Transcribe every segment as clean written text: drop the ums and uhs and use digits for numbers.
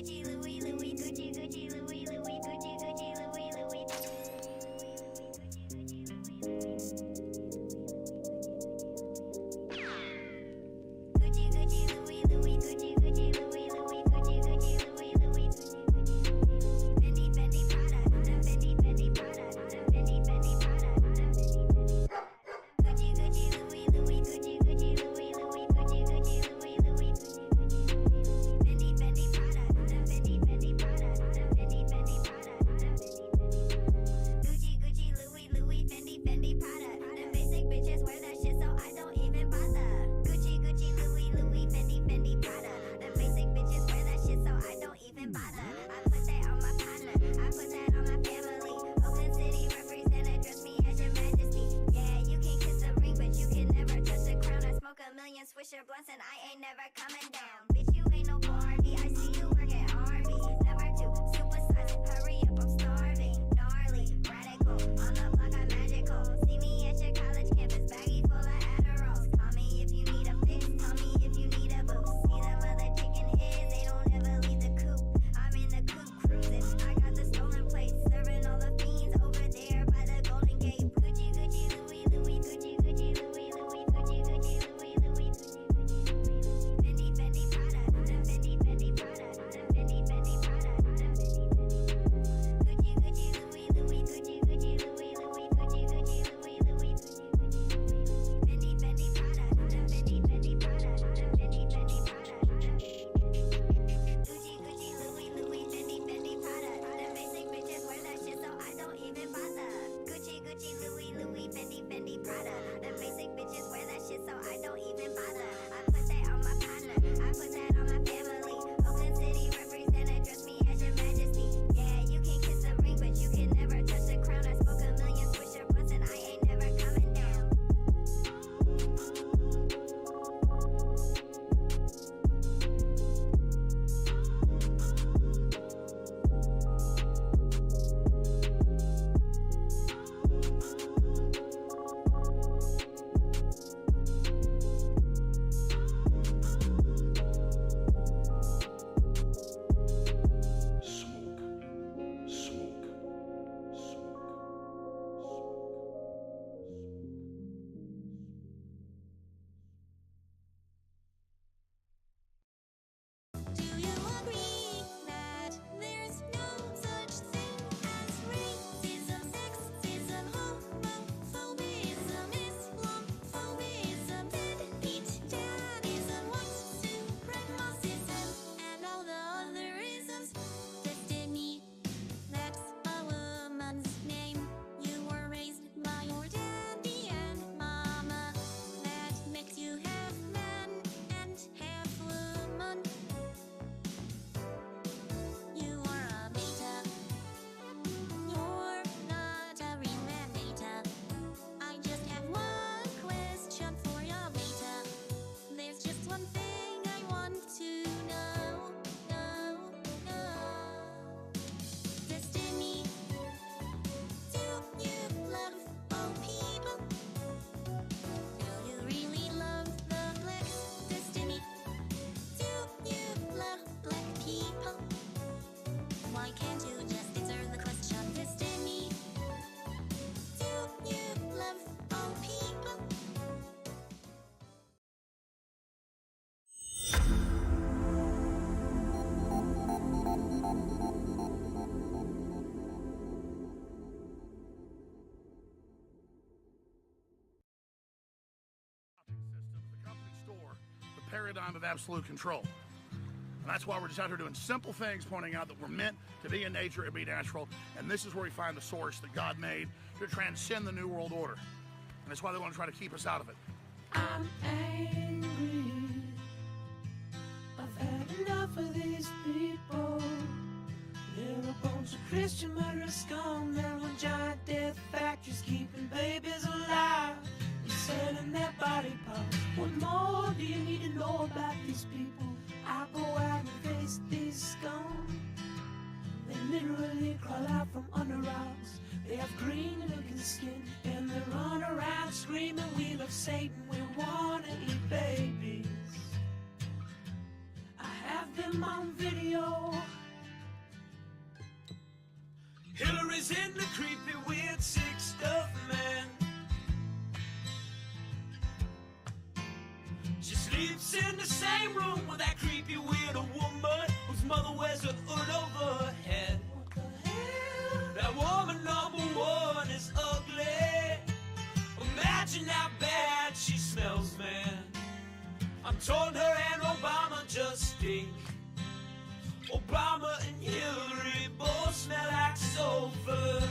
Gucci, Louis, Louis, Gucci, Gucci, Louis, Louis, Gucci, Gucci, Louis, Louis. Gucci, Gucci, Louis, Louis, Gucci, Gucci, Louis, Louis, Gucci, Gucci, Louis, Louis. Fendi, Fendi, Prada, Fendi, Fendi, Prada, Fendi, Fendi, Prada, Gucci, Gucci, Louis, Louis, Gucci, Gucci, Louis, Louis, Gucci, Gucci, Louis, Louis. Fendi, Fendi, Prada, Fendi, Fendi, Prada, Fendi, Fendi, Prada, Gucci, Gucci, Louis, Louis, Fendi, Fendi, Prada. Them basic bitches wear that shit, so I don't even bother. Gucci, Gucci, Louis, Louis, Fendi, Fendi, Prada. Them basic bitches wear that shit, so I don't even bother. I put that on my partner, I put that on my family. Oakland City represent, address me as your majesty. Yeah, you can kiss the ring, but you can never touch the crown. I smoke a million Swisher blunts and I ain't never coming down. Bitch, you ain't no Barbie, I see you work at Arby's. Never too supersized, hurry up, I'm starving. Gnarly, radical, on the block I'm magical. See me at your college campus, baggy full of Adderalls. Call me if you need a fix, call me if you need a boost. See them other chicken heads, they don't ever leave the coop. I'm in the coop cruising, I got the stolen plates, serving all the fiends over there by the Golden Gate. Gucci, Gucci, Louis, Louis, Gucci, Gucci, Louis, Louis, Gucci, Gucci, Louis, Louis. Fendi, Fendi, Prada, Fendi, Fendi, Prada, Fendi, Fendi, Prada, Gucci, Gucci, Louis, Louis, Gucci, Gucci, Louis, Louis, Gucci, Gucci, Louis, Louis. Fendi, Fendi, Prada, Fendi, Fendi, Prada, Fendi, Fendi, Prada. Gucci, Gucci, Louis, Louis, Fendi, Fendi, Prada. Them basic bitches wear that shit, so I don't even bother. Gucci, Gucci, Louis, Louis, Fendi, Fendi, Prada. Them basic bitches wear that shit, so I don't even bother. I put that on my partner, I put that on my family. Oakland City represent, address me as your majesty. Yeah, you can kiss the ring, but you can never touch the crown. I smoke a million Swisher blunts and I ain't never coming down. Do you agree that there's no such thing as racism, sexism, homophobism, Islamophobism, deadbeat dadism, white supremacism, and all the other isms? Destiny, that's a woman's name. You were raised by your daddy and mama. That makes you half man and half woman. You are a beta. You're not a real man, beta. I just have one question for ya, beta. There's just one thing I want to know. Destiny, do you love all people? Do you really love the blacks? Destiny, do you love black people? Why can't you just answer the question? Destiny, do you love all people? Systems, the company store, the paradigm of absolute control. And that's why we're just out here doing simple things, pointing out that we're meant to be in nature and be natural. And this is where we find the source that God made to transcend the New World Order. And that's why they want to try to keep us out of it. I'm angry. I've had enough of these people. They're a bunch of Christian murderous scum. They're on giant death factories keeping babies alive. They're selling their body parts. What more do you need to know about these people? I go out and face these scum. They literally crawl out from under rocks. They have green looking skin and they run around screaming, we love Satan, we wanna eat babies. I have them on video. in the creepy, weird, sick stuff, man. She sleeps in the same room with that creepy, weird woman whose mother wears a hood over her head. What the hell? That woman number one is ugly. Imagine how bad she smells, man. I'm told her and Obama just stink. Obama and Hillary both smell like sulfur.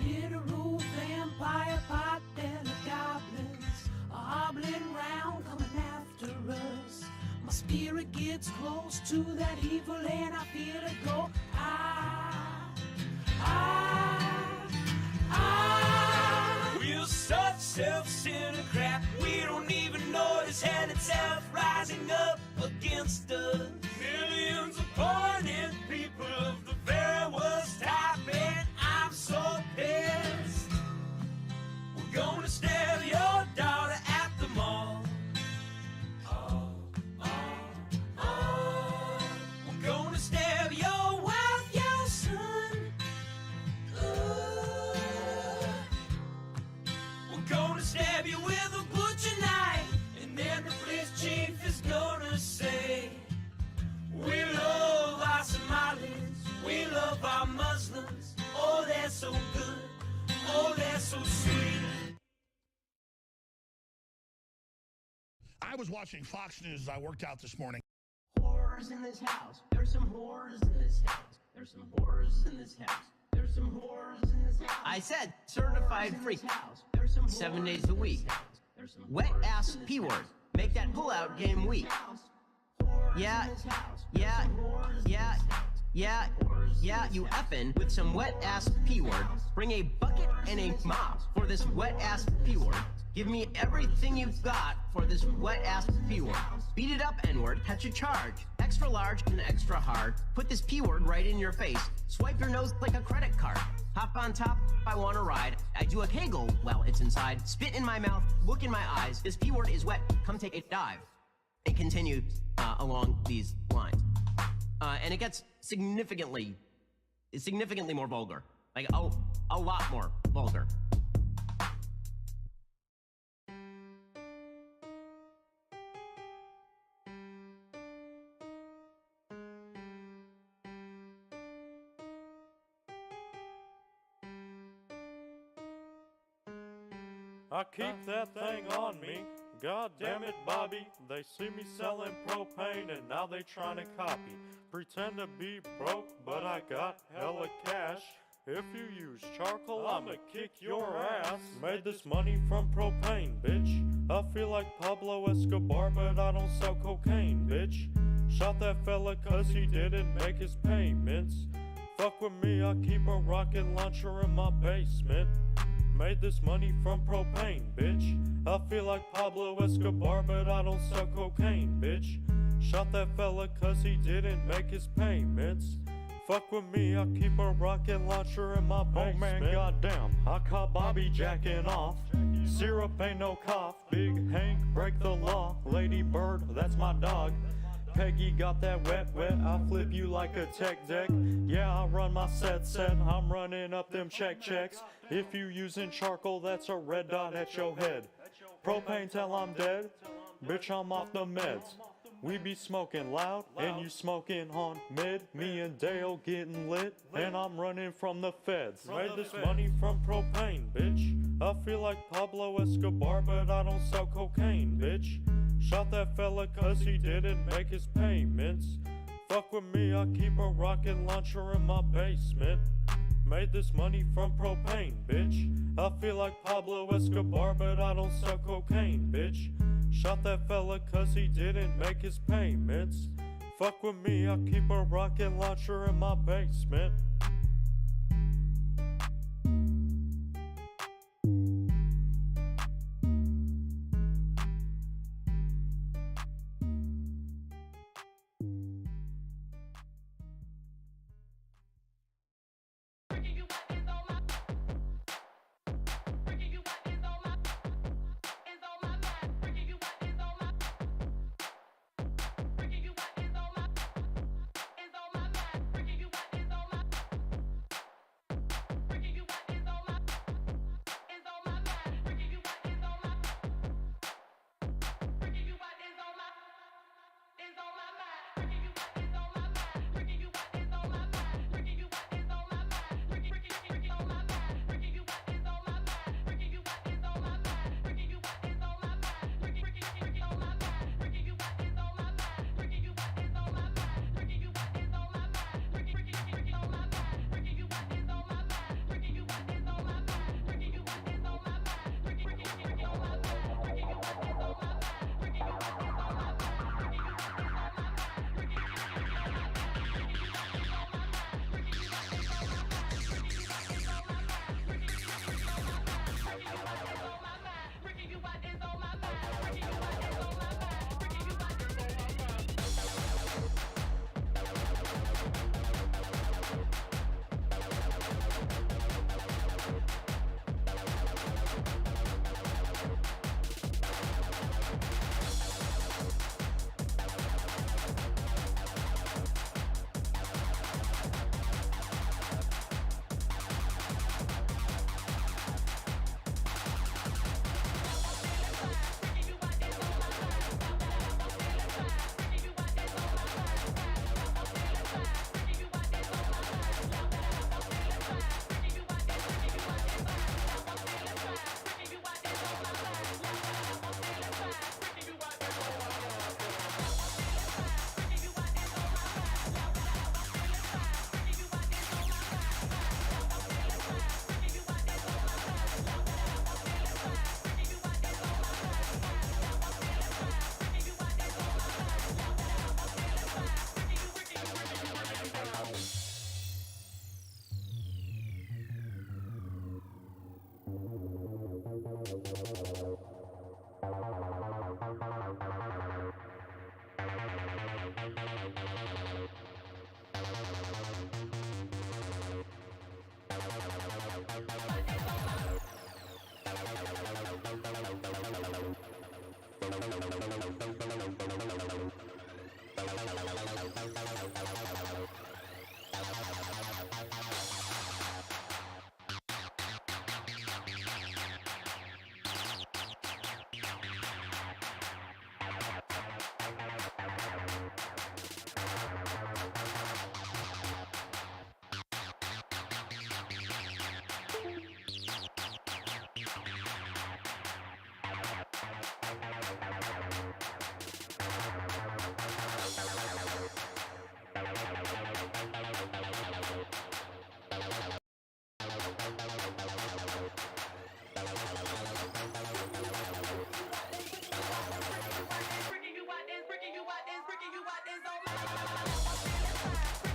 Literal vampire pot and the goblins are hobbling round coming after us. My spirit gets close to that evil and I feel it go. We're such self-centered crap. We don't even notice hell itself rising up against us. Millions of pointed people of the very worst type, and I'm so pissed. We're gonna stab your daughter at the mall. We're gonna stab your wife, your son. We're gonna stab you with a butcher knife, and then the police chief is gonna say, we love our Somalis, we love our Muslims. Oh, they're so good, oh, they're so sweet. I was watching Fox News as I worked out this morning. Whores in this house. There's some whores in this house. There's some whores in this house. There's some whores in this house. I said certified freak. 7 days a week. Wet ass P word. Make that pullout game weak. Yeah, you effin' with some wet ass P word. Bring a bucket and a mop for this wet ass P word. Give me everything you've got for this wet ass P word. Beat it up, N word, catch a charge. Extra large and extra hard. Put this P word right in your face. Swipe your nose like a credit card. Hop on top if I want to ride. I do a kegel while it's inside. Spit in my mouth, look in my eyes. This P word is wet, come take a dive. It continues along these lines. And it gets significantly more vulgar. Like, a lot more vulgar. I keep that thing on me. God damn it, Bobby. They see me selling propane and now they trying to copy. Pretend to be broke, but I got hella cash. If you use charcoal, I'ma kick your ass. Made this money from propane, bitch. I feel like Pablo Escobar, but I don't sell cocaine, bitch. Shot that fella cause he didn't make his payments. Fuck with me, I keep a rocket launcher in my basement. Made this money from propane, bitch. I feel like Pablo Escobar, but I don't sell cocaine, bitch. Shot that fella cause he didn't make his payments. Fuck with me, I keep a rocket launcher in my basement. Oh man, goddamn, I caught Bobby jacking off. Syrup ain't no cough. Big Hank, break the law. Lady Bird, that's my dog. Peggy got that wet, I'll flip you like a tech deck. Yeah, I run my set, I'm running up them checks. If you using charcoal, that's a red dot at your head. Propane till I'm dead, bitch, I'm off the meds. We be smoking loud, and you smoking on mid. Me and Dale getting lit, and I'm running from the feds. Made this money from propane, bitch. I feel like Pablo Escobar, but I don't sell cocaine, bitch. Shot that fella cause he didn't make his payments. Fuck with me, I keep a rocket launcher in my basement. Made this money from propane, bitch. I feel like Pablo Escobar, but I don't sell cocaine, bitch. Shot that fella cause he didn't make his payments. Fuck with me, I keep a rocket launcher in my basement.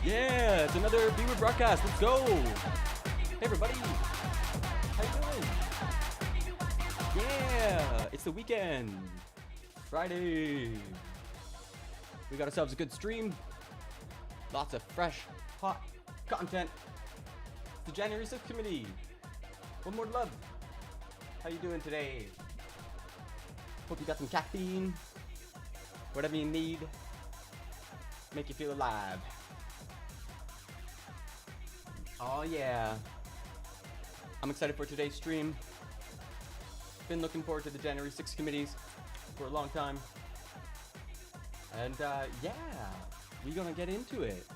Yeah, it's another B-Word broadcast. Let's go. Hey, everybody. How you doing? Yeah, it's the weekend. Friday. We got ourselves a good stream. Lots of fresh, hot content. It's the January 6th committee. One more love. How you doing today? Hope you got some caffeine. Whatever you need. Make you feel alive. Oh yeah. I'm excited for today's stream. Been looking forward to the January 6th committees for a long time. And yeah, we're gonna get into it.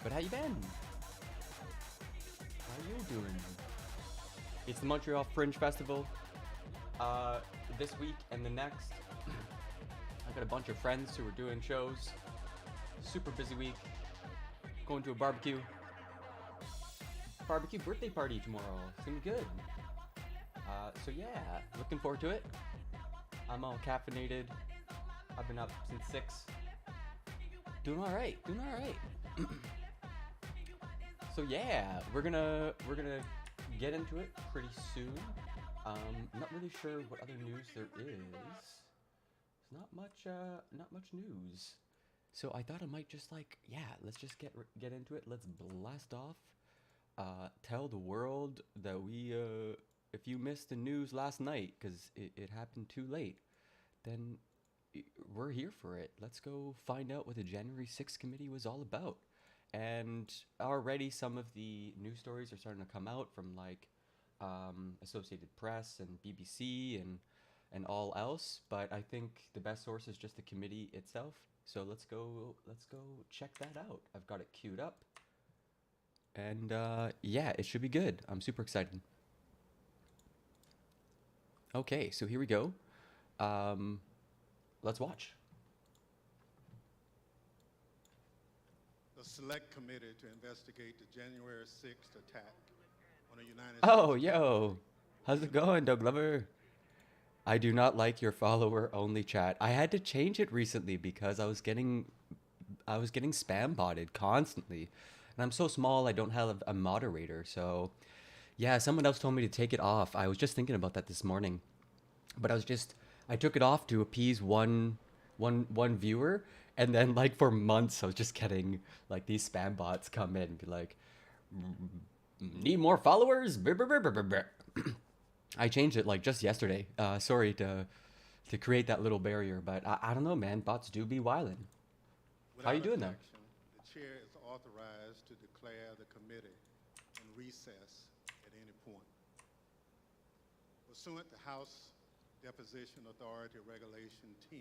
But how you been? How you doing? It's the Montreal Fringe Festival this week and the next. I got a bunch of friends who are doing shows. Super busy week. Going to a barbecue birthday party tomorrow. It's gonna be good. So yeah, looking forward to it. I'm all caffeinated. I've been up since 6. Doing all right. So yeah, we're gonna get into it pretty soon. Not really sure what other news there is. There's not much news. So I thought I might just let's just get into it. Let's blast off. Tell the world that if you missed the news last night, because it happened too late, then we're here for it. Let's go find out what the January 6th committee was all about. And already some of the news stories are starting to come out from Associated Press and BBC and all else. But I think the best source is just the committee itself. So let's go check that out. I've got it queued up. And yeah, it should be good. I'm super excited. Okay, so here we go. Let's watch. The Select Committee to investigate the January 6th attack on a United Oh, States. yo. How's it going, Doug Lover? I do not like your follower-only chat. I had to change it recently because I was getting spam botted constantly. And I'm so small, I don't have a moderator. So, yeah, someone else told me to take it off. I was just thinking about that this morning. But I took it off to appease one viewer. And then, for months, I was just getting, these spam bots come in and be like, need more followers? I changed it, just yesterday. Sorry to create that little barrier. But I don't know, man. Bots do be wildin'. How you doing there? The chair is authorized to declare the committee in recess at any point. Pursuant to House Deposition Authority Regulation 10,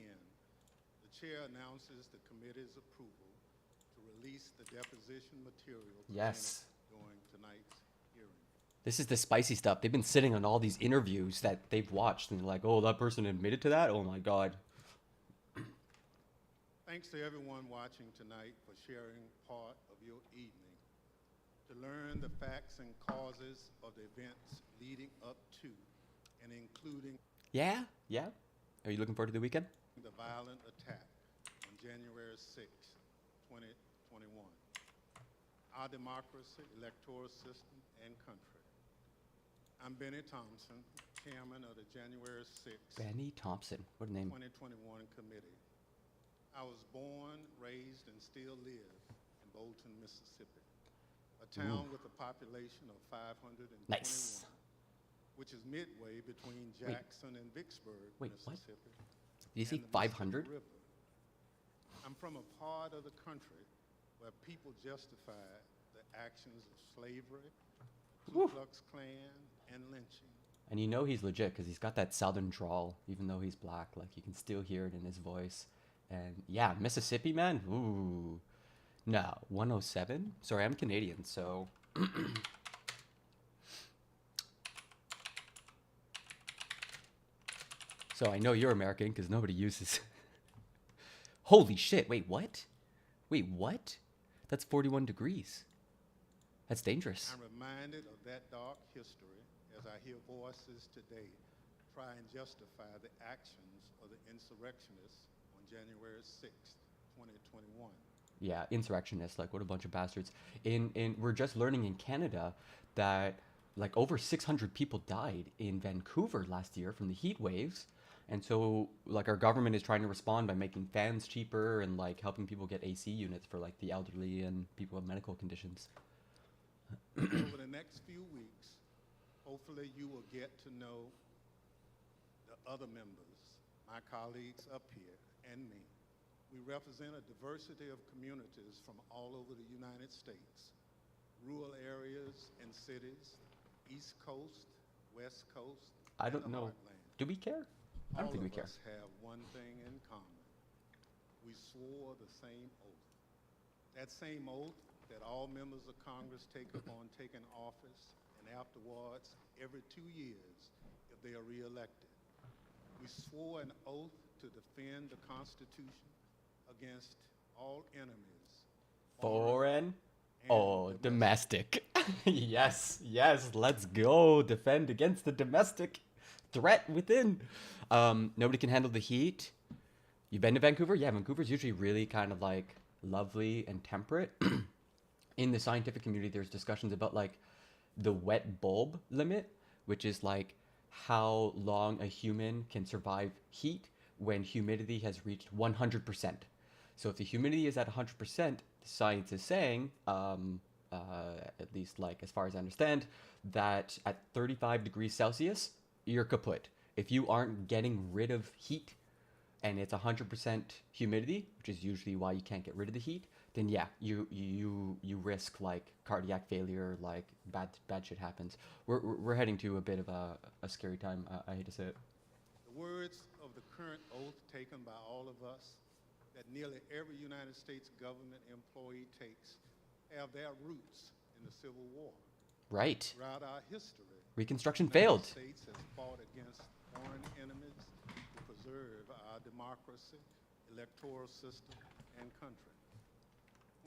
the chair announces the committee's approval to release the deposition material Yes. during tonight's hearing. This is the spicy stuff. They've been sitting on all these interviews that they've watched and they're like, oh, that person admitted to that? Oh my God. Thanks to everyone watching tonight for sharing part of your evening to learn the facts and causes of the events leading up to and including Yeah? Are you looking forward to the weekend? the violent attack on January 6, 2021. Our democracy, electoral system, and country. I'm Benny Thompson, chairman of the January 6th, Benny Thompson. What a name. 2021 committee. I was born, raised, and still live in Bolton, Mississippi, a town with a population of 521, Nice. which is midway between Jackson and Vicksburg, Wait, what? Mississippi. Did you say and the Mississippi 500? River. I'm from a part of the country where people justify the actions of slavery, Ku Klux Klan, and lynching. And you know he's legit because he's got that southern drawl, even though he's black. Like, you can still hear it in his voice. And yeah, Mississippi, man. Ooh. No, 107? Sorry, I'm Canadian, so... So I know you're American because nobody uses... Holy shit, wait, what? Wait, what? That's 41 degrees. That's dangerous. I'm reminded of that dark history as I hear voices today try and justify the actions of the insurrectionists on January 6th, 2021. Yeah, insurrectionists, like what a bunch of bastards. We're just learning in Canada that like over 600 people died in Vancouver last year from the heat waves. And so like our government is trying to respond by making fans cheaper and like helping people get AC units for like the elderly and people with medical conditions. Over the next few weeks, hopefully you will get to know the other members, my colleagues up here, and me. We represent a diversity of communities from all over the United States, rural areas and cities, East Coast, West Coast, I and don't the know. Heartland. Do we care? I don't All think we of care. us have one thing in common. We swore the same oath. That same oath that all members of Congress take upon taking office and afterwards every 2 years if they are reelected. We swore an oath to defend the Constitution against all enemies. Foreign and or domestic. Yes, yes, let's go. Defend against the domestic threat within. Nobody can handle the heat. You've been to Vancouver? Yeah, Vancouver's usually really kind of like lovely and temperate. In the scientific community, there's discussions about like the wet bulb limit, which is like how long a human can survive heat when humidity has reached 100%. So if the humidity is at 100%, the science is saying, at least like as far as I understand, that at 35 degrees Celsius, you're kaput. If you aren't getting rid of heat and it's 100% humidity, which is usually why you can't get rid of the heat, then yeah, you risk like cardiac failure, like bad shit happens. We're heading to a bit of a scary time. I hate to say it. The words of the current oath taken by all of us that nearly every United States government employee takes have their roots in the Civil War. Right. Throughout our history, Reconstruction the United failed. States has fought against foreign enemies to preserve our democracy, electoral system, and country.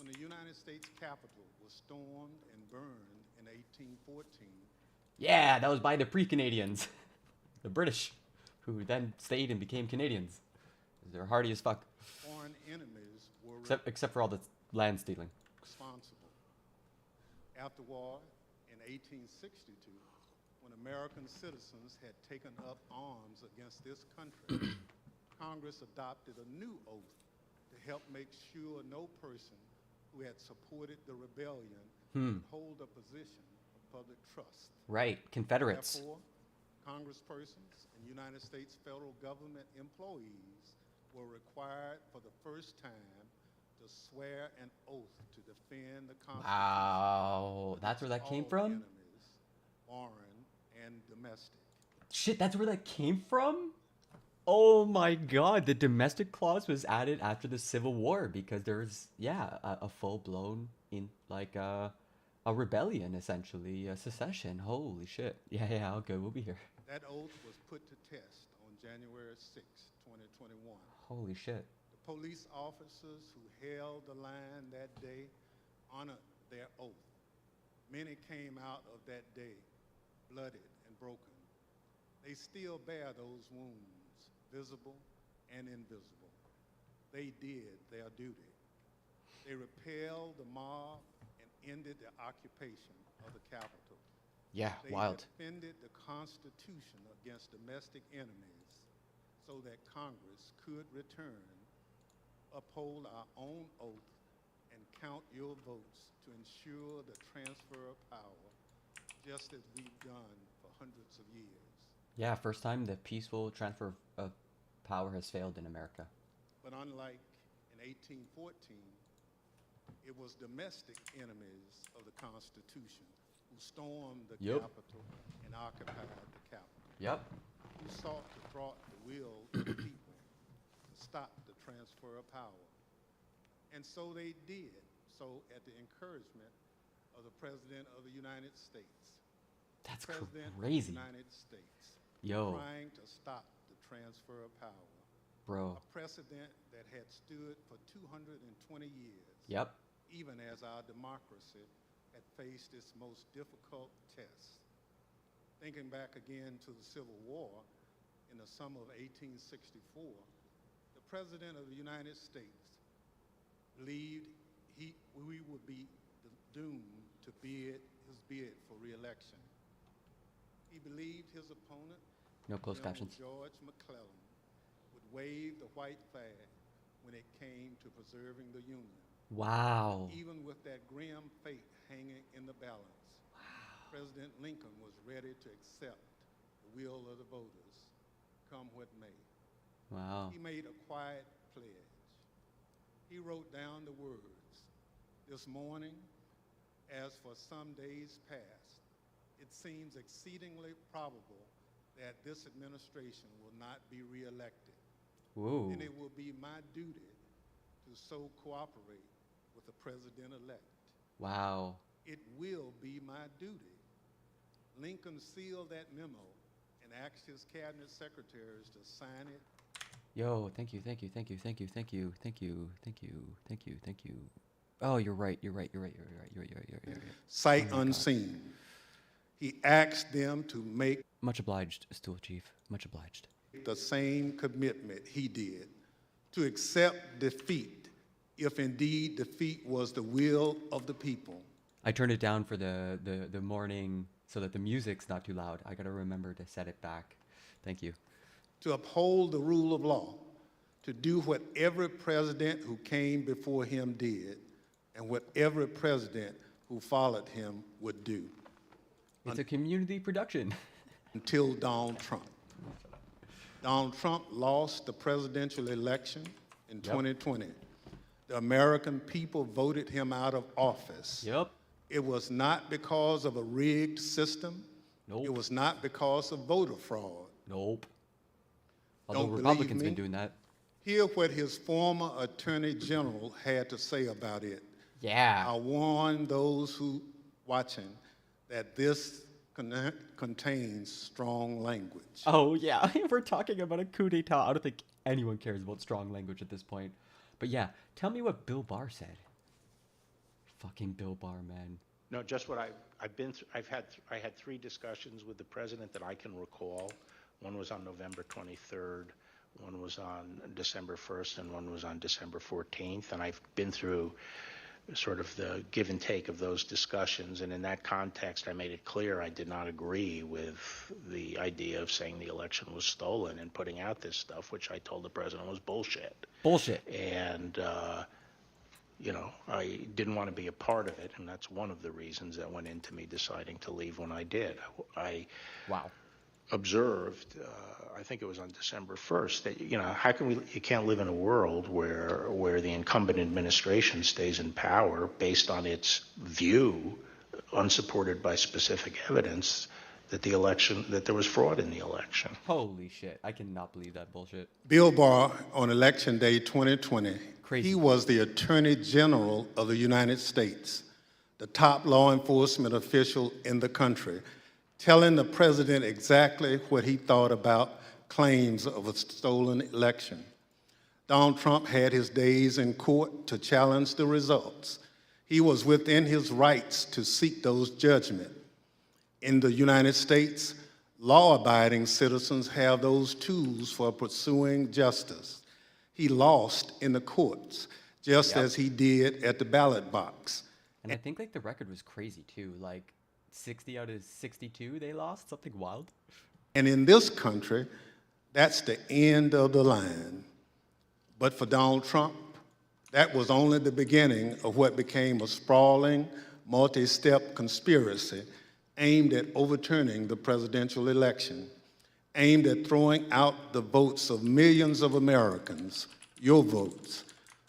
When the United States Capitol was stormed and burned in 1814, Yeah, that was by the pre-Canadians, the British, who then stayed and became Canadians. They're hardy as fuck, foreign enemies were except for all the land stealing. responsible. After war, in 1862, when American citizens had taken up arms against this country, Congress adopted a new oath to help make sure no person who had supported the rebellion would hold a position of public trust. Right, Confederates. Therefore, congresspersons and United States federal government employees were required for the first time to swear an oath to defend the Constitution. Wow, that's where that came all from? enemies, foreign and domestic. Shit, that's where that came from? Oh my god, the domestic clause was added after the Civil War because there's, yeah, a full-blown, a rebellion, essentially, a secession. Holy shit. Yeah, okay, we'll be here. That oath was put to test on January 6, 2021. Holy shit. The police officers who held the line that day honored their oath. Many came out of that day blooded and broken. They still bear those wounds, visible and invisible. They did their duty. They repelled the mob and ended the occupation of the Capitol. Yeah, They wild. defended the Constitution against domestic enemies so that Congress could return, uphold our own oath, and count your votes to ensure the transfer of power, just as we've done for hundreds of years. Yeah, first time the peaceful transfer of power has failed in America. But unlike in 1814, it was domestic enemies of the Constitution who stormed the Yep. Capitol and occupied the Capitol, Yep. who sought to thwart the will of the people to stop the transfer of power. And so they did, so at the encouragement of the President of the United States. That's President crazy. of the United States, Yo, trying to stop the transfer of power, bro. a precedent that had stood for 220 years. Yep. Even as our democracy had faced its most difficult test. Thinking back again to the Civil War in the summer of 1864, the President of the United States believed we would be doomed to his bid for re-election. He believed his opponent, No closed General captions. George McClellan, would wave the white flag when it came to preserving the Union. Wow. Even with that grim fate hanging in the balance, President Lincoln was ready to accept the will of the voters, come what may. Wow. He made a quiet pledge. He wrote down the words, "This morning, as for some days past, it seems exceedingly probable that this administration will not be reelected. Whoa. And it will be my duty to so cooperate with the president-elect. Wow. It will be my duty." Lincoln sealed that memo and asked his cabinet secretaries to sign it. Yo, thank you, thank you, thank you, thank you, thank you, thank you, thank you, thank you, thank you. Oh, you're right, you're right, you're right, you're right. Sight Oh my God. unseen. He asked them to make Much obliged, Stool Chief. Much obliged. the same commitment he did, to accept defeat if indeed defeat was the will of the people. I turned it down for the morning so that the music's not too loud. I gotta remember to set it back. Thank you. To uphold the rule of law, to do what every president who came before him did, and what every president who followed him would do, It's a community production. until Donald Trump. Donald Trump lost the presidential election in 2020. The American people voted him out of office. Yep. It was not because of a rigged system. Nope. It was not because of voter fraud. Nope. Although Don't believe Republicans me? been doing that. Hear what his former attorney general had to say about it. Yeah. I warn those who watching that this contains strong language. Oh yeah, we're talking about a coup d'etat. I don't think anyone cares about strong language at this point. But yeah, tell me what Bill Barr said. Fucking Bill Barr, man. No, just what I've been through. I had 3 discussions with the president that I can recall. One was on November 23rd, one was on December 1st, and one was on December 14th. And I've been through sort of the give and take of those discussions. And in that context, I made it clear I did not agree with the idea of saying the election was stolen and putting out this stuff, which I told the president was bullshit. Bullshit. And, you know, I didn't want to be a part of it, and that's one of the reasons that went into me deciding to leave when I did. I Wow. observed, I think it was on December 1st, that, you know, how can you can't live in a world where the incumbent administration stays in power based on its view, unsupported by specific evidence, that there was fraud in the election. Holy shit. I cannot believe that bullshit. Bill Barr, on Election Day 2020, Crazy. he was the Attorney General of the United States, the top law enforcement official in the country, telling the president exactly what he thought about claims of a stolen election. Donald Trump had his days in court to challenge the results. He was within his rights to seek those judgments. In the United States, law-abiding citizens have those tools for pursuing justice. He lost in the courts, just as he did at the ballot box. And I think like the record was crazy too. Like 60 out of 62 they lost, something wild. And in this country, that's the end of the line. But for Donald Trump, that was only the beginning of what became a sprawling, multi-step conspiracy aimed at overturning the presidential election, aimed at throwing out the votes of millions of Americans, your votes,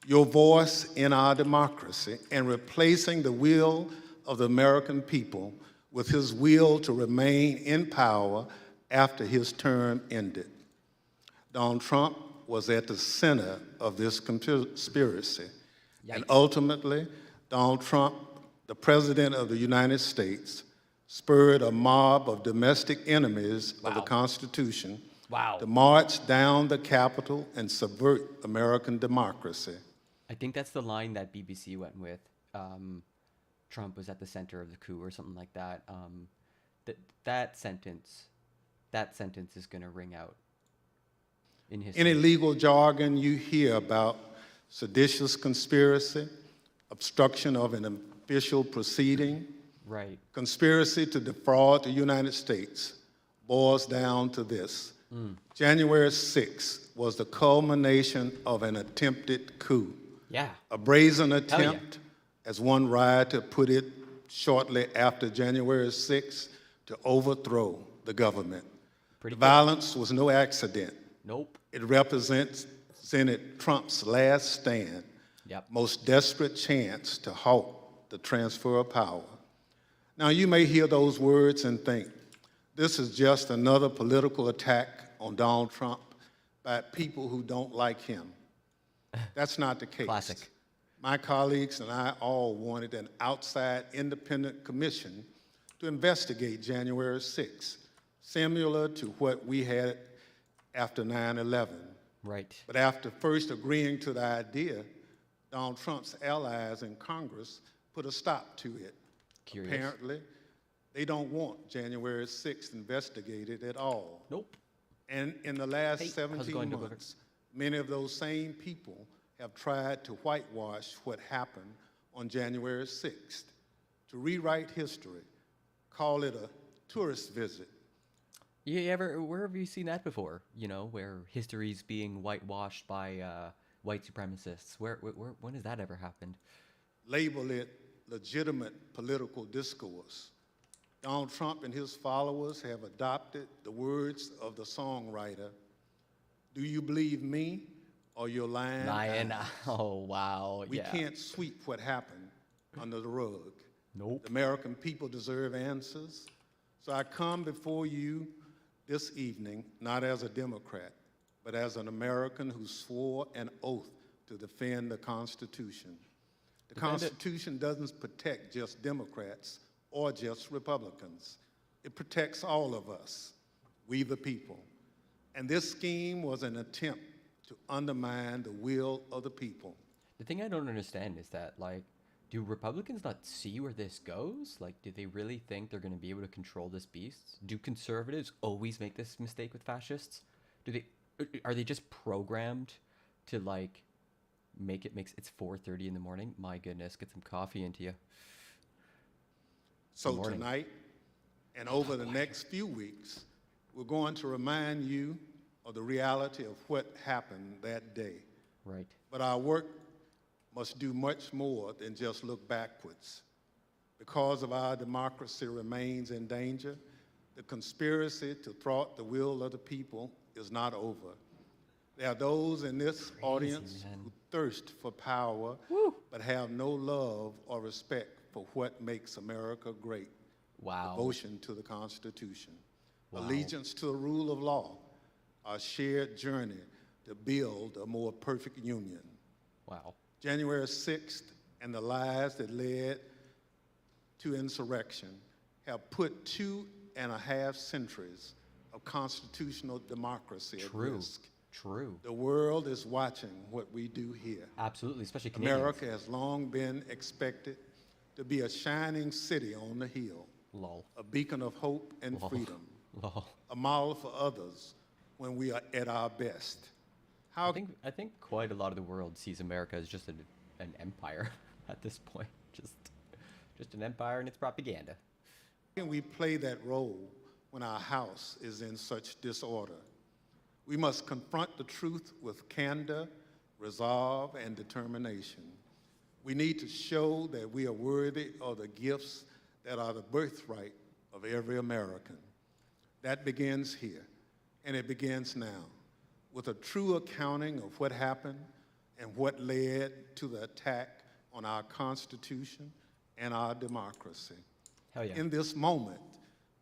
your voice in our democracy, and replacing the will of the American people with his will to remain in power after his term ended. Donald Trump was at the center of this conspiracy. And ultimately, Donald Trump, the President of the United States, spurred a mob of domestic enemies of the Constitution to march down the Capitol and subvert American democracy. I think that's the line that BBC went with. Trump was at the center of the coup or something like that. That sentence is going to ring out in history. Any legal jargon you hear about seditious conspiracy, obstruction of an official proceeding, Right. conspiracy to defraud the United States boils down to this. January 6th was the culmination of an attempted coup. Yeah. A brazen yeah. attempt, as one rioter put it shortly after January 6th, to overthrow the government. Pretty The cool. violence was no accident. Nope. It represented Trump's last stand, Yep. most desperate chance to halt the transfer of power. Now, you may hear those words and think, this is just another political attack on Donald Trump by people who don't like him. That's not the case. Classic. My colleagues and I all wanted an outside independent commission to investigate January 6th, similar to what we had after 9/11. Right. But after first agreeing to the idea, Donald Trump's allies in Congress put a stop to it. Curious. Apparently, they don't want January 6th investigated at all. Nope. And in the last Hey, how's it 17 going, Dakota? months, many of those same people have tried to whitewash what happened on January 6th, to rewrite history, call it a tourist visit. Where have you seen that before? You know, where history's being whitewashed by white supremacists. When has that ever happened? Label it legitimate political discourse. Donald Trump and his followers have adopted the words of the songwriter, "Do you believe me or your lying Lion. eyes?" Oh, wow. We yeah. can't sweep what happened under the rug. Nope. The American people deserve answers. So I come before you this evening, not as a Democrat, but as an American who swore an oath to defend the Constitution. The Constitution doesn't protect just Democrats or just Republicans. It protects all of us, we the people. And this scheme was an attempt to undermine the will of the people. The thing I don't understand is that, like, do Republicans not see where this goes? Like, do they really think they're going to be able to control this beast? Do conservatives always make this mistake with fascists? Are they just programmed to, like, it's 4:30 in the morning? My goodness, get some coffee into you. So morning. tonight and over the next few weeks, we're going to remind you of the reality of what happened that day. Right. But our work must do much more than just look backwards. Because of our democracy remains in danger, the conspiracy to thwart the will of the people is not over. There are those in this audience man. who thirst for power, but have no love or respect for what makes America great. Wow. Devotion to the Constitution, Wow. allegiance to the rule of law, our shared journey to build a more perfect union. Wow. January 6th and the lies that led to insurrection have put 2.5 centuries of constitutional democracy at risk. True. The world is watching what we do here. Absolutely, especially Canadians. America has long been expected to be a shining city on the hill, Lol. a beacon of hope and Lol. freedom, Lol. a model for others when we are at our best. I think quite a lot of the world sees America as just an empire at this point. Just an empire and its propaganda. How can we play that role when our house is in such disorder? We must confront the truth with candor, resolve, and determination. We need to show that we are worthy of the gifts that are the birthright of every American. That begins here, and it begins now, with a true accounting of what happened and what led to the attack on our Constitution and our democracy. Hell yeah. In this moment,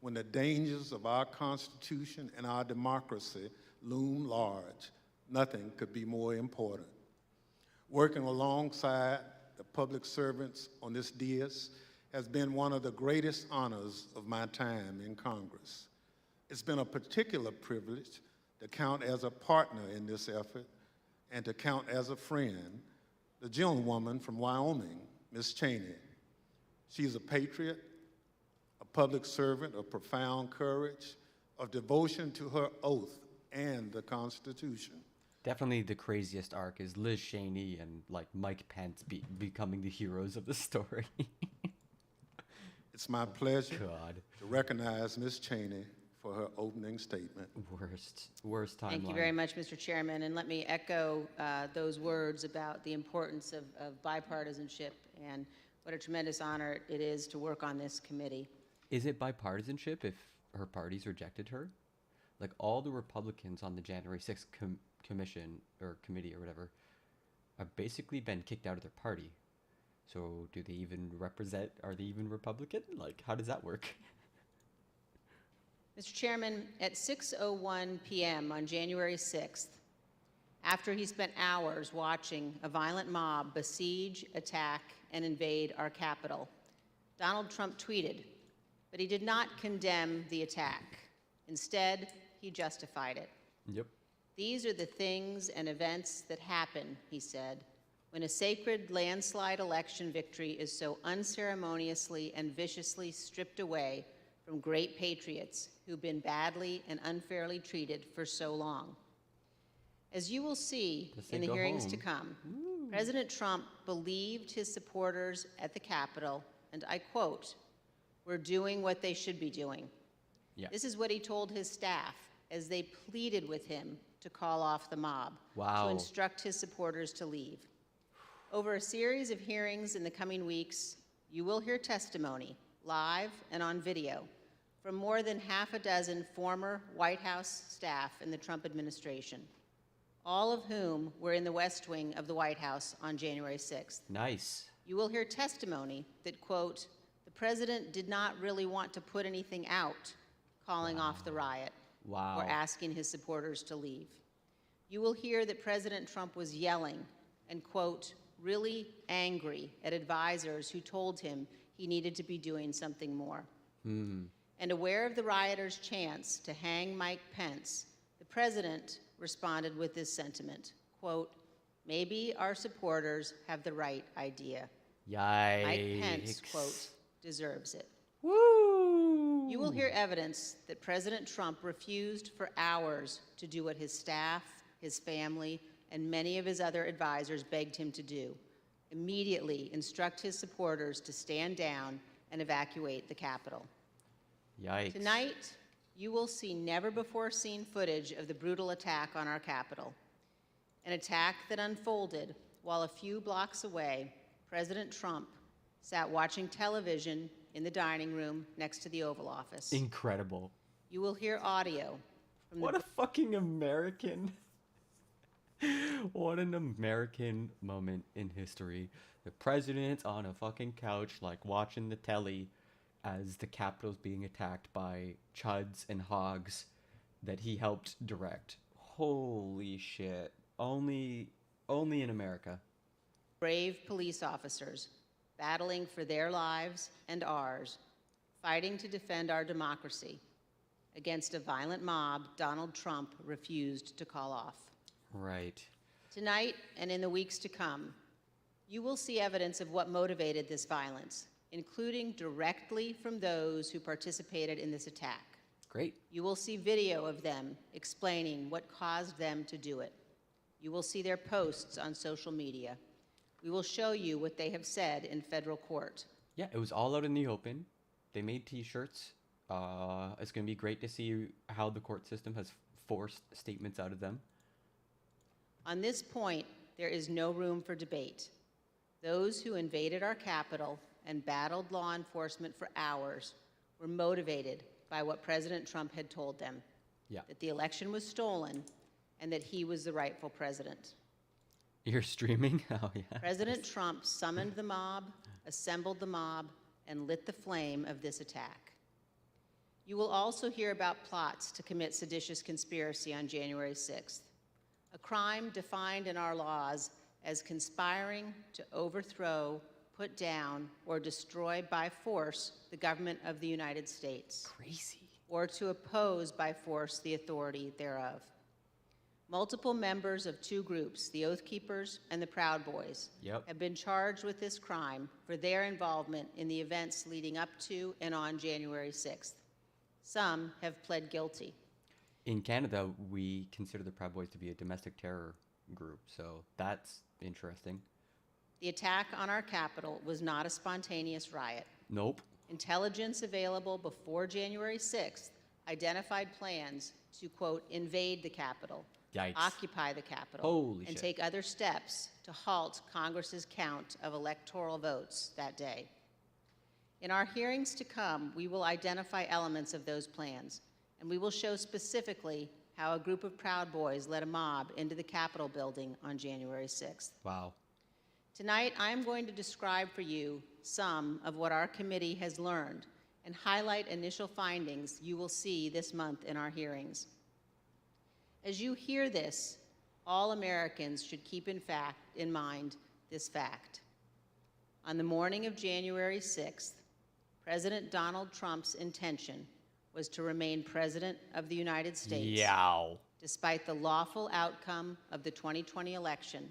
when the dangers of our Constitution and our democracy loom large, nothing could be more important. Working alongside the public servants on this dais has been one of the greatest honors of my time in Congress. It's been a particular privilege to count as a partner in this effort and to count as a friend the gentlewoman from Wyoming, Ms. Cheney. She's a patriot, a public servant of profound courage, of devotion to her oath and the Constitution. Definitely the craziest arc is Liz Cheney and like Mike Pence becoming the heroes of the story. It's my pleasure God. to recognize Ms. Cheney for her opening statement. Worst timeline. Thank you very much, Mr. Chairman, and let me echo those words about the importance of bipartisanship and what a tremendous honor it is to work on this committee. Is it bipartisanship if her party's rejected her? Like all the Republicans on the January 6th commission or committee or whatever have basically been kicked out of their party. So do they even represent, are they even Republican? Like, how does that work? Mr. Chairman, at 6:01 p.m. on January 6th, after he spent hours watching a violent mob besiege, attack, and invade our Capitol, Donald Trump tweeted, but he did not condemn the attack. Instead, he justified it. Yep. These are the things and events that happen, he said, when a sacred landslide election victory is so unceremoniously and viciously stripped away from great patriots who've been badly and unfairly treated for so long. As you will see in the hearings to come, President Trump believed his supporters at the Capitol, and I quote, "We're doing what they should be doing." Yeah. This is what he told his staff as they pleaded with him to call off the mob, Wow. to instruct his supporters to leave. Over a series of hearings in the coming weeks, you will hear testimony, live and on video, from more than half a dozen former White House staff in the Trump administration, all of whom were in the West Wing of the White House on January 6th. Nice. You will hear testimony that, quote, the president did not really want to put anything out calling off the riot Wow. or asking his supporters to leave. You will hear that President Trump was yelling and, quote, really angry at advisors who told him he needed to be doing something more. And aware of the rioters' chance to hang Mike Pence, the president responded with this sentiment, quote, maybe our supporters have the right idea. Yikes. Mike Pence, quote, deserves it. Woo! You will hear evidence that President Trump refused for hours to do what his staff, his family, and many of his other advisors begged him to do, immediately instruct his supporters to stand down and evacuate the Capitol. Yikes. Tonight, you will see never-before-seen footage of the brutal attack on our Capitol, an attack that unfolded while a few blocks away, President Trump sat watching television in the dining room next to the Oval Office. Incredible. You will hear audio from What a fucking American. What an American moment in history. The president's on a fucking couch, like watching the telly as the Capitol's being attacked by chuds and hogs that he helped direct. Holy shit. Only in America. brave police officers battling for their lives and ours, fighting to defend our democracy against a violent mob Donald Trump refused to call off. Right. Tonight and in the weeks to come, you will see evidence of what motivated this violence, including directly from those who participated in this attack. Great. You will see video of them explaining what caused them to do it. You will see their posts on social media. We will show you what they have said in federal court. Yeah, it was all out in the open. they made T-shirts. It's going to be great to see how the court system has forced statements out of them. On this point, there is no room for debate. Those who invaded our Capitol and battled law enforcement for hours were motivated by what President Trump had told them, that the election was stolen and that he was the rightful president. You're streaming? Oh, yeah. President Trump summoned the mob, assembled the mob, and lit the flame of this attack. You will also hear about plots to commit seditious conspiracy on January 6th, a crime defined in our laws as conspiring to overthrow, put down, or destroy by force the government of the United States. Crazy. Or to oppose by force the authority thereof. Multiple members of two groups, the Oath Keepers and the Proud Boys, have been charged with this crime for their involvement in the events leading up to and on January 6th. Some have pled guilty. In Canada, we consider the Proud Boys to be a domestic terror group, so that's interesting. The attack on our Capitol was not a spontaneous riot. Nope. Intelligence available before January 6th identified plans to, quote, invade the Capitol, Yikes. occupy the Capitol, Holy and shit. take other steps to halt Congress's count of electoral votes that day. In our hearings to come, we will identify elements of those plans, and we will show specifically how a group of Proud Boys led a mob into the Capitol building on January 6th. Wow. Tonight, I am going to describe for you some of what our committee has learned and highlight initial findings you will see this month in our hearings. As you hear this, all Americans should keep in mind this fact. On the morning of January 6th, President Donald Trump's intention was to remain President of the United States, despite the lawful outcome of the 2020 election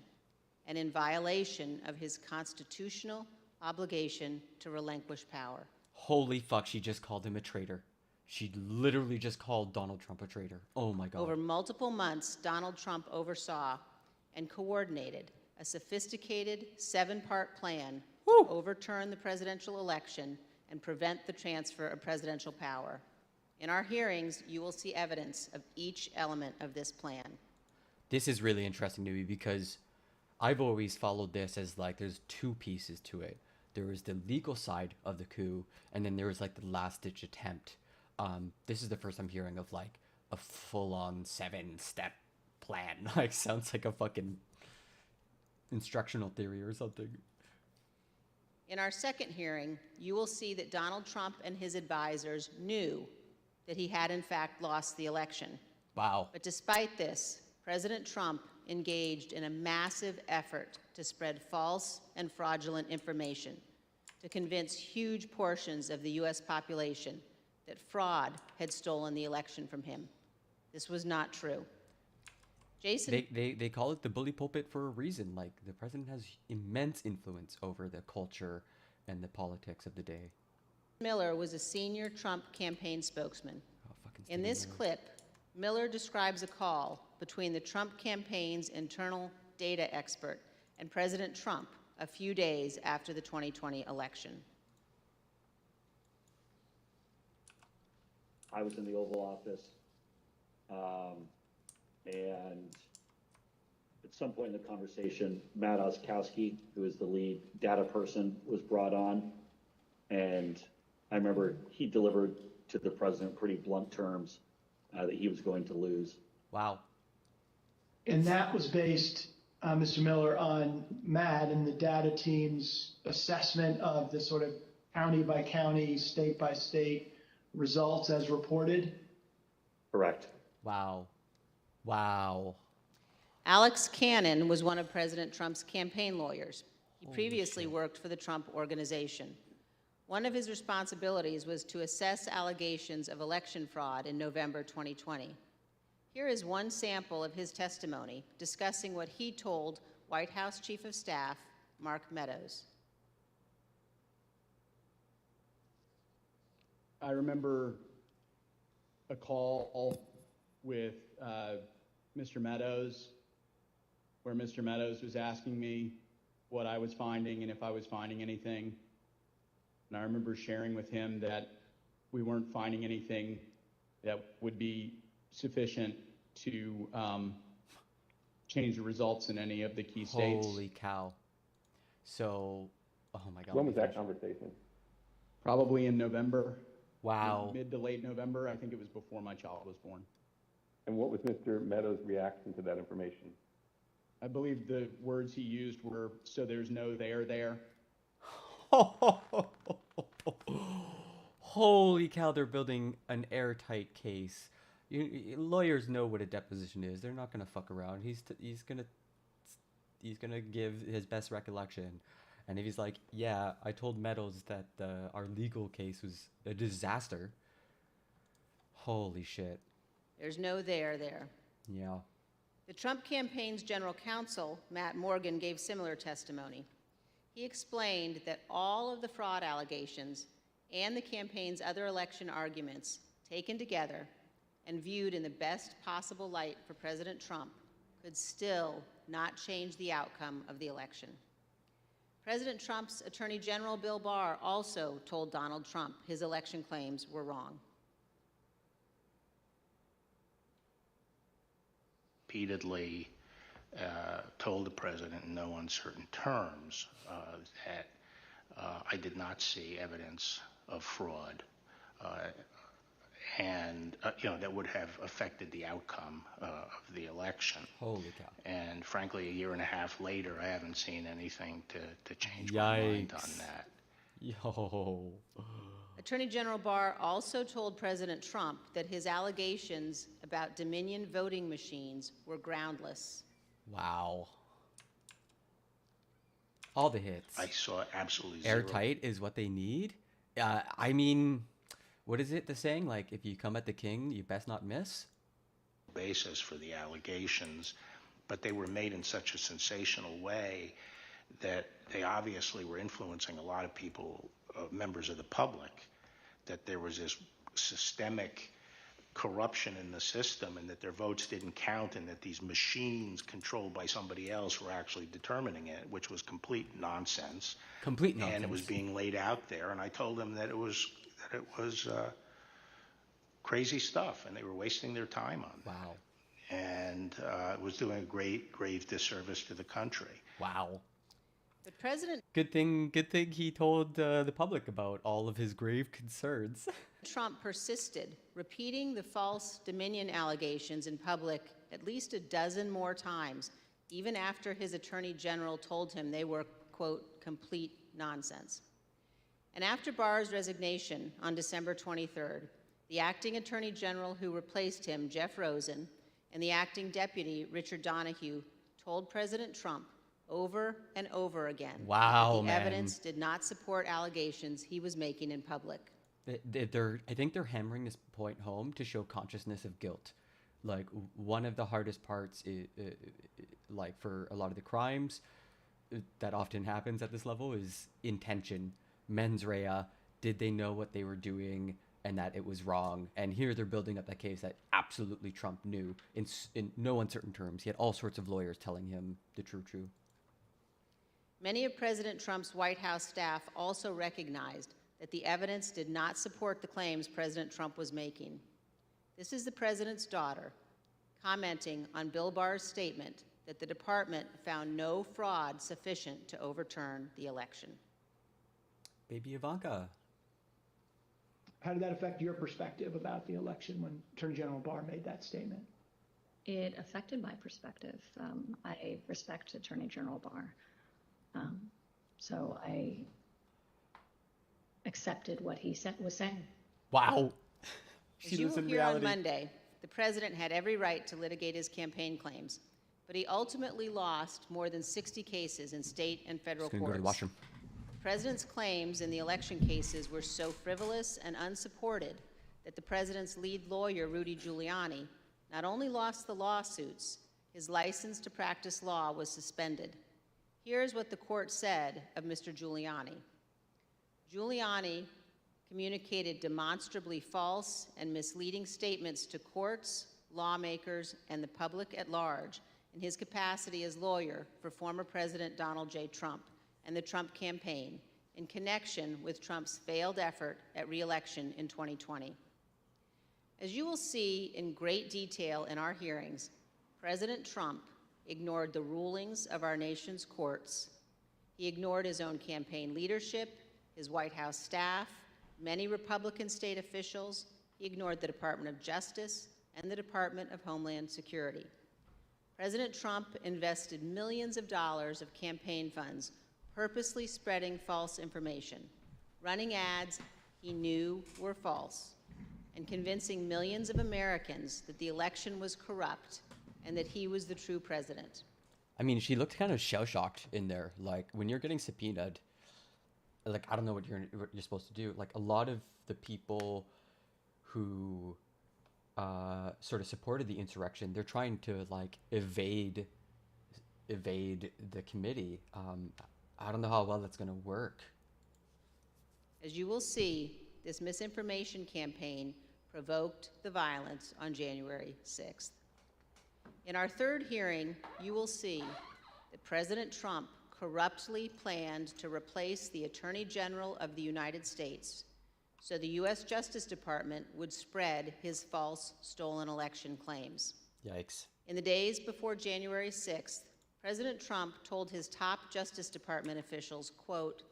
and in violation of his constitutional obligation to relinquish power. Holy fuck, she just called him a traitor. She literally just called Donald Trump a traitor. Oh my God. Over multiple months, Donald Trump oversaw and coordinated a sophisticated 7-part plan to overturn the presidential election and prevent the transfer of presidential power. In our hearings, you will see evidence of each element of this plan. This is really interesting to me because I've always followed this as like there's two pieces to it. There was the legal side of the coup, and then there was like the last-ditch attempt. This is the first I'm hearing of like a full-on 7-step plan. Like sounds like a fucking instructional theory or something. In our second hearing, you will see that Donald Trump and his advisors knew that he had in fact lost the election. Wow. But despite this, President Trump engaged in a massive effort to spread false and fraudulent information to convince huge portions of the U.S. population that fraud had stolen the election from him. This was not true. Jason? They call it the bully pulpit for a reason. Like, the president has immense influence over the culture and the politics of the day. Miller was a senior Trump campaign spokesman. In Stephen this Miller. clip, Miller describes a call between the Trump campaign's internal data expert and President Trump a few days after the 2020 election. I was in the Oval Office, and at some point in the conversation, Matt Oskowski, who is the lead data person, was brought on, and I remember he delivered to the president pretty blunt terms that he was going to lose. Wow. And that was based, Mr. Miller, on Matt and the data team's assessment of the sort of county by county, state by state results as reported? Correct. Wow. Wow. Alex Cannon was one of President Trump's campaign lawyers. He previously worked for the Trump Organization. One of his responsibilities was to assess allegations of election fraud in November 2020. Here is one sample of his testimony discussing what he told White House Chief of Staff Mark Meadows. I remember a call with Mr. Meadows, where Mr. Meadows was asking me what I was finding and if I was finding anything. And I remember sharing with him that we weren't finding anything that would be sufficient to change the results in any of the key states. Holy cow. So, oh my God. When was that conversation? Probably in November. Wow. Mid to late November. I think it was before my child was born. And what was Mr. Meadows' reaction to that information? I believe the words he used were, "So there's no there there." Holy cow, they're building an airtight case. Lawyers know what a deposition is. They're not gonna fuck around. He's gonna give his best recollection, and if he's like, "Yeah, I told Meadows that our legal case was a disaster." Holy shit. There's no there there. Yeah. The Trump campaign's general counsel, Matt Morgan, gave similar testimony. He explained that all of the fraud allegations and the campaign's other election arguments, taken together and viewed in the best possible light for President Trump, could still not change the outcome of the election. President Trump's Attorney General Bill Barr also told Donald Trump his election claims were wrong. Repeatedly told the president in no uncertain terms that I did not see evidence of fraud and that would have affected the outcome of the election. Holy cow. And frankly, a year and a half later, I haven't seen anything to change my mind on that. Yo. Attorney General Barr also told President Trump that his allegations about Dominion voting machines were groundless. Wow. All the hits. I saw absolutely zero. Airtight is what they need. I mean, what is it the saying? Like, if you come at the king, you best not miss? Basis for the allegations, but they were made in such a sensational way that they obviously were influencing a lot of people, members of the public, that there was this systemic corruption in the system and that their votes didn't count and that these machines controlled by somebody else were actually determining it, which was complete nonsense. Complete nonsense. And it was being laid out there, and I told them that it was crazy stuff and they were wasting their time on that. Wow. And it was doing a grave disservice to the country. Wow. But President Good thing he told the public about all of his grave concerns. Trump persisted, repeating the false Dominion allegations in public at least a dozen more times, even after his Attorney General told him they were, quote, complete nonsense. And after Barr's resignation on December 23rd, the acting Attorney General who replaced him, Jeff Rosen, and the acting deputy, Richard Donahue, told President Trump over and over again Wow, that the man. evidence did not support allegations he was making in public. I think they're hammering this point home to show consciousness of guilt. Like, one of the hardest parts, like for a lot of the crimes that often happens at this level, is intention, mens rea. Did they know what they were doing and that it was wrong? And here they're building up that case that absolutely Trump knew in no uncertain terms. He had all sorts of lawyers telling him the true. Many of President Trump's White House staff also recognized that the evidence did not support the claims President Trump was making. This is the president's daughter commenting on Bill Barr's statement that the department found no fraud sufficient to overturn the election. Baby Ivanka. How did that affect your perspective about the election when Attorney General Barr made that statement? It affected my perspective. I respect Attorney General Barr. So I accepted what he was saying. Wow. As you will hear on Monday, the president had every right to litigate his campaign claims, but he ultimately lost more than 60 cases in state and federal Just gonna go to the courts. washroom. The president's claims in the election cases were so frivolous and unsupported that the president's lead lawyer, Rudy Giuliani, not only lost the lawsuits, his license to practice law was suspended. Here's what the court said of Mr. Giuliani. Giuliani communicated demonstrably false and misleading statements to courts, lawmakers, and the public at large in his capacity as lawyer for former President Donald J. Trump and the Trump campaign in connection with Trump's failed effort at re-election in 2020. As you will see in great detail in our hearings, President Trump ignored the rulings of our nation's courts. He ignored his own campaign leadership, his White House staff, many Republican state officials. He ignored the Department of Justice and the Department of Homeland Security. President Trump invested millions of dollars of campaign funds purposely spreading false information, running ads he knew were false, and convincing millions of Americans that the election was corrupt and that he was the true president. I mean, she looked kind of shell-shocked in there. Like, when you're getting subpoenaed, like, I don't know what you're supposed to do. Like, a lot of the people who sort of supported the insurrection, they're trying to, like, evade the committee. I don't know how well that's going to work. As you will see, this misinformation campaign provoked the violence on January 6th. In our third hearing, you will see that President Trump corruptly planned to replace the Attorney General of the United States so the U.S. Justice Department would spread his false stolen election claims. Yikes. In the days before January 6th, President Trump told his top Justice Department officials, quote,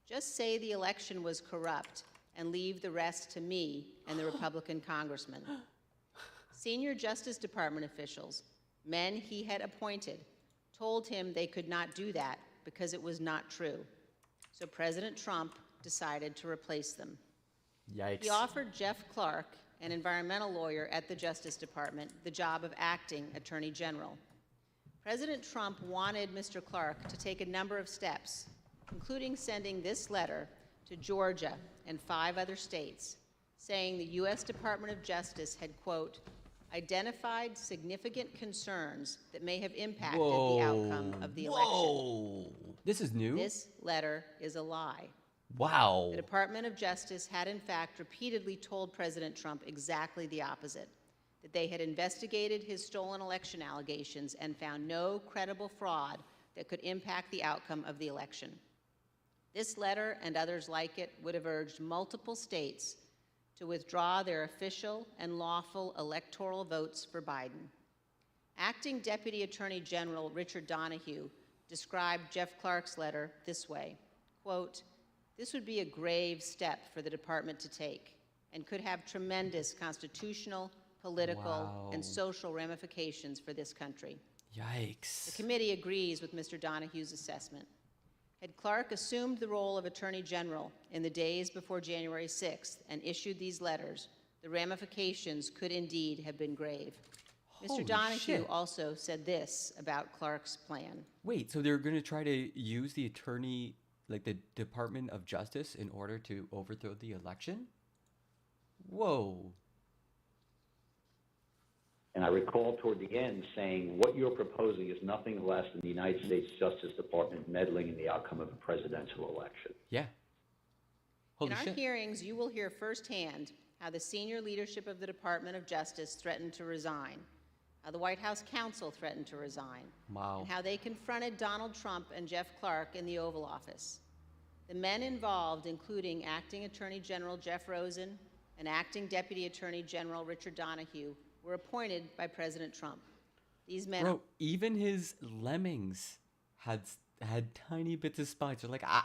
"Just say the election was corrupt and leave the rest to me and the Republican congressman." Senior Justice Department officials, men he had appointed, told him they could not do that because it was not true. So President Trump decided to replace them. Yikes. He offered Jeff Clark, an environmental lawyer at the Justice Department, the job of acting Attorney General. President Trump wanted Mr. Clark to take a number of steps, including sending this letter to Georgia and 5 other states, saying the U.S. Department of Justice had, quote, identified significant concerns that may have impacted the outcome of the election. Whoa! This is new? This letter is a lie. Wow. The Department of Justice had, in fact, repeatedly told President Trump exactly the opposite, that they had investigated his stolen election allegations and found no credible fraud that could impact the outcome of the election. This letter and others like it would have urged multiple states to withdraw their official and lawful electoral votes for Biden. Acting Deputy Attorney General Richard Donahue described Jeff Clark's letter this way, quote, "This would be a grave step for the department to take and could have tremendous constitutional, political, and social ramifications for this country." Yikes. The committee agrees with Mr. Donahue's assessment. Had Clark assumed the role of Attorney General in the days before January 6th and issued these letters, the ramifications could indeed have been grave. Holy Mr. Donahue shit. also said this about Clark's plan. Wait, so they're going to try to use the attorney, like the Department of Justice, in order to overthrow the election? Whoa. And I recall toward the end saying, what you're proposing is nothing less than the United States Justice Department meddling in the outcome of a presidential election. Yeah. Holy In our shit. hearings, you will hear firsthand how the senior leadership of the Department of Justice threatened to resign, how the White House counsel threatened to resign, Wow. and how they confronted Donald Trump and Jeff Clark in the Oval Office. The men involved, including Acting Attorney General Jeff Rosen and Acting Deputy Attorney General Richard Donahue, were appointed by President Trump. These men... Bro, even his lemmings had tiny bits of spikes. They're like, I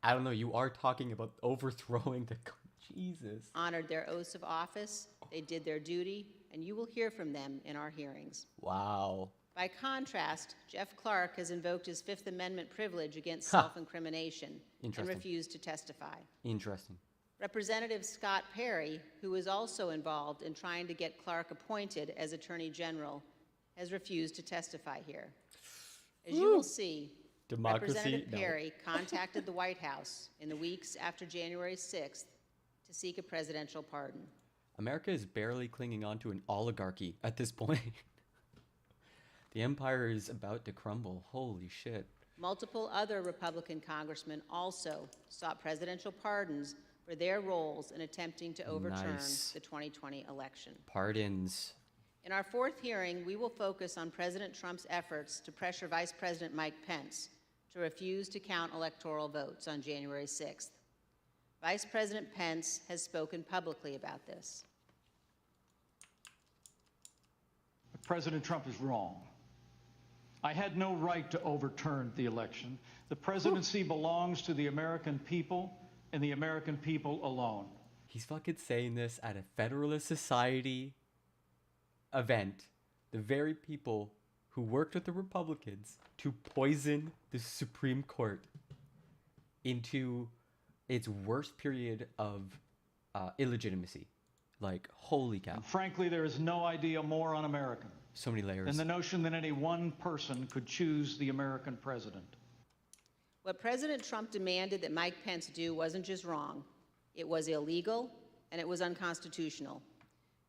don't know, you are talking about overthrowing the... Jesus. Honored their oaths of office, they did their duty, and you will hear from them in our hearings. Wow. By contrast, Jeff Clark has invoked his Fifth Amendment privilege against self-incrimination and refused to testify. Interesting. Representative Scott Perry, who is also involved in trying to get Clark appointed as Attorney General, has refused to testify here. As you will see, Democracy? Representative No. Perry contacted the White House in the weeks after January 6th to seek a presidential pardon. America is barely clinging on to an oligarchy at this point. The empire is about to crumble. Holy shit. Multiple other Republican congressmen also sought presidential pardons for their roles in attempting to overturn Nice. the 2020 election. Pardons. In our fourth hearing, we will focus on President Trump's efforts to pressure Vice President Mike Pence to refuse to count electoral votes on January 6th. Vice President Pence has spoken publicly about this. President Trump is wrong. I had no right to overturn the election. The presidency belongs to the American people and the American people alone. He's fucking saying this at a Federalist Society event. The very people who worked with the Republicans to poison the Supreme Court into its worst period of illegitimacy. Like, holy cow. And frankly, there is no idea more un-American so many layers than the notion that any one person could choose the American president. What President Trump demanded that Mike Pence do wasn't just wrong, it was illegal and it was unconstitutional.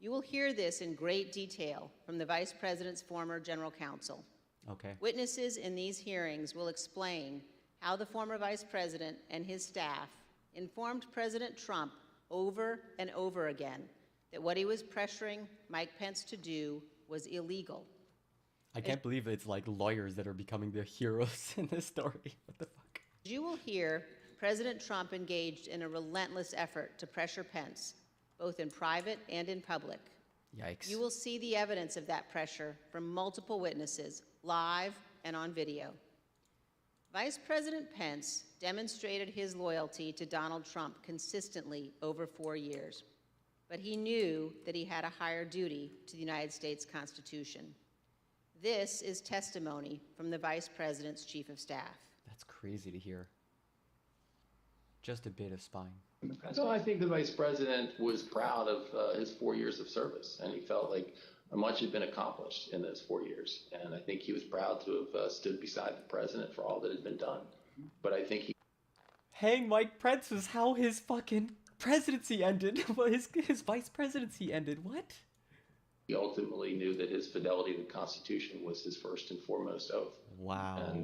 You will hear this in great detail from the Vice President's former general counsel. Okay. Witnesses in these hearings will explain how the former Vice President and his staff informed President Trump over and over again that what he was pressuring Mike Pence to do was illegal. I can't believe it's like lawyers that are becoming the heroes in this story. What the fuck? You will hear President Trump engaged in a relentless effort to pressure Pence, both in private and in public. Yikes. You will see the evidence of that pressure from multiple witnesses, live and on video. Vice President Pence demonstrated his loyalty to Donald Trump consistently over 4 years, but he knew that he had a higher duty to the United States Constitution. This is testimony from the Vice President's Chief of Staff. That's crazy to hear. Just a bit of spine. So I think the Vice President was proud of his 4 years of service, and he felt like much had been accomplished in those 4 years. And I think he was proud to have stood beside the President for all that had been done. But I think he... Hang Mike Pence was how his fucking presidency ended. Well, his vice presidency ended. What? He ultimately knew that his fidelity to the Constitution was his first and foremost oath. Wow.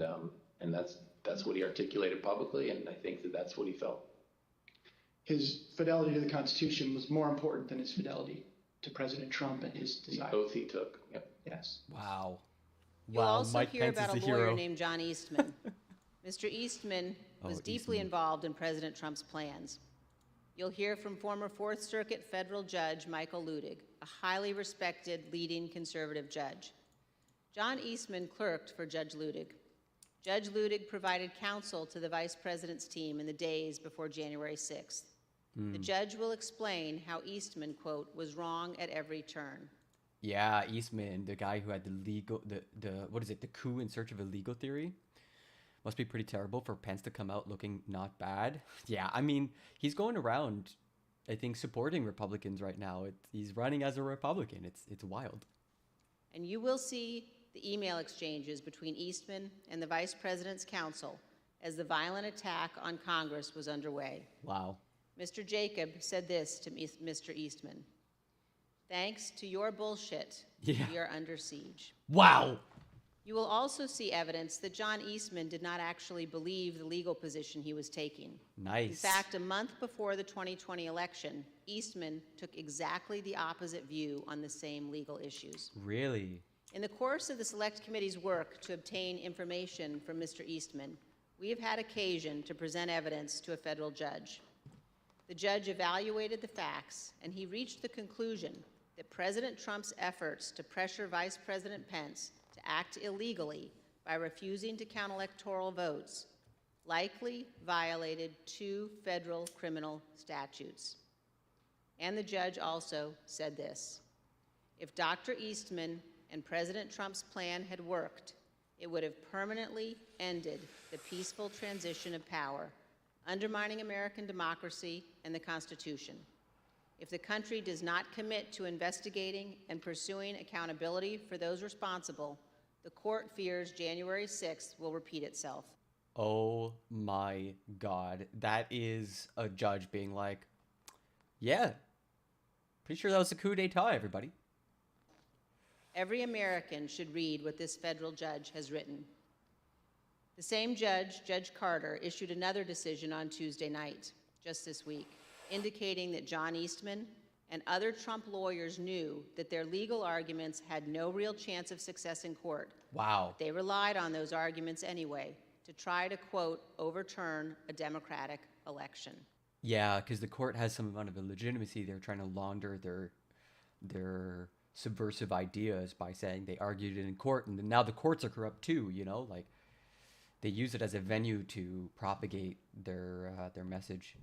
And that's what he articulated publicly, and I think that that's what he felt. His fidelity to the Constitution was more important than his fidelity to President Trump and his desire. The oath he took. Yep. Yes. Wow. You'll also Mike hear Pence about is a the lawyer hero. named John Eastman. Mr. Eastman was deeply involved in President Trump's plans. You'll hear from former Fourth Circuit federal judge Michael Ludig, a highly respected leading conservative judge. John Eastman clerked for Judge Ludig. Judge Ludig provided counsel to the Vice President's team in the days before January 6th. The judge will explain how Eastman, quote, was wrong at every turn. Yeah, Eastman, the guy who had the what is it, the coup in search of a legal theory? Must be pretty terrible for Pence to come out looking not bad. Yeah, I mean, he's going around, I think, supporting Republicans right now. He's running as a Republican. It's wild. And you will see the email exchanges between Eastman and the Vice President's counsel as the violent attack on Congress was underway. Wow. Mr. Jacob said this to Mr. Eastman. Thanks to your bullshit, we are under siege. Wow. You will also see evidence that John Eastman did not actually believe the legal position he was taking. Nice. In fact, a month before the 2020 election, Eastman took exactly the opposite view on the same legal issues. Really? In the course of the Select Committee's work to obtain information from Mr. Eastman, we have had occasion to present evidence to a federal judge. The judge evaluated the facts, and he reached the conclusion that President Trump's efforts to pressure Vice President Pence to act illegally by refusing to count electoral votes likely violated 2 federal criminal statutes. And the judge also said this: if Dr. Eastman and President Trump's plan had worked, it would have permanently ended the peaceful transition of power, undermining American democracy and the Constitution. If the country does not commit to investigating and pursuing accountability for those responsible, the court fears January 6th will repeat itself. Oh my God. That is a judge being like, yeah, pretty sure that was a coup d'etat, everybody. Every American should read what this federal judge has written. The same judge, Judge Carter, issued another decision on Tuesday night, just this week, indicating that John Eastman and other Trump lawyers knew that their legal arguments had no real chance of success in court. Wow. They relied on those arguments anyway to try to, quote, overturn a democratic election. Yeah, because the court has some amount of illegitimacy. They're trying to launder their subversive ideas by saying they argued it in court, and now the courts are corrupt too. You know, like they use it as a venue to propagate their message.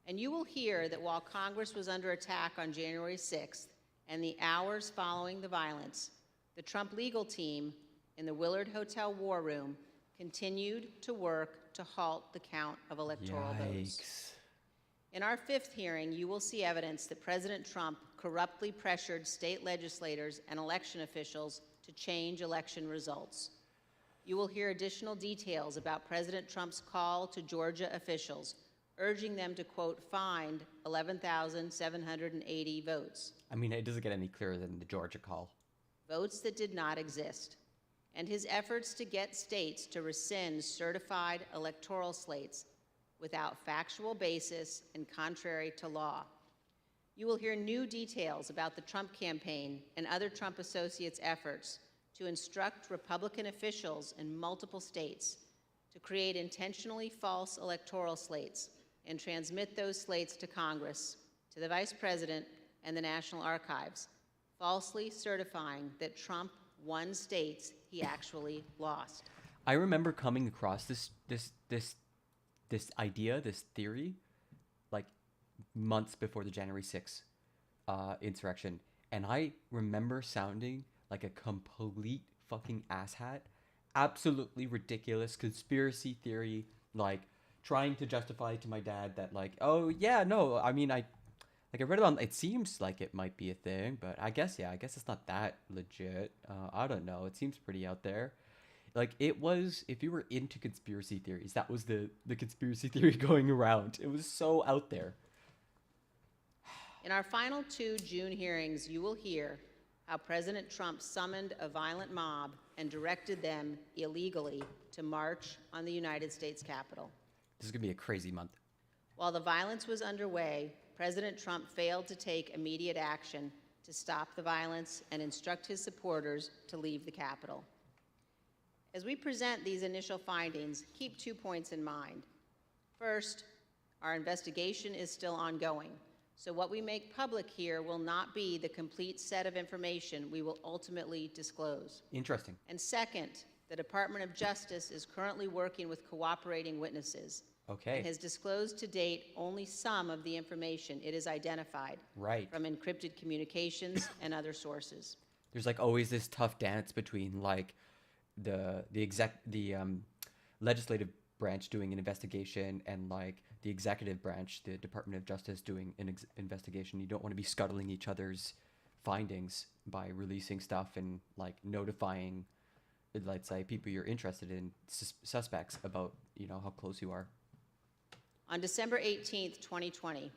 And you will hear that while Congress was under attack on January 6th and the hours following the violence, the Trump legal team in the Willard Hotel War Room continued to work to halt the count of electoral votes. In our fifth hearing, you will see evidence that President Trump corruptly pressured state legislators and election officials to change election results. You will hear additional details about President Trump's call to Georgia officials, urging them to, quote, find 11,780 votes. I mean, it doesn't get any clearer than the Georgia call. Votes that did not exist, and his efforts to get states to rescind certified electoral slates without factual basis and contrary to law. You will hear new details about the Trump campaign and other Trump associates' efforts to instruct Republican officials in multiple states to create intentionally false electoral slates and transmit those slates to Congress, to the Vice President, and the National Archives, falsely certifying that Trump won states he actually lost. I remember coming across this idea, this theory, like months before the January 6th insurrection, and I remember sounding like a complete fucking asshat, absolutely ridiculous conspiracy theory, like trying to justify to my dad that like, oh yeah, no, I mean I read it on, it seems like it might be a thing, but I guess it's not that legit. I don't know, it seems pretty out there. Like it was, if you were into conspiracy theories, that was the conspiracy theory going around. It was so out there. In our final two June hearings, you will hear how President Trump summoned a violent mob and directed them illegally to march on the United States Capitol. This is gonna be a crazy month. While the violence was underway, President Trump failed to take immediate action to stop the violence and instruct his supporters to leave the Capitol. As we present these initial findings, keep 2 points in mind. First, our investigation is still ongoing, so what we make public here will not be the complete set of information we will ultimately disclose. Interesting. And second, the Department of Justice is currently working with cooperating witnesses. Okay. And has disclosed to date only some of the information it has identified from encrypted communications and other sources. There's like always this tough dance between like the legislative branch doing an investigation and like the executive branch, the Department of Justice, doing an investigation. You don't want to be scuttling each other's findings by releasing stuff and like notifying, let's say, people you're interested in, suspects about, you know, how close you are. On December 18th, 2020,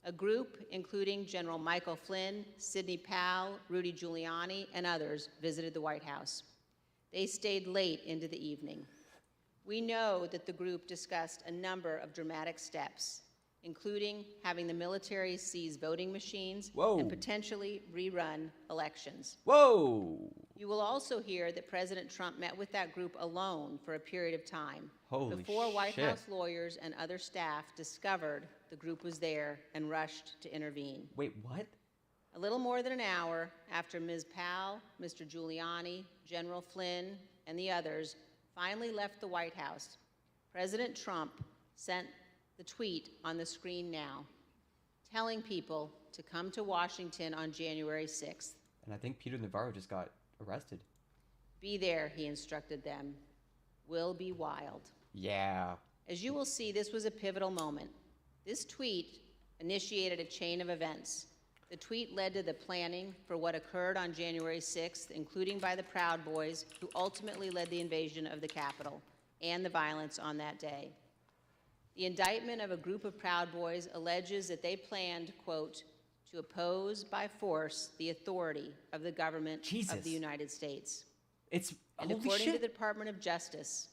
a group including General Michael Flynn, Sidney Powell, Rudy Giuliani, and others visited the White House. They stayed late into the evening. We know that the group discussed a number of dramatic steps, including having the military seize voting machines and potentially rerun elections. Whoa! You will also hear that President Trump met with that group alone for a period of time before White House lawyers and other staff discovered the group was there and rushed to intervene. Wait, what? A little more than an hour after Ms. Powell, Mr. Giuliani, General Flynn, and the others finally left the White House, President Trump sent the tweet on the screen now, telling people to come to Washington on January 6th. And I think Peter Navarro just got arrested. Be there, he instructed them. Will be wild. Yeah. As you will see, this was a pivotal moment. This tweet initiated a chain of events. The tweet led to the planning for what occurred on January 6th, including by the Proud Boys, who ultimately led the invasion of the Capitol and the violence on that day. The indictment of a group of Proud Boys alleges that they planned, quote, to oppose by force the authority of the government of the United States. And according to the Department of Justice,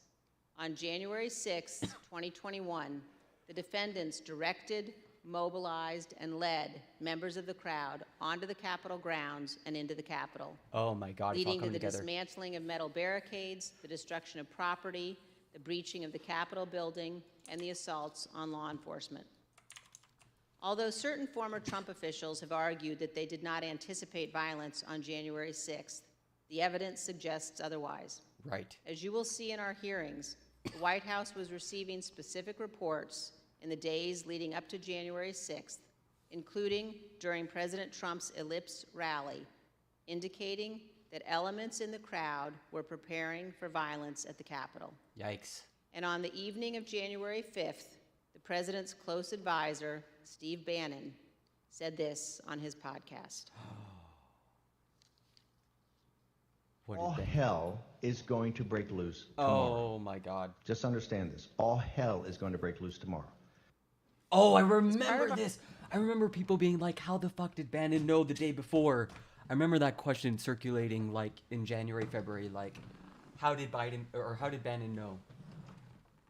on January 6, 2021, the defendants directed, mobilized, and led members of the crowd onto the Capitol grounds and into the Capitol. Oh my God, leading it's all to the coming together. dismantling of metal barricades, the destruction of property, the breaching of the Capitol building, and the assaults on law enforcement. Although certain former Trump officials have argued that they did not anticipate violence on January 6th, the evidence suggests otherwise. Right. As you will see in our hearings, the White House was receiving specific reports in the days leading up to January 6th, including during President Trump's Ellipse rally, indicating that elements in the crowd were preparing for violence at the Capitol. Yikes. And on the evening of January 5th, the president's close advisor, Steve Bannon, said this on his podcast. All hell is going to break loose tomorrow. Oh my God. Just understand this. All hell is going to break loose tomorrow. Oh, I remember this. I remember people being like, how the fuck did Bannon know the day before? I remember that question circulating like in January, February, like, how did Bannon know?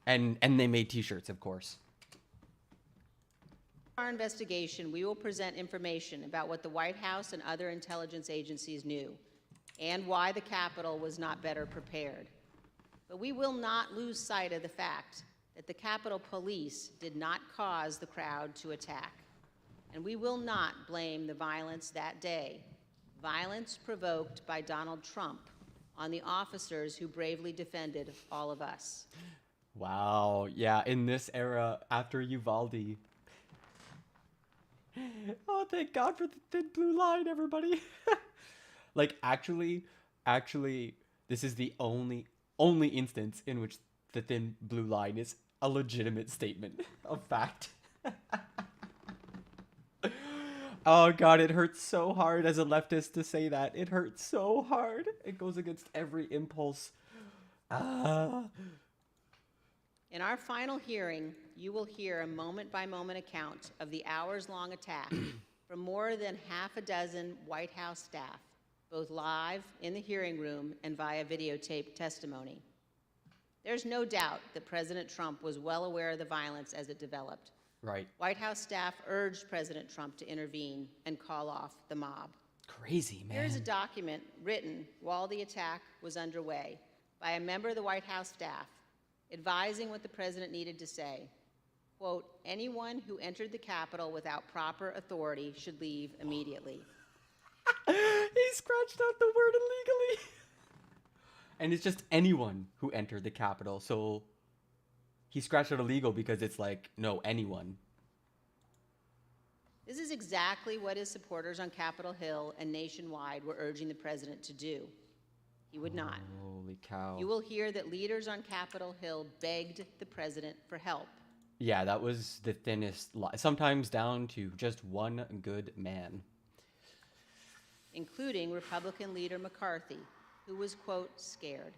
And they made t-shirts, of course. In our investigation, we will present information about what the White House and other intelligence agencies knew, and why the Capitol was not better prepared. But we will not lose sight of the fact that the Capitol Police did not cause the crowd to attack. And we will not blame the violence that day, violence provoked by Donald Trump, on the officers who bravely defended all of us. Wow, yeah, in this era, after Uvalde. Oh, thank God for the thin blue line, everybody. Like, actually, this is the only instance in which the thin blue line is a legitimate statement of fact. Oh God, it hurts so hard as a leftist to say that. It hurts so hard. It goes against every impulse. In our final hearing, you will hear a moment-by-moment account of the hours-long attack from more than half a dozen White House staff, both live in the hearing room and via videotape testimony. There's no doubt that President Trump was well aware of the violence as it developed. Right. White House staff urged President Trump to intervene and call off the mob. Crazy, man. Here's a document written while the attack was underway by a member of the White House staff advising what the president needed to say. Quote, anyone who entered the Capitol without proper authority should leave immediately. He scratched out the word illegally. And it's just anyone who entered the Capitol. So he scratched out illegal because it's like, no, anyone. This is exactly what his supporters on Capitol Hill and nationwide were urging the president to do. He would not. Holy cow. You will hear that leaders on Capitol Hill begged the president for help. Yeah, that was the thinnest line. Sometimes down to just one good man. Including Republican leader McCarthy, who was, quote, scared,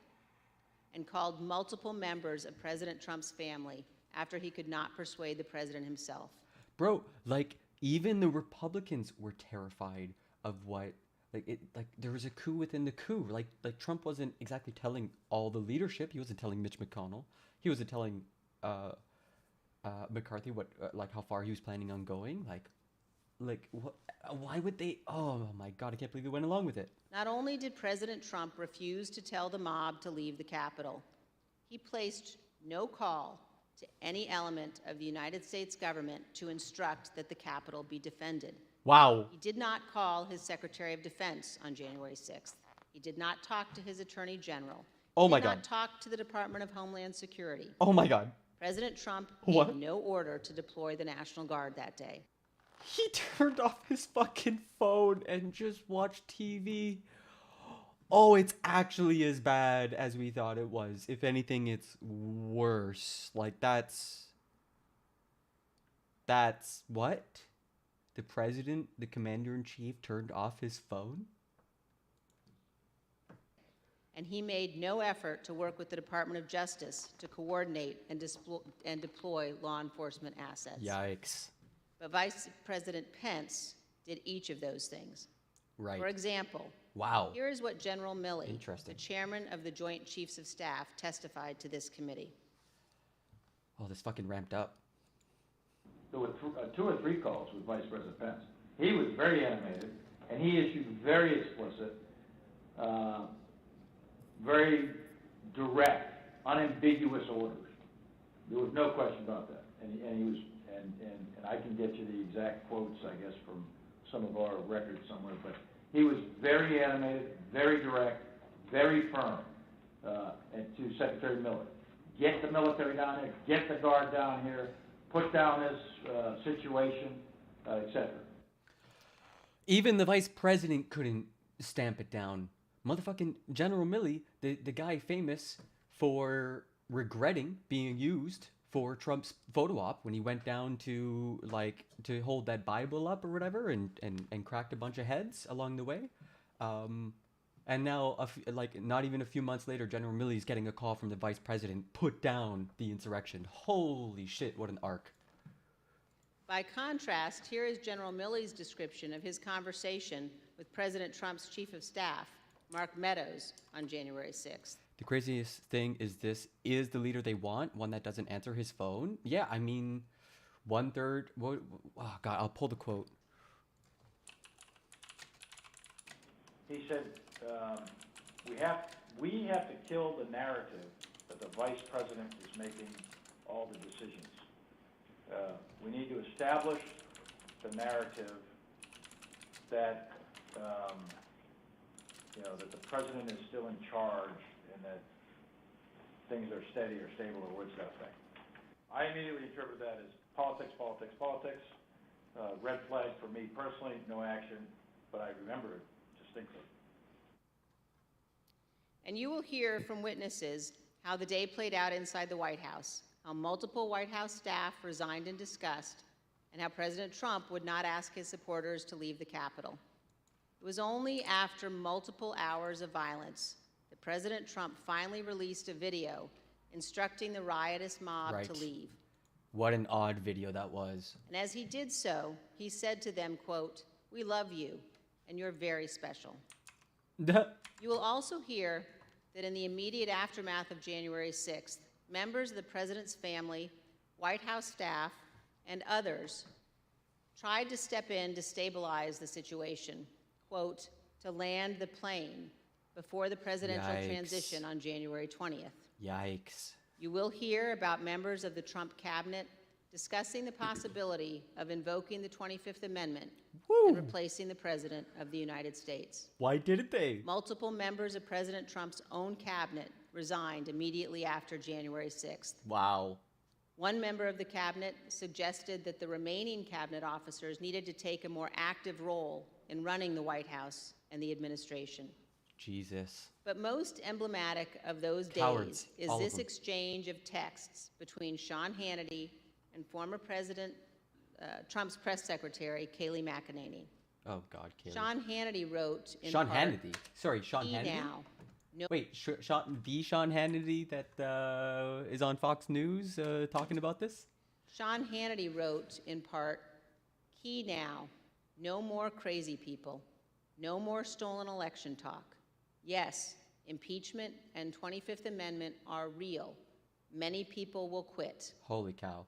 and called multiple members of President Trump's family after he could not persuade the president himself. Bro, like, even the Republicans were terrified of what, like, there was a coup within the coup. Like Trump wasn't exactly telling all the leadership. He wasn't telling Mitch McConnell. He wasn't telling McCarthy what, like, how far he was planning on going. Like, what? Why would they? Oh my God, I can't believe they went along with it. Not only did President Trump refuse to tell the mob to leave the Capitol, he placed no call to any element of the United States government to instruct that the Capitol be defended. Wow. He did not call his Secretary of Defense on January 6th. He did not talk to his Attorney General. Oh my God. He did not God. talk to the Department of Homeland Security. Oh my God. President Trump What? gave no order to deploy the National Guard that day. He turned off his fucking phone and just watched TV. Oh, it's actually as bad as we thought it was. If anything, it's worse. Like, that's what? The president, the commander-in-chief, turned off his phone? And he made no effort to work with the Department of Justice to coordinate and deploy law enforcement assets. Yikes. But Vice President Pence did each of those things. Right. For example, wow. Here is what General Milley, Interesting. the chairman of the Joint Chiefs of Staff, testified to this committee. Oh, this fucking ramped up. There were 2 or 3 calls with Vice President Pence. He was very animated, and he issued very explicit, very direct unambiguous orders. There was no question about that. And he was, and I can get you the exact quotes, I guess, from some of our records somewhere, but he was very animated, very direct, very firm, and to Secretary Miller. Get the military down here, get the Guard down here, put down this situation, etc. Even the vice president couldn't stamp it down. Motherfucking General Milley, the guy famous for regretting being used for Trump's photo op when he went down to hold that Bible up or whatever and cracked a bunch of heads along the way. And now, not even a few months later, General Milley's getting a call from the vice president, put down the insurrection. Holy shit, what an arc. By contrast, here is General Milley's description of his conversation with President Trump's chief of staff, Mark Meadows, on January 6th. The craziest thing is this is the leader they want, one that doesn't answer his phone. Yeah, I mean, 1/3, oh God, I'll pull the quote. He said, we have to kill the narrative that the vice president is making all the decisions. We need to establish the narrative that, that the president is still in charge and that things are steady or stable or words to that effect. I immediately interpret that as politics, politics, politics. Red flag for me personally, no action, but I remember it distinctly. And you will hear from witnesses how the day played out inside the White House, how multiple White House staff resigned in disgust, and how President Trump would not ask his supporters to leave the Capitol. It was only after multiple hours of violence that President Trump finally released a video instructing the riotous mob to leave. What an odd video that was. And as he did so, he said to them, quote, "We love you, and you're very special." You will also hear that in the immediate aftermath of January 6th, members of the president's family, White House staff, and others tried to step in to stabilize the situation, quote, to land the plane before the presidential transition on January 20th. Yikes. You will hear about members of the Trump cabinet discussing the possibility of invoking the 25th Amendment and replacing the President of the United States. Why didn't they? Multiple members of President Trump's own cabinet resigned immediately after January 6th. Wow. One member of the cabinet suggested that the remaining cabinet officers needed to take a more active role in running the White House and the administration. Jesus. But most emblematic of those Cowards, days is all of this them. exchange of texts between Sean Hannity and former President Trump's press secretary, Kayleigh McEnany. Oh, God, Kayleigh. Sean Hannity wrote in Sean part, Hannity. Sorry, Sean "He Hannity? now, no, Wait, Sean Hannity that is on Fox News talking about this? Sean Hannity wrote in part, "Key now, no more crazy people, no more stolen election talk. Yes, impeachment and 25th Amendment are real. Many people will quit." Holy cow.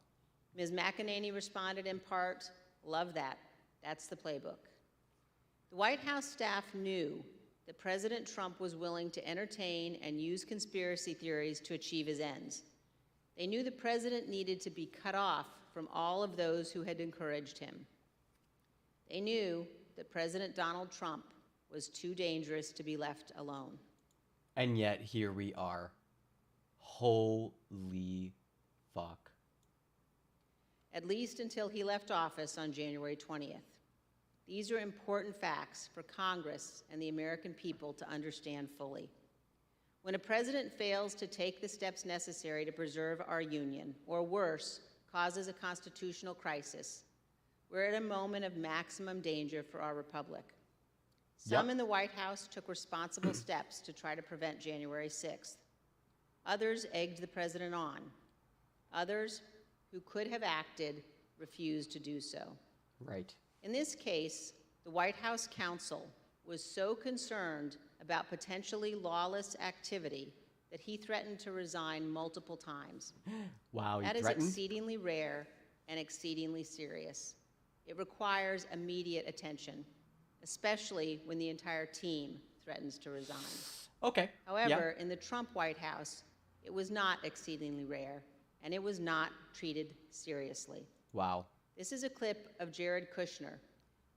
Ms. McEnany responded in part, "Love that. That's the playbook." The White House staff knew that President Trump was willing to entertain and use conspiracy theories to achieve his ends. They knew the president needed to be cut off from all of those who had encouraged him. They knew that President Donald Trump was too dangerous to be left alone. And yet, here we are. Holy fuck. At least until he left office on January 20th. These are important facts for Congress and the American people to understand fully. When a president fails to take the steps necessary to preserve our union, or worse, causes a constitutional crisis, we're at a moment of maximum danger for our republic. Some in the White House took responsible steps to try to prevent January 6th. Others egged the president on. Others, who could have acted, refused to do so. Right. In this case, the White House counsel was so concerned about potentially lawless activity that he threatened to resign multiple times. Wow, he That is threatened? exceedingly rare and exceedingly serious. It requires immediate attention, especially when the entire team threatens to resign. Okay. However, in the Trump White House, It was not exceedingly rare, and it was not treated seriously. Wow. This is a clip of Jared Kushner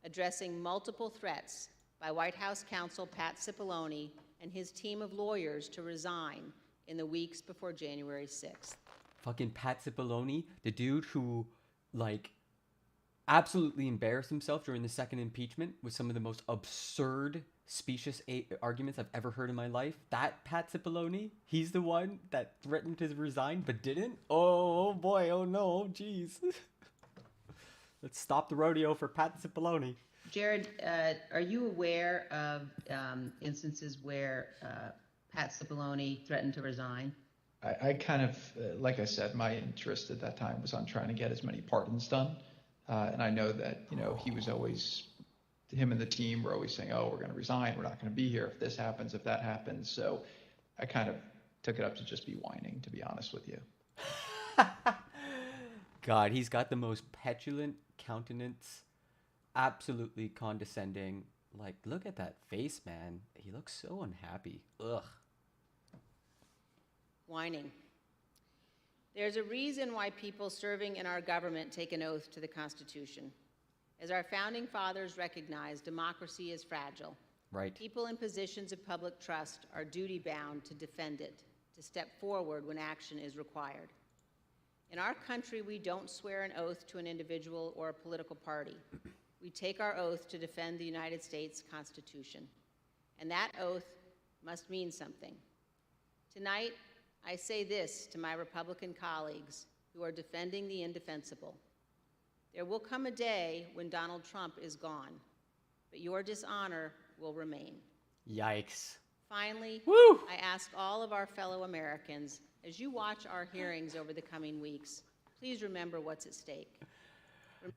addressing multiple threats by White House counsel Pat Cipollone and his team of lawyers to resign in the weeks before January 6th. Fucking Pat Cipollone, the dude who, like, absolutely embarrassed himself during the second impeachment with some of the most absurd, specious arguments I've ever heard in my life. That Pat Cipollone, he's the one that threatened to resign but didn't? Oh boy, oh no, jeez. Let's stop the rodeo for Pat Cipollone. Jared, are you aware of instances where Pat Cipollone threatened to resign? I kind of, like I said, my interest at that time was on trying to get as many pardons done. And I know that, he was always, him and the team were always saying, oh, we're going to resign. We're not going to be here if this happens, if that happens. So I kind of took it up to just be whining, to be honest with you. God, he's got the most petulant countenance, absolutely condescending. Like, look at that face, man. He looks so unhappy. Ugh. Whining. There's a reason why people serving in our government take an oath to the Constitution. As our founding fathers recognized, democracy is fragile. Right. People in positions of public trust are duty-bound to defend it, to step forward when action is required. In our country, we don't swear an oath to an individual or a political party. We take our oath to defend the United States Constitution. And that oath must mean something. Tonight, I say this to my Republican colleagues who are defending the indefensible. There will come a day when Donald Trump is gone, but your dishonor will remain. Yikes. Finally, Woo! I ask all of our fellow Americans, as you watch our hearings over the coming weeks, please remember what's at stake.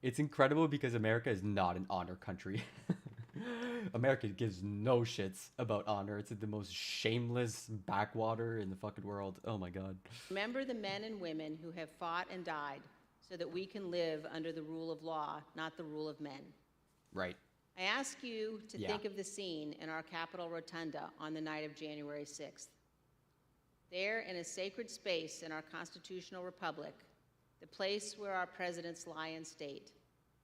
It's incredible because America is not an honor country. America gives no shits about honor. It's the most shameless backwater in the fucking world. Oh my God. Remember the men and women who have fought and died so that we can live under the rule of law, not the rule of men. Right. I ask you to think of the scene in our Capitol Rotunda on the night of January 6th. There, in a sacred space in our constitutional republic, the place where our presidents lie in state,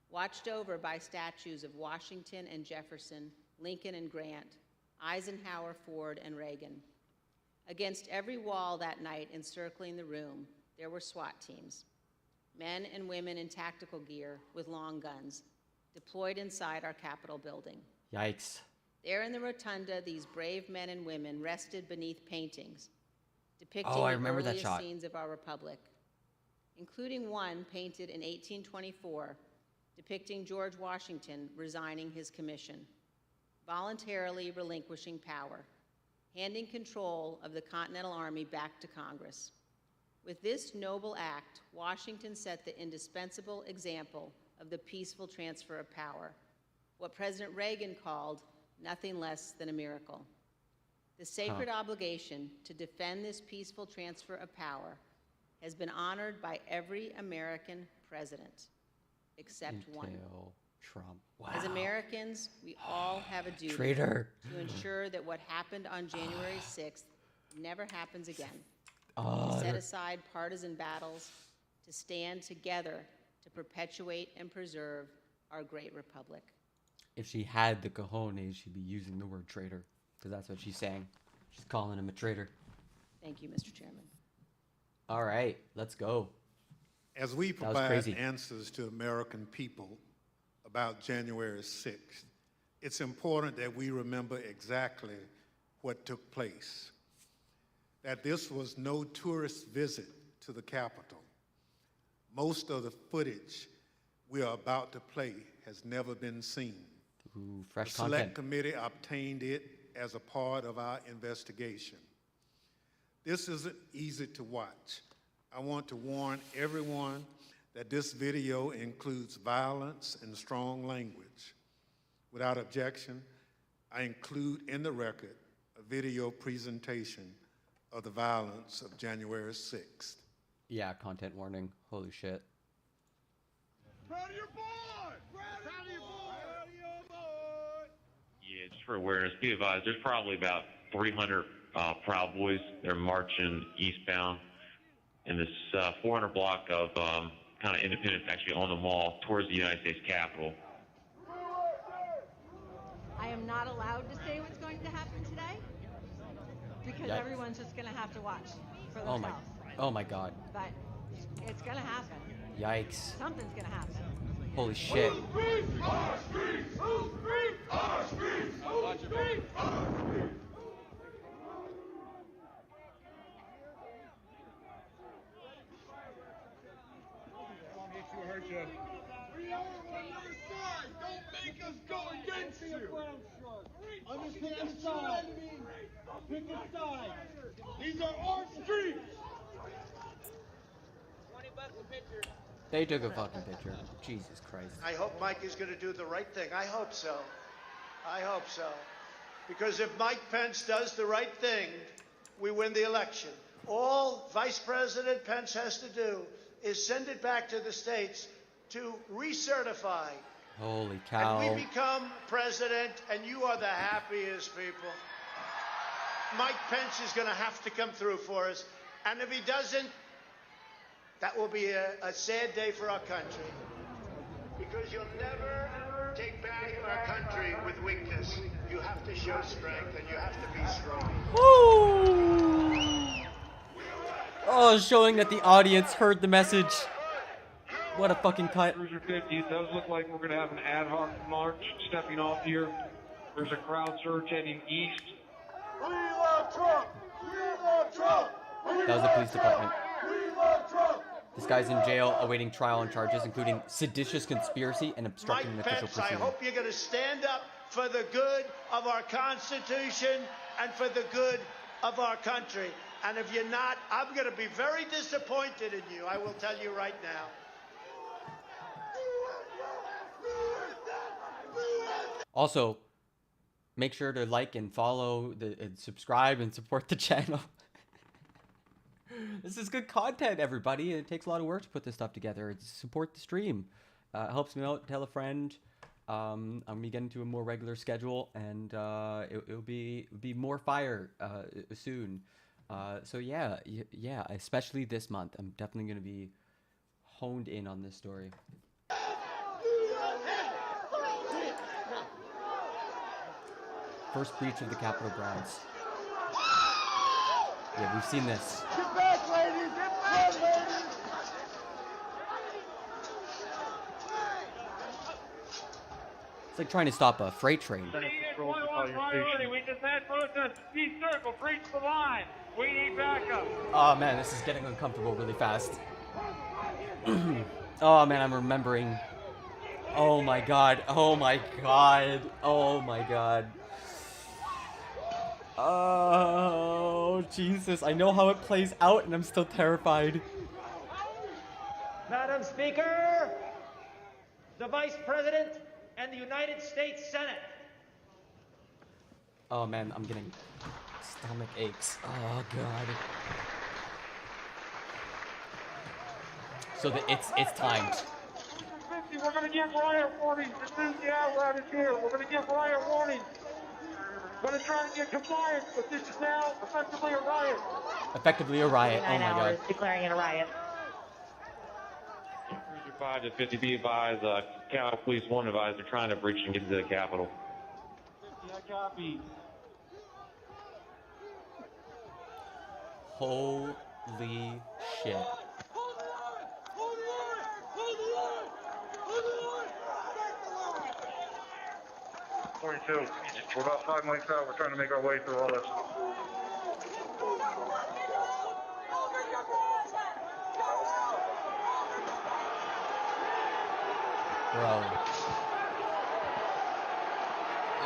watched over by statues of Washington and Jefferson, Lincoln and Grant, Eisenhower, Ford, and Reagan. Against every wall that night encircling the room, there were SWAT teams, men and women in tactical gear with long guns, deployed inside our Capitol building. Yikes. There in the rotunda, these brave men and women rested beneath paintings depicting I the remember that earliest shot. scenes of our republic, including one painted in 1824 depicting George Washington resigning his commission, voluntarily relinquishing power, handing control of the Continental Army back to Congress. With this noble act, Washington set the indispensable example of the peaceful transfer of power, what President Reagan called nothing less than a miracle. The sacred obligation to defend this peaceful transfer of power has been honored by every American president, except one. Trump. Wow. As Americans, we all have a duty Traitor. to ensure that what happened on January 6th never happens again. Oh, To set they're- aside partisan battles, to stand together to perpetuate and preserve our great republic. If she had the cojones, she'd be using the word traitor, because that's what she's saying. She's calling him a traitor. Thank you, Mr. Chairman. All right, let's go. As we That was provide crazy. answers to American people about January 6th, it's important that we remember exactly what took place. That this was no tourist visit to the Capitol. Most of the footage we are about to play has never been seen. Ooh, fresh The Select content. Committee obtained it as a part of our investigation. This isn't easy to watch. I want to warn everyone that this video includes violence and strong language. Without objection, I include in the record a video presentation of the violence of January 6th. Yeah, content warning. Holy shit. Proud of your boy! Proud of your boy! Proud of your boy! Yeah, just for awareness, be advised, there's probably about 300 Proud Boys. They're marching eastbound in this 400 block of kind of Independence, actually on the mall, towards the United States Capitol. I am not allowed to say what's going to happen today because Yikes. everyone's just going to have to watch for themselves. Oh my god. But it's going to happen. Yikes. Something's going to happen. Holy shit. We are on your side. Don't make us go against you. Understand the side. Pick a side. These are our streets. $20 a picture. They took a fucking picture. Jesus Christ. I hope Mike is going to do the right thing. I hope so. I hope so. Because if Mike Pence does the right thing, we win the election. All Vice President Pence has to do is send it back to the states to recertify. Holy cow. And we become president, and you are the happiest people. Mike Pence is going to have to come through for us. And if he doesn't, that will be a sad day for our country. Because you'll never take back our country with weakness. You have to show strength, and you have to be strong. Woo! Oh, showing that the audience heard the message. What a fucking cut. Cruiser 50, it does look like we're going to have an ad hoc march stepping off here. There's a crowd surge heading east. We love Trump. We love Trump. That was the police department. This guy's in jail awaiting trial on charges including seditious conspiracy and obstructing an official Pence, I proceeding. hope you're going to stand up for the good of our Constitution and for the good of our country. And if you're not, I'm going to be very disappointed in you. I will tell you right now. Also, make sure to like and follow, and subscribe and support the channel. This is good content, everybody. It takes a lot of work to put this stuff together. Support the stream. It helps me out. Tell a friend. I'm gonna get into a more regular schedule, and it'll be more fire soon. So yeah, especially this month, I'm definitely gonna be honed in on this story. First breach of the Capitol grounds. Yeah, we've seen this. Get back, ladies! Get back, ladies! It's like trying to stop a freight train. We just had protest. East Circle, breach the line. We need backup. Oh man, this is getting uncomfortable really fast. Oh man, I'm remembering. Oh my god. Oh my god. Oh my god. Oh Jesus, I know how it plays out and I'm still terrified. Madam Speaker, the Vice President and the United States Senate. Oh man, I'm getting stomach aches. Oh god. So it's timed. We're going to give riot warnings as soon as the apparatus is here. We're going to give riot warnings. We're going to try to get compliance, but this is now effectively a riot. Effectively a riot. Oh my god. Declaring it a riot. Cruiser 5 to 50 be advised, Cal Police 1 advised they're trying to breach and get into the Capitol. I copy. Holy shit. 42. We're about 5 miles out. We're trying to make our way through all this. Bro.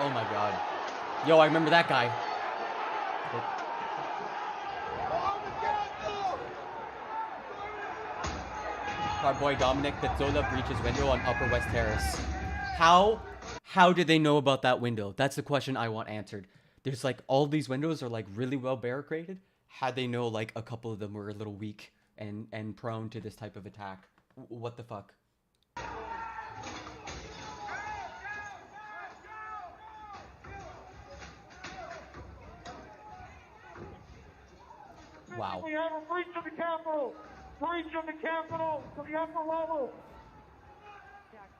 Oh my god. Yo, I remember that guy. Proud Boy Dominic Pizzola breaches window on Upper West Terrace. How did they know about that window? That's the question I want answered. There's like all these windows are like really well barricaded. How'd they know like a couple of them were a little weak and prone to this type of attack? What the fuck? Wow. We have a breach of the Capitol. Breach of the Capitol to the upper level.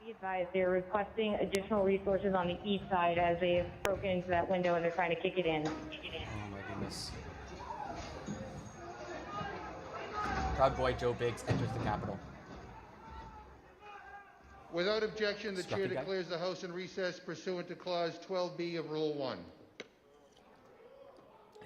Be advised, they're requesting additional resources on the east side as they've broken into that window and they're trying to kick it in. Oh my goodness. Proud Boy Joe Biggs enters the Capitol. Without objection, the chair Scruffy guy. declares the House in recess pursuant to Clause 12B of Rule 1.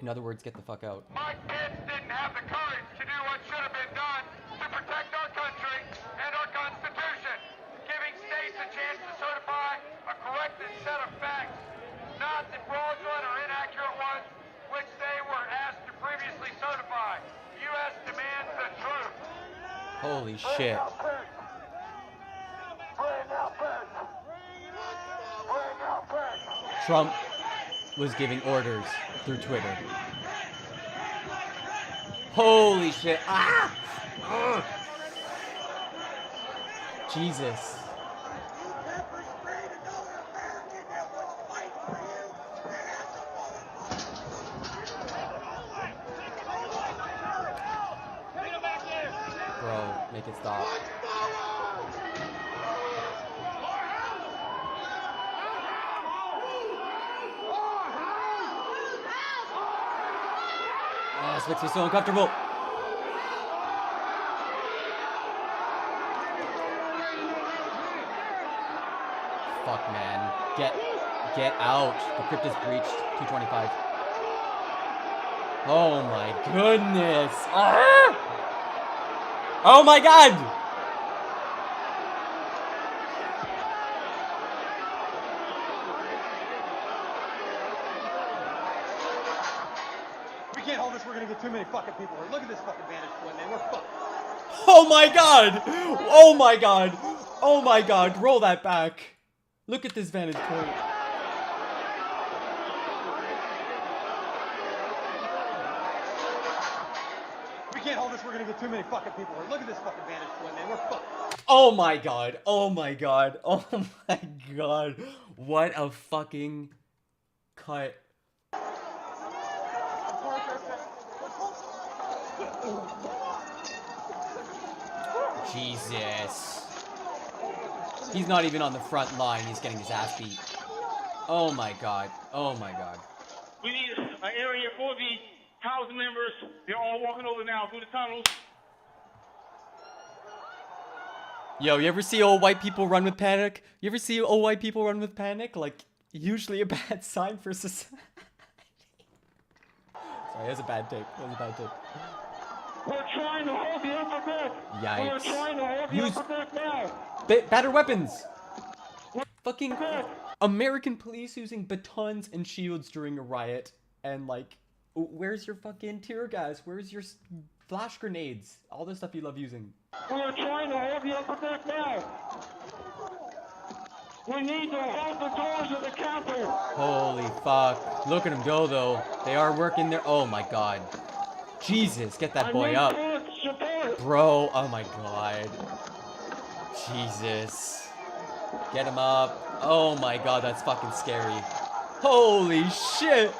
In other words, get the fuck out. My kids didn't have the courage to do what should have been done to protect our country and our Constitution, giving states a chance to certify a corrected set of facts, not the fraudulent or inaccurate ones which they were asked to previously certify. U.S. demands the truth. Holy shit. Trump was giving orders through Twitter. Holy shit. Ah! Ugh. Jesus. Bro, make it stop. Oh, this makes me so uncomfortable. Fuck, man. Get out. The crypt is breached. 225. Oh my goodness. Ah! Oh my god! We can't hold this. We're gonna get too many fucking people. Look at this fucking vantage point, man. We're fucked. Oh my god! Oh my god! Oh my god! Roll that back. Look at this vantage point. We can't hold this. We're gonna get too many fucking people. Look at this fucking vantage point, man. We're fucked. Oh my god. Oh my god. Oh my god. What a fucking cut. Jesus. He's not even on the front line. He's getting his ass beat. Oh my god. Oh my god. We need an area for the House members. They're all walking over now through the tunnels. Yo, you ever see old white people run with panic? You ever see old white people run with panic? Like, usually a bad sign for society. Sorry, that's a bad take. That was a bad take. We're trying to hold the upper deck. Yikes. We're trying to hold the Use upper deck now. batter weapons! Fucking American police using batons and shields during a riot. And like, where's your fucking tear gas? Where's your flash grenades? All the stuff you love using. We're trying to hold the upper deck now. We need to hold the doors of the Capitol. Holy fuck. Look at them go though. They are working their— oh my god. Jesus, get that boy up. Bro, oh my god. Jesus. Get him up. Oh my god, that's fucking scary. Holy shit.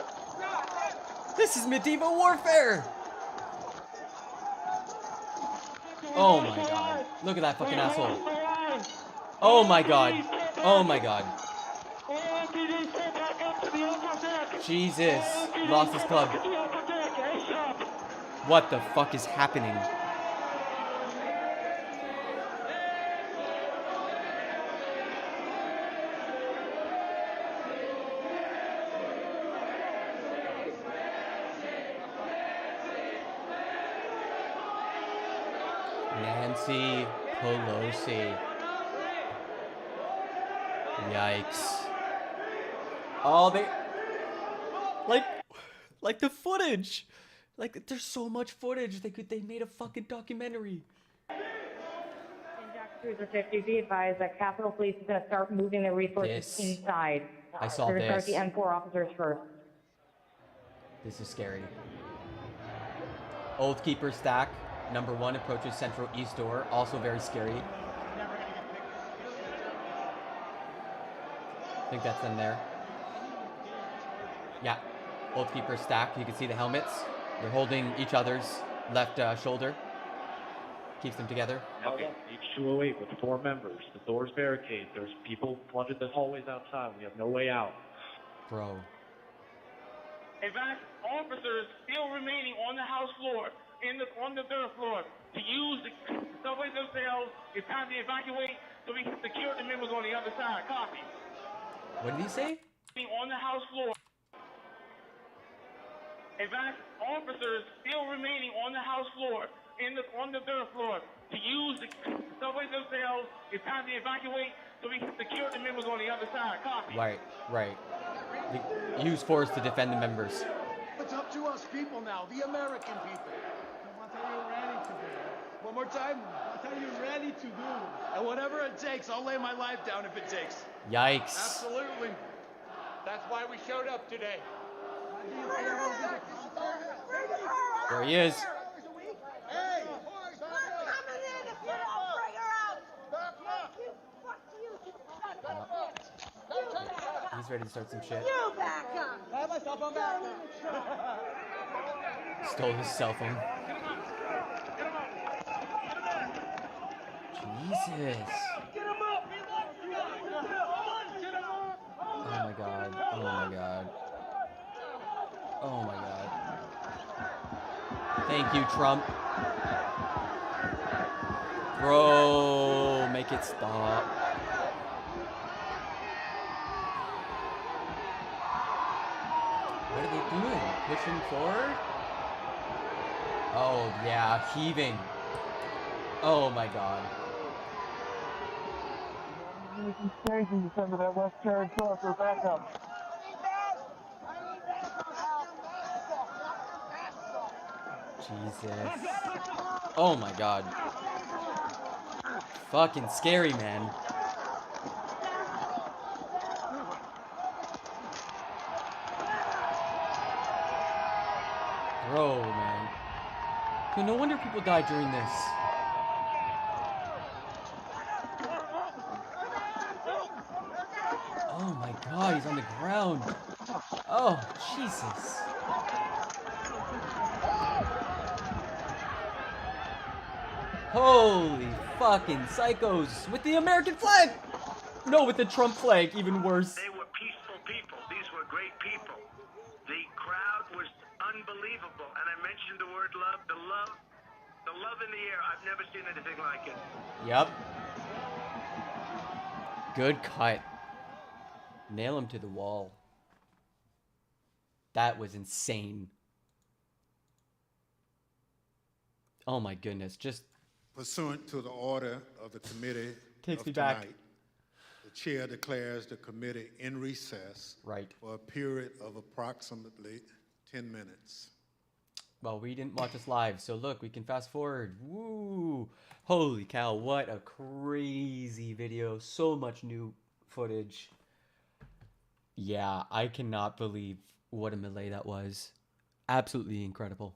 This is medieval warfare. Oh my god. Look at that fucking asshole. Oh my god. Oh my god. Jesus. Lost his club. What the fuck is happening? Nancy Pelosi. Yikes. Oh, they... Like the footage! Like, there's so much footage. They made a fucking documentary. In Jack Cruiser 50, be advised that Capitol Police is going to start moving their resources inside. I saw They're going to this. start the M4 officers first. This is scary. Oath Keeper stack. Number 1 approaches Central East door. Also very scary. I think that's in there. Yeah. Oath Keeper stack. You can see the helmets. They're holding each other's left shoulder. Keeps them together. Okay. H208 with 4 members. The door's barricaded. There's people flooded the hallways outside. We have no way out. Bro. Advance officers still remaining on the house floor, on the third floor, to use the subways themselves. It's time to evacuate so we can secure the members on the other side. Copy. What did he say? On the house floor. Advance officers still remaining on the house floor, on the third floor, to use the subways themselves. It's time to evacuate so we can secure the members on the other side. Copy. Right. Use force to defend the members. It's up to us people now, the American people. What are you ready to do? One more time. What are you ready to do? And whatever it takes, I'll lay my life down if it takes. Yikes. Absolutely. That's why we showed up today. There he is. Hey! He's ready to start some shit. You back up! I have my cell phone back. Stole his cell phone. Jesus. Get him up! Oh my god. Oh my god. Oh my god. Thank you, Trump. Bro, make it stop. What are they doing? Pushing forward? Oh, yeah, heaving. Oh my god. Staging some of that West Carolina for backup. Jesus. Oh my god. Fucking scary, man. Bro, man. Dude, no wonder people die during this. Oh my god, he's on the ground. Oh, Jesus. Holy fucking psychos with the American flag! No, with the Trump flag, even worse. They were peaceful people. These were great people. The crowd was unbelievable. And I mentioned the word love. The love in the air. I've never seen anything like it. Yep. Good cut. Nail him to the wall. That was insane. Oh my goodness, just... Pursuant to the order of the committee Takes of me tonight, back. the chair declares the committee in recess for a period of approximately 10 minutes. Well, we didn't watch this live, so look, we can fast forward. Woo! Holy cow, what a crazy video. So much new footage. Yeah, I cannot believe what a melee that was. Absolutely incredible.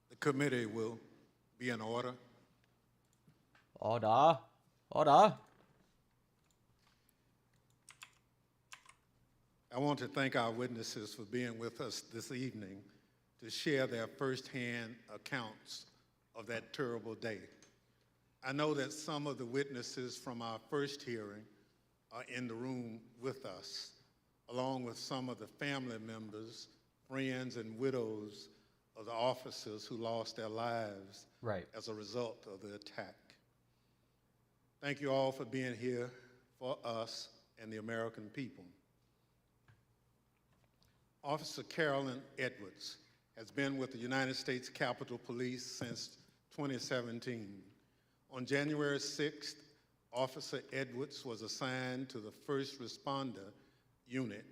The committee will be in order. Order. Order. I want to thank our witnesses for being with us this evening to share their firsthand accounts of that terrible day. I know that some of the witnesses from our first hearing are in the room with us, along with some of the family members, friends, and widows of the officers who lost their lives as a result of the attack. Thank you all for being here for us and the American people. Officer Carolyn Edwards has been with the United States Capitol Police since 2017. On January 6th, Officer Edwards was assigned to the First Responder Unit,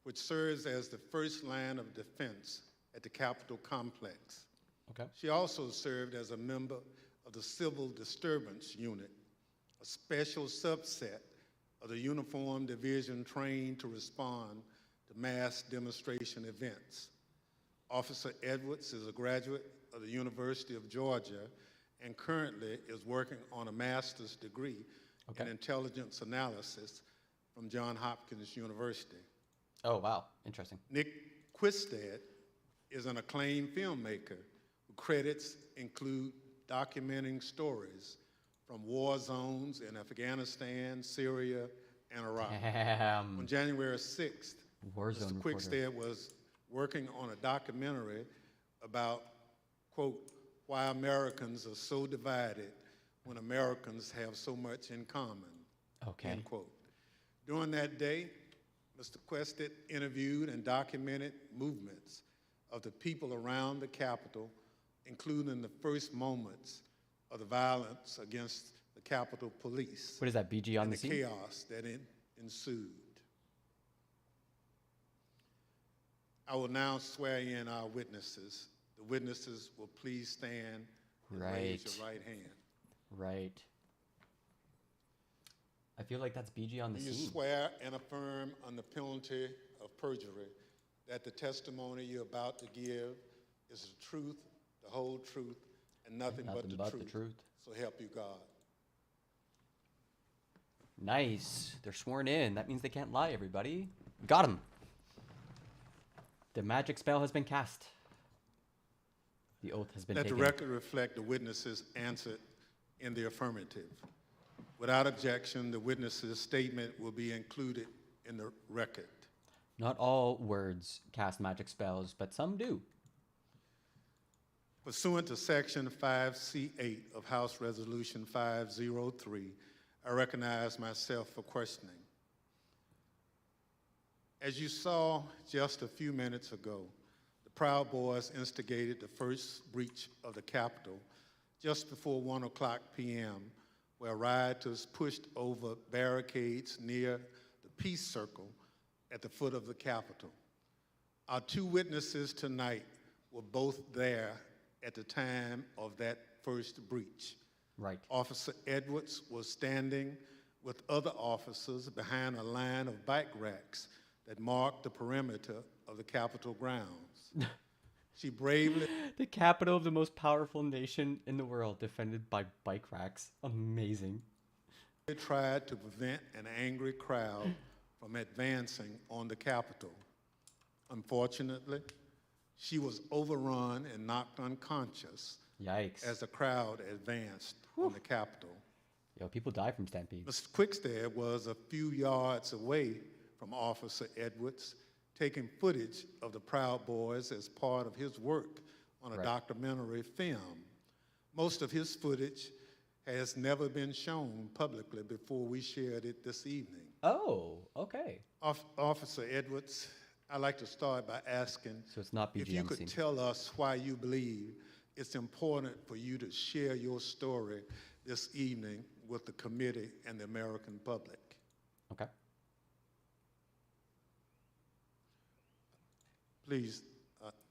which serves as the first line of defense at the Capitol complex. Okay. She also served as a member of the Civil Disturbance Unit, a special subset of the uniformed division trained to respond to mass demonstration events. Officer Edwards is a graduate of the University of Georgia and currently is working on a master's degree in intelligence analysis from Johns Hopkins University. Oh, wow. Interesting. Nick Quisted is an acclaimed filmmaker whose credits include documenting stories from war zones in Afghanistan, Syria, and Iraq. Damn. On January 6th, War Mr. zone reporter. Quickstead was working on a documentary about, quote, why Americans are so divided when Americans have so much in common, Okay. end quote. During that day, Mr. Quested interviewed and documented movements of the people around the Capitol, including the first moments of the violence against the Capitol Police. What is that, BG on and the scene? chaos that ensued. I will now swear in our witnesses. The witnesses will please stand and raise your right hand. Right. I feel like that's BG on the You scene. swear and affirm on the penalty of perjury that the testimony you're about to give is the truth, the whole truth, and nothing but the truth. So help you God. Nice. They're sworn in. That means they can't lie, everybody. Got him. The magic spell has been cast. The oath has been Let taken. the record reflect the witnesses answered in the affirmative. Without objection, the witness's statement will be included in the record. Not all words cast magic spells, but some do. Pursuant to Section 5C8 of House Resolution 503, I recognize myself for questioning. As you saw just a few minutes ago, the Proud Boys instigated the first breach of the Capitol just before 1 o'clock p.m., where rioters pushed over barricades near the Peace Circle at the foot of the Capitol. Our two witnesses tonight were both there at the time of that first breach. Right. Officer Edwards was standing with other officers behind a line of bike racks that marked the perimeter of the Capitol grounds. She bravely... The capital of the most powerful nation in the world, defended by bike racks. Amazing. They tried to prevent an angry crowd from advancing on the Capitol. Unfortunately, she was overrun and knocked unconscious. Yikes. As the crowd advanced on the Capitol. Yo, people die from stampedes. Mr. Quickstead was a few yards away from Officer Edwards, taking footage of the Proud Boys as part of his work on a documentary film. Most of his footage has never been shown publicly before we shared it this evening. Oh, okay. Officer Edwards, I'd like to start by asking so it's not BG if you on the could scene. tell us why you believe it's important for you to share your story this evening with the committee and the American public. Okay. Please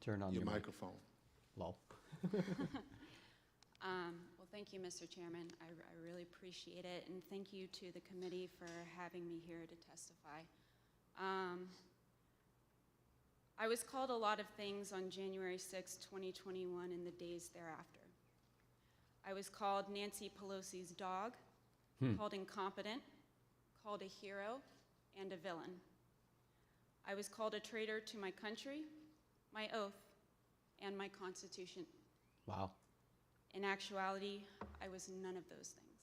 turn on your your microphone. Lol. Well, thank you, Mr. Chairman. I really appreciate it, and thank you to the committee for having me here to testify. I was called a lot of things on January 6, 2021, and the days thereafter. I was called Nancy Pelosi's dog, called incompetent, called a hero, and a villain. I was called a traitor to my country, my oath, and my Constitution. Wow. In actuality, I was none of those things.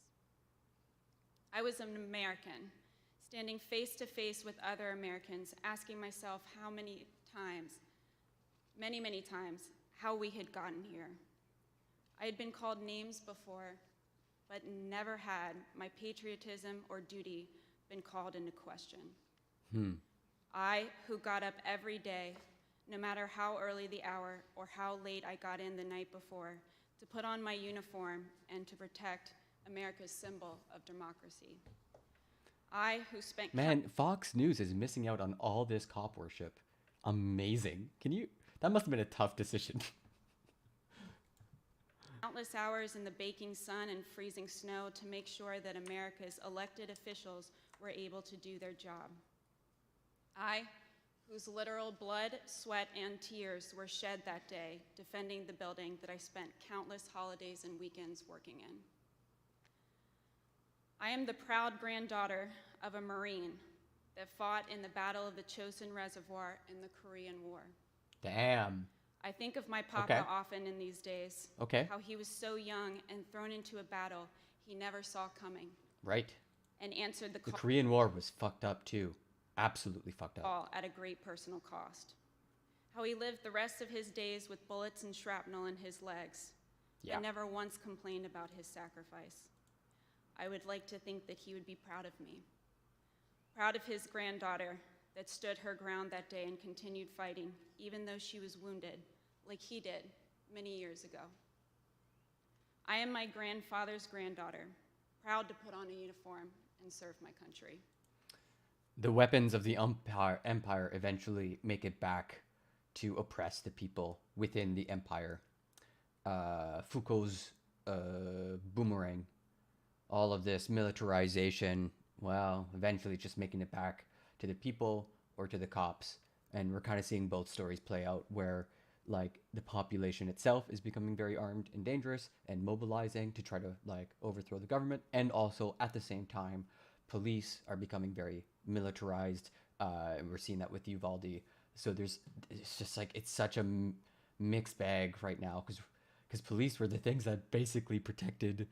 I was an American, standing face to face with other Americans, asking myself how many times, many times, how we had gotten here. I had been called names before, but never had my patriotism or duty been called into question. I, who got up every day, no matter how early the hour or how late I got in the night before, to put on my uniform and to protect America's symbol of democracy. I, who spent... Man, Fox News is missing out on all this cop worship. Amazing. That must have been a tough decision. Countless hours in the baking sun and freezing snow to make sure that America's elected officials were able to do their job. I, whose literal blood, sweat, and tears were shed that day defending the building that I spent countless holidays and weekends working in. I am the proud granddaughter of a Marine that fought in the Battle of the Chosin Reservoir in the Korean War. Damn. I think of my papa often in these days. Okay. How he was so young and thrown into a battle he never saw coming. Right. And answered the The call. Korean War was fucked up too. Absolutely fucked up. All at a great personal cost. How he lived the rest of his days with bullets and shrapnel in his legs. Yeah. I never once complained about his sacrifice. I would like to think that he would be proud of me. Proud of his granddaughter that stood her ground that day and continued fighting, even though she was wounded, like he did many years ago. I am my grandfather's granddaughter, proud to put on a uniform and serve my country. The weapons of the empire eventually make it back to oppress the people within the empire. Foucault's boomerang, all of this militarization, well, eventually just making it back to the people or to the cops. And we're kind of seeing both stories play out where like the population itself is becoming very armed and dangerous and mobilizing to try to like overthrow the government. And also at the same time, police are becoming very militarized. And we're seeing that with Uvalde. So it's just like, it's such a mixed bag right now because police were the things that basically protected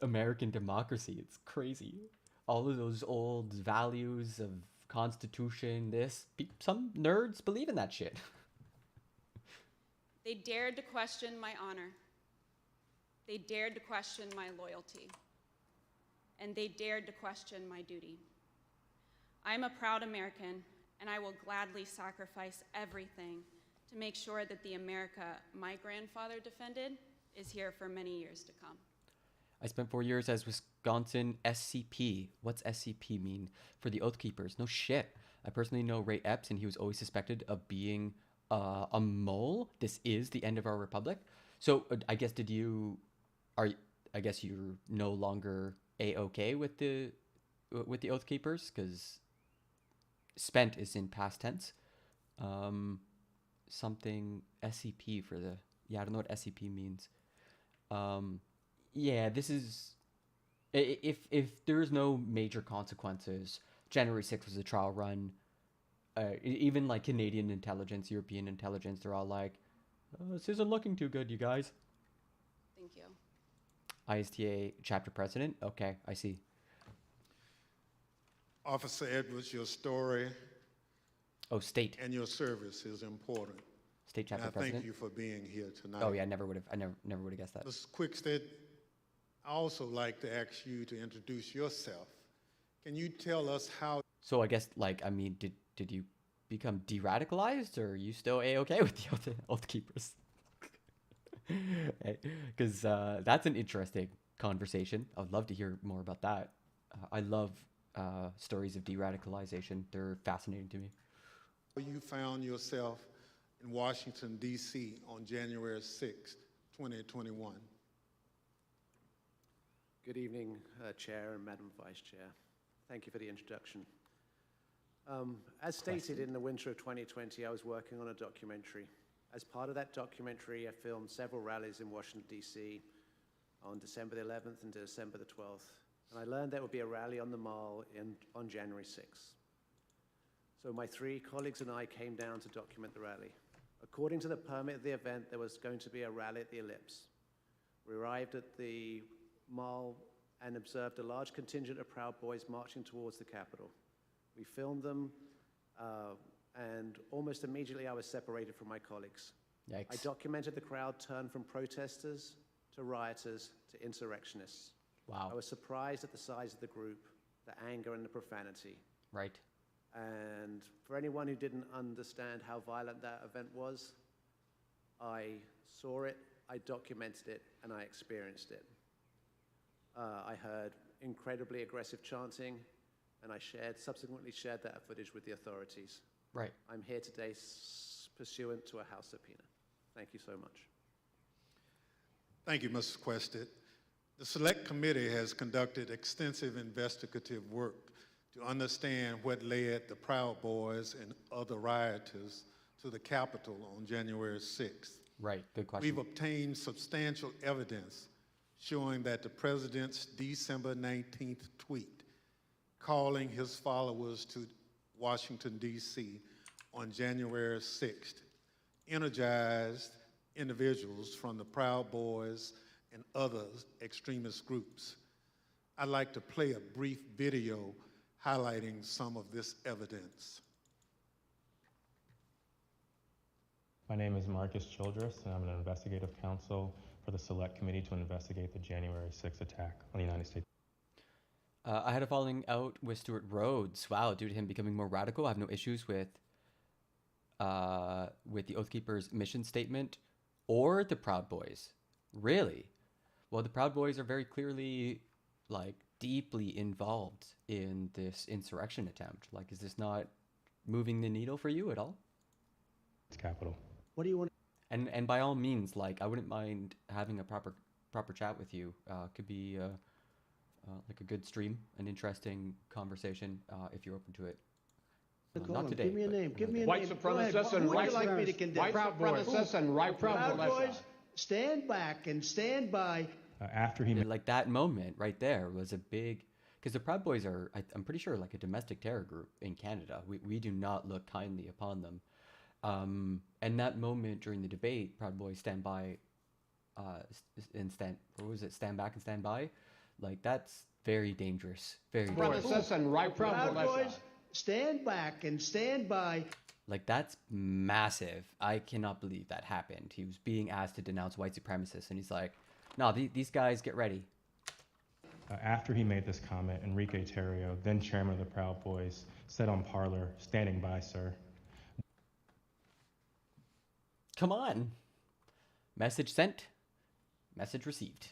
American democracy. It's crazy. All of those old values of Constitution, some nerds believe in that shit. They dared to question my honor. They dared to question my loyalty. And they dared to question my duty. I am a proud American, and I will gladly sacrifice everything to make sure that the America my grandfather defended is here for many years to come. I spent 4 years as Wisconsin SCP. What's SCP mean? For the Oath Keepers. No shit. I personally know Ray Epps, and he was always suspected of being a mole. This is the end of our republic. So I guess I guess you're no longer A-OK with the Oath Keepers because spent is in past tense. Something SCP for the I don't know what SCP means. Yeah, this is if there's no major consequences. January 6th was a trial run. Even like Canadian intelligence, European intelligence, they're all like, this isn't looking too good, you guys. Thank you. ISTA chapter president. Okay, I see. Officer Edwards, your story state and your service is important. State chapter and I president. Thank you for being here tonight. Oh yeah, I never would have guessed that. Mrs. Quickstead, I also like to ask you to introduce yourself. Can you tell us how? So I guess did you become de-radicalized, or are you still A-OK with the Oath Keepers? Because that's an interesting conversation. I would love to hear more about that. I love stories of de-radicalization. They're fascinating to me. You found yourself in Washington, D.C. on January 6th, 2021. Good evening, Chair and Madam Vice Chair. Thank you for the introduction. As stated in the winter of 2020, I was working on a documentary. As part of that documentary, I filmed several rallies in Washington, D.C. on December the 11th and December the 12th. And I learned there would be a rally on the Mall on January 6th. So my 3 colleagues and I came down to document the rally. According to the permit of the event, there was going to be a rally at the Ellipse. We arrived at the Mall and observed a large contingent of Proud Boys marching towards the Capitol. We filmed them, and almost immediately I was separated from my colleagues. Yikes. I documented the crowd turn from protesters to rioters to insurrectionists. Wow. I was surprised at the size of the group, the anger and the profanity. Right. And for anyone who didn't understand how violent that event was, I saw it, I documented it, and I experienced it. I heard incredibly aggressive chanting, and I subsequently shared that footage with the authorities. Right. I'm here today pursuant to a House subpoena. Thank you so much. Thank you, Mrs. Quested. The Select Committee has conducted extensive investigative work to understand what led the Proud Boys and other rioters to the Capitol on January 6th. Right, good question. We've obtained substantial evidence showing that the president's December 19th tweet calling his followers to Washington, D.C. on January 6th energized individuals from the Proud Boys and other extremist groups. I'd like to play a brief video highlighting some of this evidence. My name is Marcus Childress, and I'm an investigative counsel for the Select Committee to investigate the January 6th attack on the United States. I had a falling out with Stuart Rhodes. Wow, due to him becoming more radical, I have no issues with the Oath Keepers' mission statement or the Proud Boys. Really? Well, the Proud Boys are very clearly, like, deeply involved in this insurrection attempt. Like, is this not moving the needle for you at all? It's capital. What do you want? And by all means, like, I wouldn't mind having a proper chat with you. Could be like a good stream, an interesting conversation, if you're open to it. Not today. Give me a name. Give me a White name. supremacists and White supremacists and right Proud Boys, stand back and stand by. After he like that moment right there was a big, because the Proud Boys are, I'm pretty sure, like a domestic terror group in Canada. We do not look kindly upon them. And that moment during the debate, Proud Boys stand by, stand back and stand by, like that's very dangerous. Very dangerous. Proud Boys, stand back and stand by. Like that's massive. I cannot believe that happened. He was being asked to denounce white supremacists, and he's like, "No, these guys, get ready." After he made this comment, Enrique Terrio, then chairman of the Proud Boys, said on Parler, "Standing by, sir." Come on. Message sent, message received.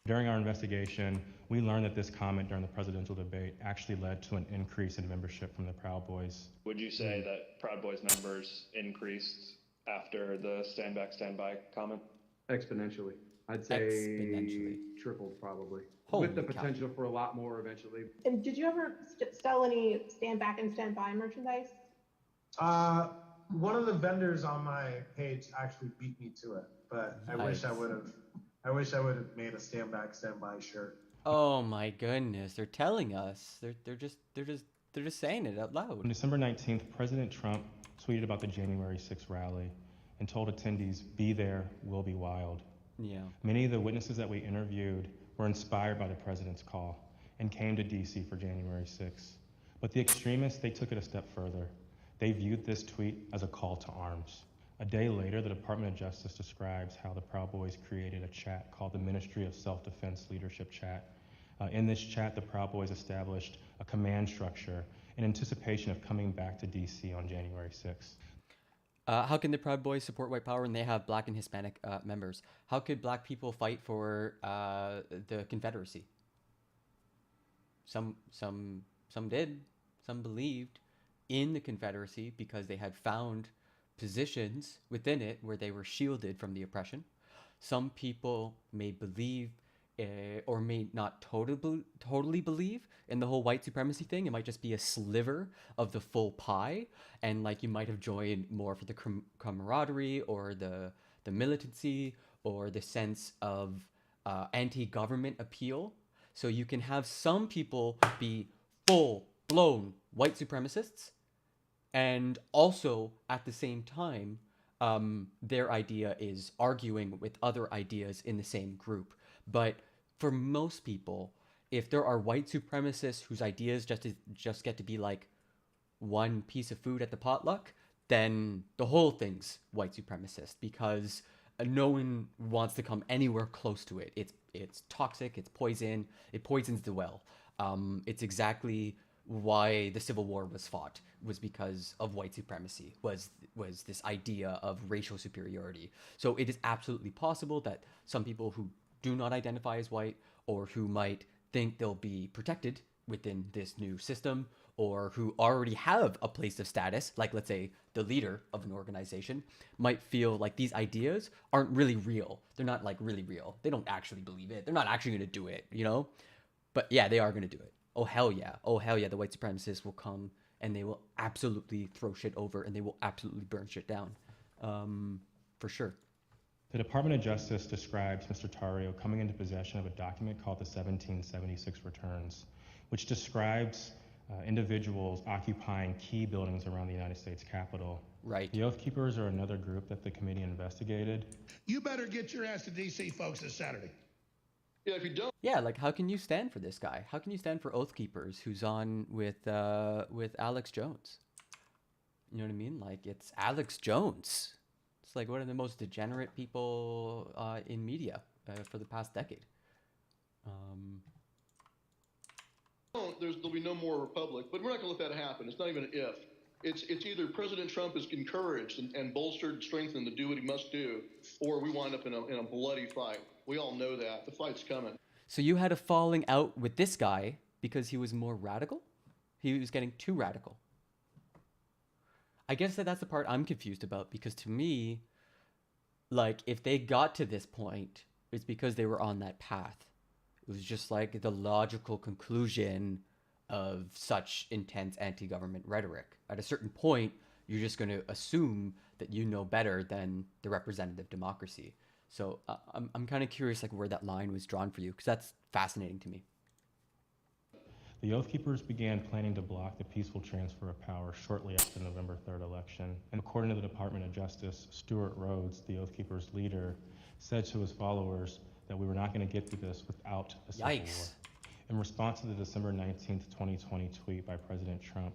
During our investigation, we learned that this comment during the presidential debate actually led to an increase in membership from the Proud Boys. Would you say that Proud Boys numbers increased after the stand back, stand by comment? Exponentially. I'd say tripled probably. With the potential for a lot more eventually. And did you ever sell any stand back and stand by merchandise? One of the vendors on my page actually beat me to it, but I wish I would have made a stand back, stand by shirt. Oh my goodness, they're telling us. They're just saying it out loud. On December 19th, President Trump tweeted about the January 6th rally and told attendees, "Be there, we'll be wild." Yeah. Many of the witnesses that we interviewed were inspired by the president's call and came to DC for January 6th. But the extremists, they took it a step further. They viewed this tweet as a call to arms. A day later, the Department of Justice describes how the Proud Boys created a chat called the Ministry of Self-Defense Leadership Chat. In this chat, the Proud Boys established a command structure in anticipation of coming back to DC on January 6th. How can the Proud Boys support white power when they have black and Hispanic members? How could black people fight for the Confederacy? Some did. Some believed in the Confederacy because they had found positions within it where they were shielded from the oppression. Some people may believe or may not totally believe in the whole white supremacy thing. It might just be a sliver of the full pie, and like you might have joined more for the camaraderie or the militancy or the sense of anti-government appeal. So you can have some people be full-blown white supremacists, and also at the same time, their idea is arguing with other ideas in the same group. But for most people, if there are white supremacists whose ideas just get to be like one piece of food at the potluck, then the whole thing's white supremacist, because no one wants to come anywhere close to it. It's toxic, it's poison, it poisons the well. It's exactly why the Civil War was fought, was because of white supremacy, was this idea of racial superiority. So it is absolutely possible that some people who do not identify as white, or who might think they'll be protected within this new system, or who already have a place of status, like let's say the leader of an organization, might feel like these ideas aren't really real. They're not like really real. They don't actually believe it. They're not actually going to do it, you know? But yeah, they are going to do it. Oh hell yeah. Oh hell yeah, the white supremacists will come and they will absolutely throw shit over, and they will absolutely burn shit down. For sure. The Department of Justice describes Mr. Terrio coming into possession of a document called the 1776 Returns, which describes individuals occupying key buildings around the United States Capitol. Right. The Oath Keepers are another group that the committee investigated. You better get your ass to D.C., folks, this Saturday. Yeah, if you don't. Yeah, like how can you stand for this guy? How can you stand for Oath Keepers, who's on with Alex Jones? You know what I mean? Like it's Alex Jones. It's like one of the most degenerate people in media for the past decade. There'll be no more republic, but we're not going to let that happen. It's not even an if. It's either President Trump is encouraged and bolstered, strengthened to do what he must do, or we wind up in a bloody fight. We all know that. The fight's coming. So you had a falling out with this guy because he was more radical? He was getting too radical. I guess that's the part I'm confused about, because to me, like, if they got to this point, it's because they were on that path. It was just like the logical conclusion of such intense anti-government rhetoric. At a certain point, you're just going to assume that you know better than the representative democracy. So I'm kind of curious, like, where that line was drawn for you, because that's fascinating to me. The Oath Keepers began planning to block the peaceful transfer of power shortly after the November 3rd election. And according to the Department of Justice, Stuart Rhodes, the Oath Keepers leader, said to his followers that we were not going to get through this without a civil war. In response to the December 19th, 2020 tweet by President Trump,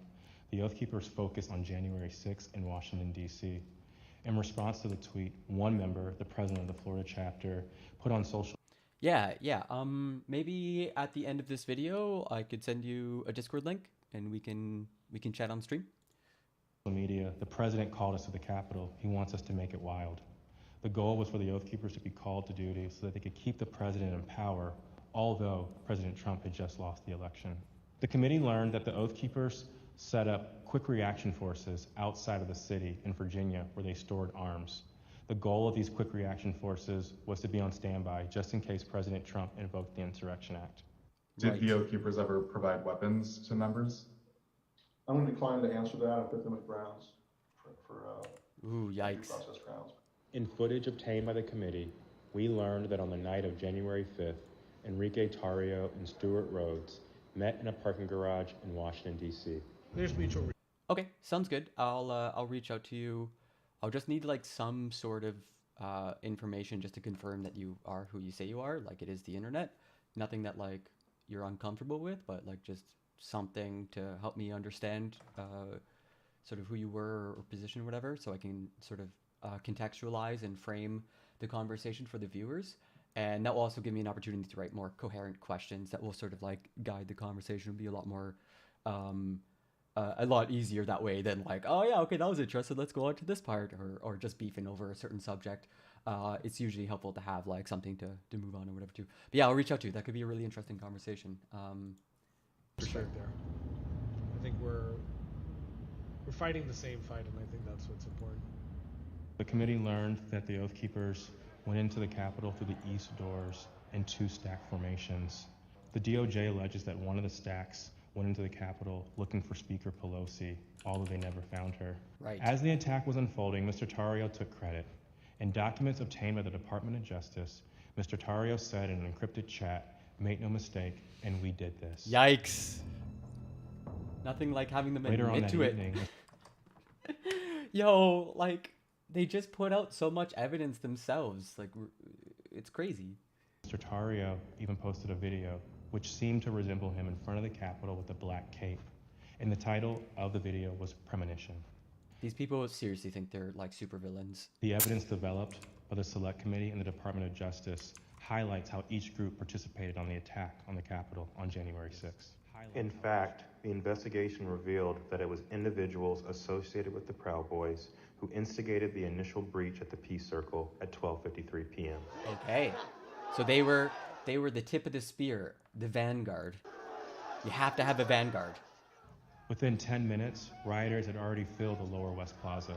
the Oath Keepers focused on January 6th in Washington, D.C. In response to the tweet, one member, the president of the Florida chapter, put on social... Yeah. Maybe at the end of this video, I could send you a Discord link and we can chat on stream. Media, the president called us to the Capitol. He wants us to make it wild. The goal was for the Oath Keepers to be called to duty so that they could keep the president in power, although President Trump had just lost the election. The committee learned that the Oath Keepers set up quick reaction forces outside of the city in Virginia where they stored arms. The goal of these quick reaction forces was to be on standby just in case President Trump invoked the Insurrection Act. Did the Oath Keepers ever provide weapons to members? I'm going to decline to answer that and put them at grounds for Ooh, yikes. process grounds. In footage obtained by the committee, we learned that on the night of January 5th, Enrique Tarrio and Stuart Rhodes met in a parking garage in Washington, D.C. There's mutual. Okay, sounds good. I'll reach out to you. I'll just need like some sort of information just to confirm that you are who you say you are, like it is the internet. Nothing that like you're uncomfortable with, but like just something to help me understand sort of who you were or position or whatever, so I can sort of contextualize and frame the conversation for the viewers. And that will also give me an opportunity to write more coherent questions that will sort of like guide the conversation and be a lot more a lot easier that way than like, oh yeah, okay, that was interesting, let's go on to this part, or just beefing over a certain subject. It's usually helpful to have like something to move on or whatever too. But yeah, I'll reach out to you. That could be a really interesting conversation. For sure. There. I think we're fighting the same fight, and I think that's what's important. The committee learned that the Oath Keepers went into the Capitol through the east doors in two stack formations. The DOJ alleges that one of the stacks went into the Capitol looking for Speaker Pelosi, although they never found her. Right. As the attack was unfolding, Mr. Tarrio took credit. In documents obtained by the Department of Justice, Mr. Tarrio said in an encrypted chat, "Make no mistake, and we did this." Yikes. Nothing like having them admit to it. Yo, like, they just put out so much evidence themselves. Like, it's crazy. Mr. Tarrio even posted a video which seemed to resemble him in front of the Capitol with a black cape. And the title of the video was Premonition. These people seriously think they're like supervillains. The evidence developed by the Select Committee and the Department of Justice highlights how each group participated on the attack on the Capitol on January 6th. In fact, the investigation revealed that it was individuals associated with the Proud Boys who instigated the initial breach at the Peace Circle at 12:53 p.m. Okay, so they were the tip of the spear, the vanguard. You have to have a vanguard. Within 10 minutes, rioters had already filled the Lower West Plaza.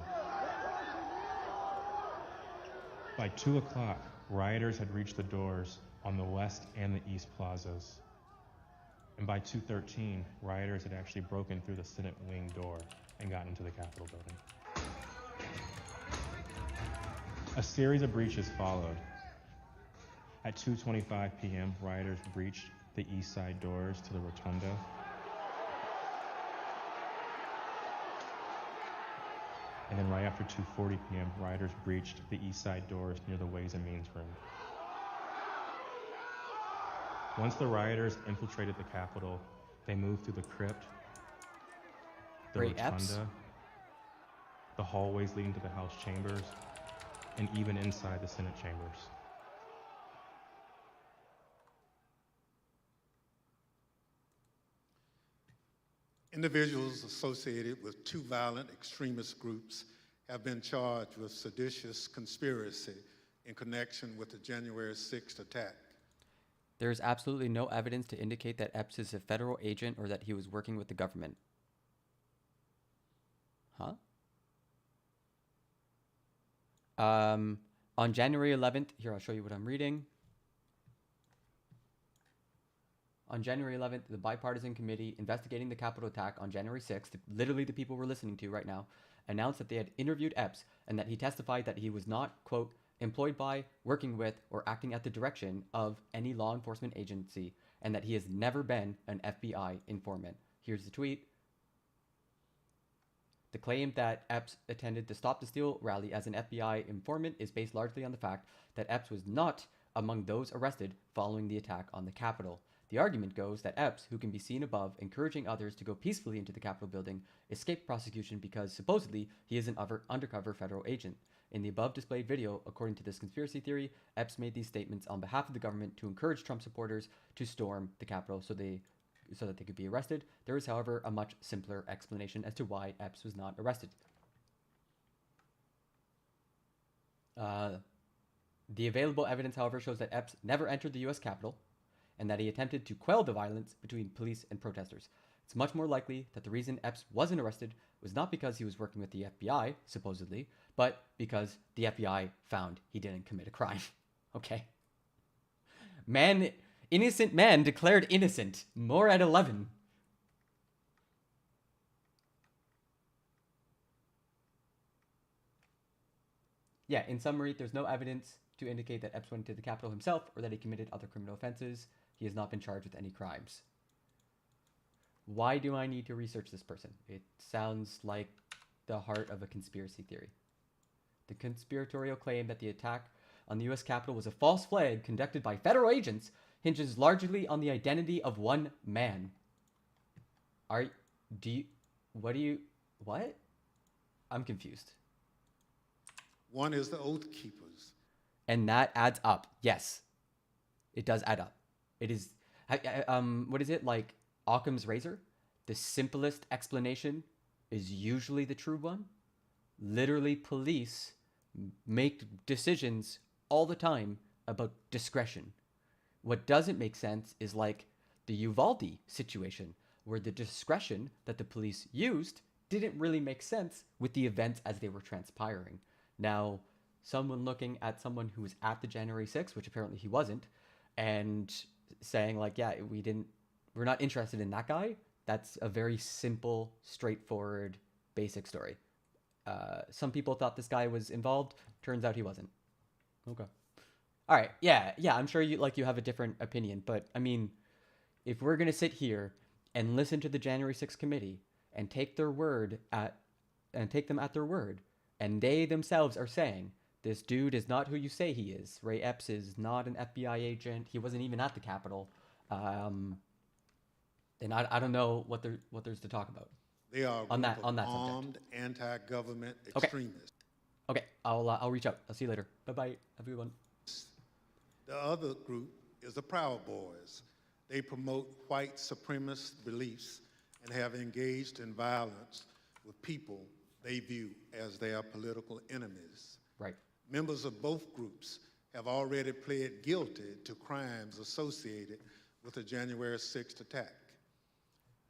By 2 o'clock, rioters had reached the doors on the West and the East Plazas. And by 2:13, rioters had actually broken through the Senate wing door and gotten into the Capitol building. A series of breaches followed. At 2:25 p.m., rioters breached the east side doors to the rotunda. and then right after 2:40 p.m., rioters breached the east side doors near the Ways and Means room. Once the rioters infiltrated the Capitol, they moved through the crypt, the rotunda, the hallways leading to the House chambers, and even inside the Senate chambers. Individuals associated with two violent extremist groups have been charged with seditious conspiracy in connection with the January 6th attack. There is absolutely no evidence to indicate that Epps is a federal agent or that he was working with the government. Huh? On January 11th, here I'll show you what I'm reading. On January 11th, the bipartisan committee investigating the Capitol attack on January 6th, literally the people we're listening to right now, announced that they had interviewed Epps and that he testified that he was not, quote, employed by, working with, or acting at the direction of any law enforcement agency, and that he has never been an FBI informant. Here's the tweet. The claim that Epps attended the Stop the Steal rally as an FBI informant is based largely on the fact that Epps was not among those arrested following the attack on the Capitol. The argument goes that Epps, who can be seen above encouraging others to go peacefully into the Capitol building, escaped prosecution because supposedly he is an undercover federal agent. In the above displayed video, according to this conspiracy theory, Epps made these statements on behalf of the government to encourage Trump supporters to storm the Capitol so that they could be arrested. There is, however, a much simpler explanation as to why Epps was not arrested. The available evidence, however, shows that Epps never entered the U.S. Capitol and that he attempted to quell the violence between police and protesters. It's much more likely that the reason Epps wasn't arrested was not because he was working with the FBI, supposedly, but because the FBI found he didn't commit a crime. Okay? Innocent man declared innocent. More at 11. Yeah, in summary, there's no evidence to indicate that Epps went to the Capitol himself or that he committed other criminal offenses. He has not been charged with any crimes. Why do I need to research this person? It sounds like the heart of a conspiracy theory. The conspiratorial claim that the attack on the U.S. Capitol was a false flag conducted by federal agents hinges largely on the identity of one man. What? I'm confused. One is the Oath Keepers. And that adds up. Yes. It does add up. It is, what is it, like Occam's razor? The simplest explanation is usually the true one. Literally, police make decisions all the time about discretion. What doesn't make sense is like the Uvalde situation, where the discretion that the police used didn't really make sense with the events as they were transpiring. Now, someone looking at someone who was at the January 6th, which apparently he wasn't, and saying like, yeah, we're not interested in that guy. That's a very simple, straightforward, basic story. Some people thought this guy was involved. Turns out he wasn't. Okay. All right. Yeah. I'm sure you have a different opinion, but I mean, if we're gonna sit here and listen to the January 6th committee and take them at their word, and they themselves are saying this dude is not who you say he is. Ray Epps is not an FBI agent. He wasn't even at the Capitol. Then I don't know what there's to talk about. They are on that armed anti-government extremists. Okay, I'll reach out. I'll see you later. Bye-bye, everyone. The other group is the Proud Boys. They promote white supremacist beliefs and have engaged in violence with people they view as their political enemies. Right. Members of both groups have already pled guilty to crimes associated with the January 6th attack.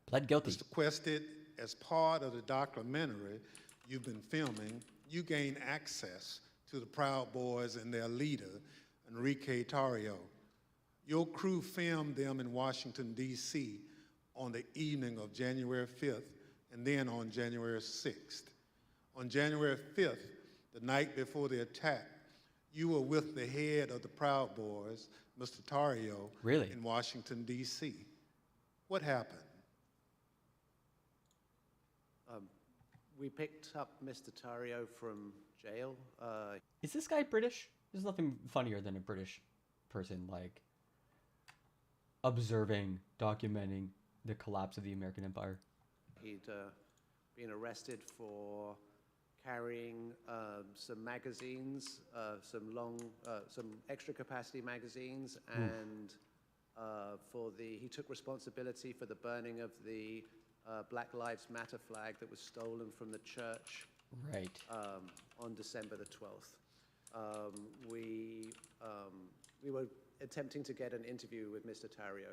Pled guilty. Mr. Quested, as part of the documentary you've been filming, you gain access to the Proud Boys and their leader, Enrique Tarrio. Your crew filmed them in Washington, D.C. on the evening of January 5th and then on January 6th. On January 5th, the night before the attack, you were with the head of the Proud Boys, Mr. Tarrio, in Washington, D.C. What happened? We picked up Mr. Tario from jail. Is this guy British? There's nothing funnier than a British person, like, observing, documenting the collapse of the American Empire. He'd been arrested for carrying some magazines, some extra capacity magazines, and he took responsibility for the burning of the Black Lives Matter flag that was stolen from the church. Right. On December the 12th. We were attempting to get an interview with Mr. Tario.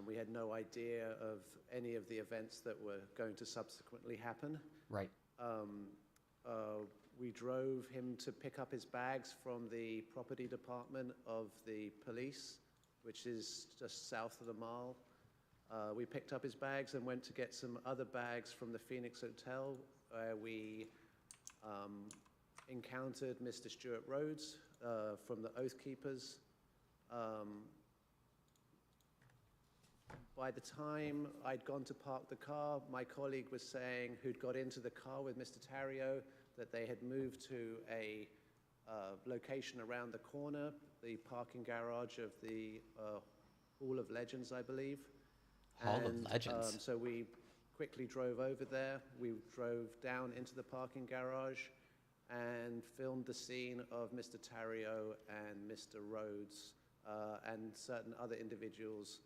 We had no idea of any of the events that were going to subsequently happen. Right. We drove him to pick up his bags from the property department of the police, which is just south of the Mall. We picked up his bags and went to get some other bags from the Phoenix Hotel, where we encountered Mr. Stuart Rhodes from the Oath Keepers. By the time I'd gone to park the car, my colleague was saying, who'd got into the car with Mr. Tario, that they had moved to a location around the corner, the parking garage of the Hall of Legends, I believe. Hall of Legends. So we quickly drove over there. We drove down into the parking garage and filmed the scene of Mr. Tario and Mr. Rhodes and certain other individuals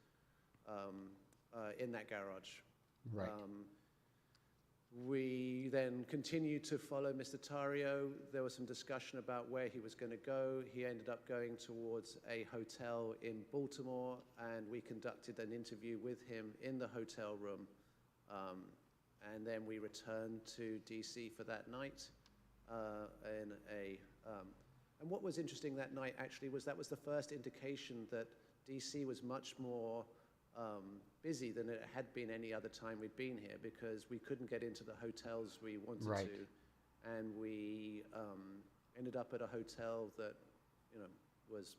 in that garage. Right. We then continued to follow Mr. Tario. There was some discussion about where he was going to go. He ended up going towards a hotel in Baltimore, and we conducted an interview with him in the hotel room. And then we returned to DC for that night. And what was interesting that night, actually, was that was the first indication that DC was much more busy than it had been any other time we'd been here, because we couldn't get into the hotels we wanted to, and we ended up at a hotel that, was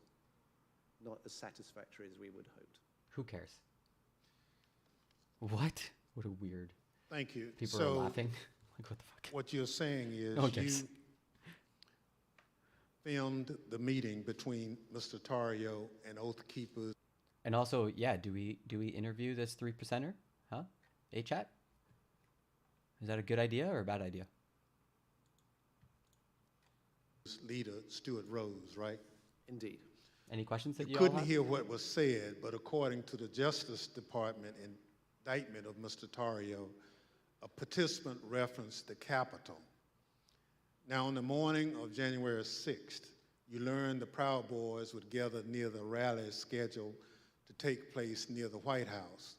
not as satisfactory as we would hoped. Who cares? What? What a weird. Thank you. People are laughing. Like, what the fuck? What you're saying is you filmed the meeting between Mr. Tario and Oath Keepers. And also, yeah, do we interview this 3%er? Huh? A-chat? Is that a good idea or a bad idea? Leader Stuart Rhodes, right? Indeed. Any questions that you you couldn't all have? hear what was said, but according to the Justice Department indictment of Mr. Tario, a participant referenced the Capitol. Now, on the morning of January 6th, you learned the Proud Boys would gather near the rally scheduled to take place near the White House.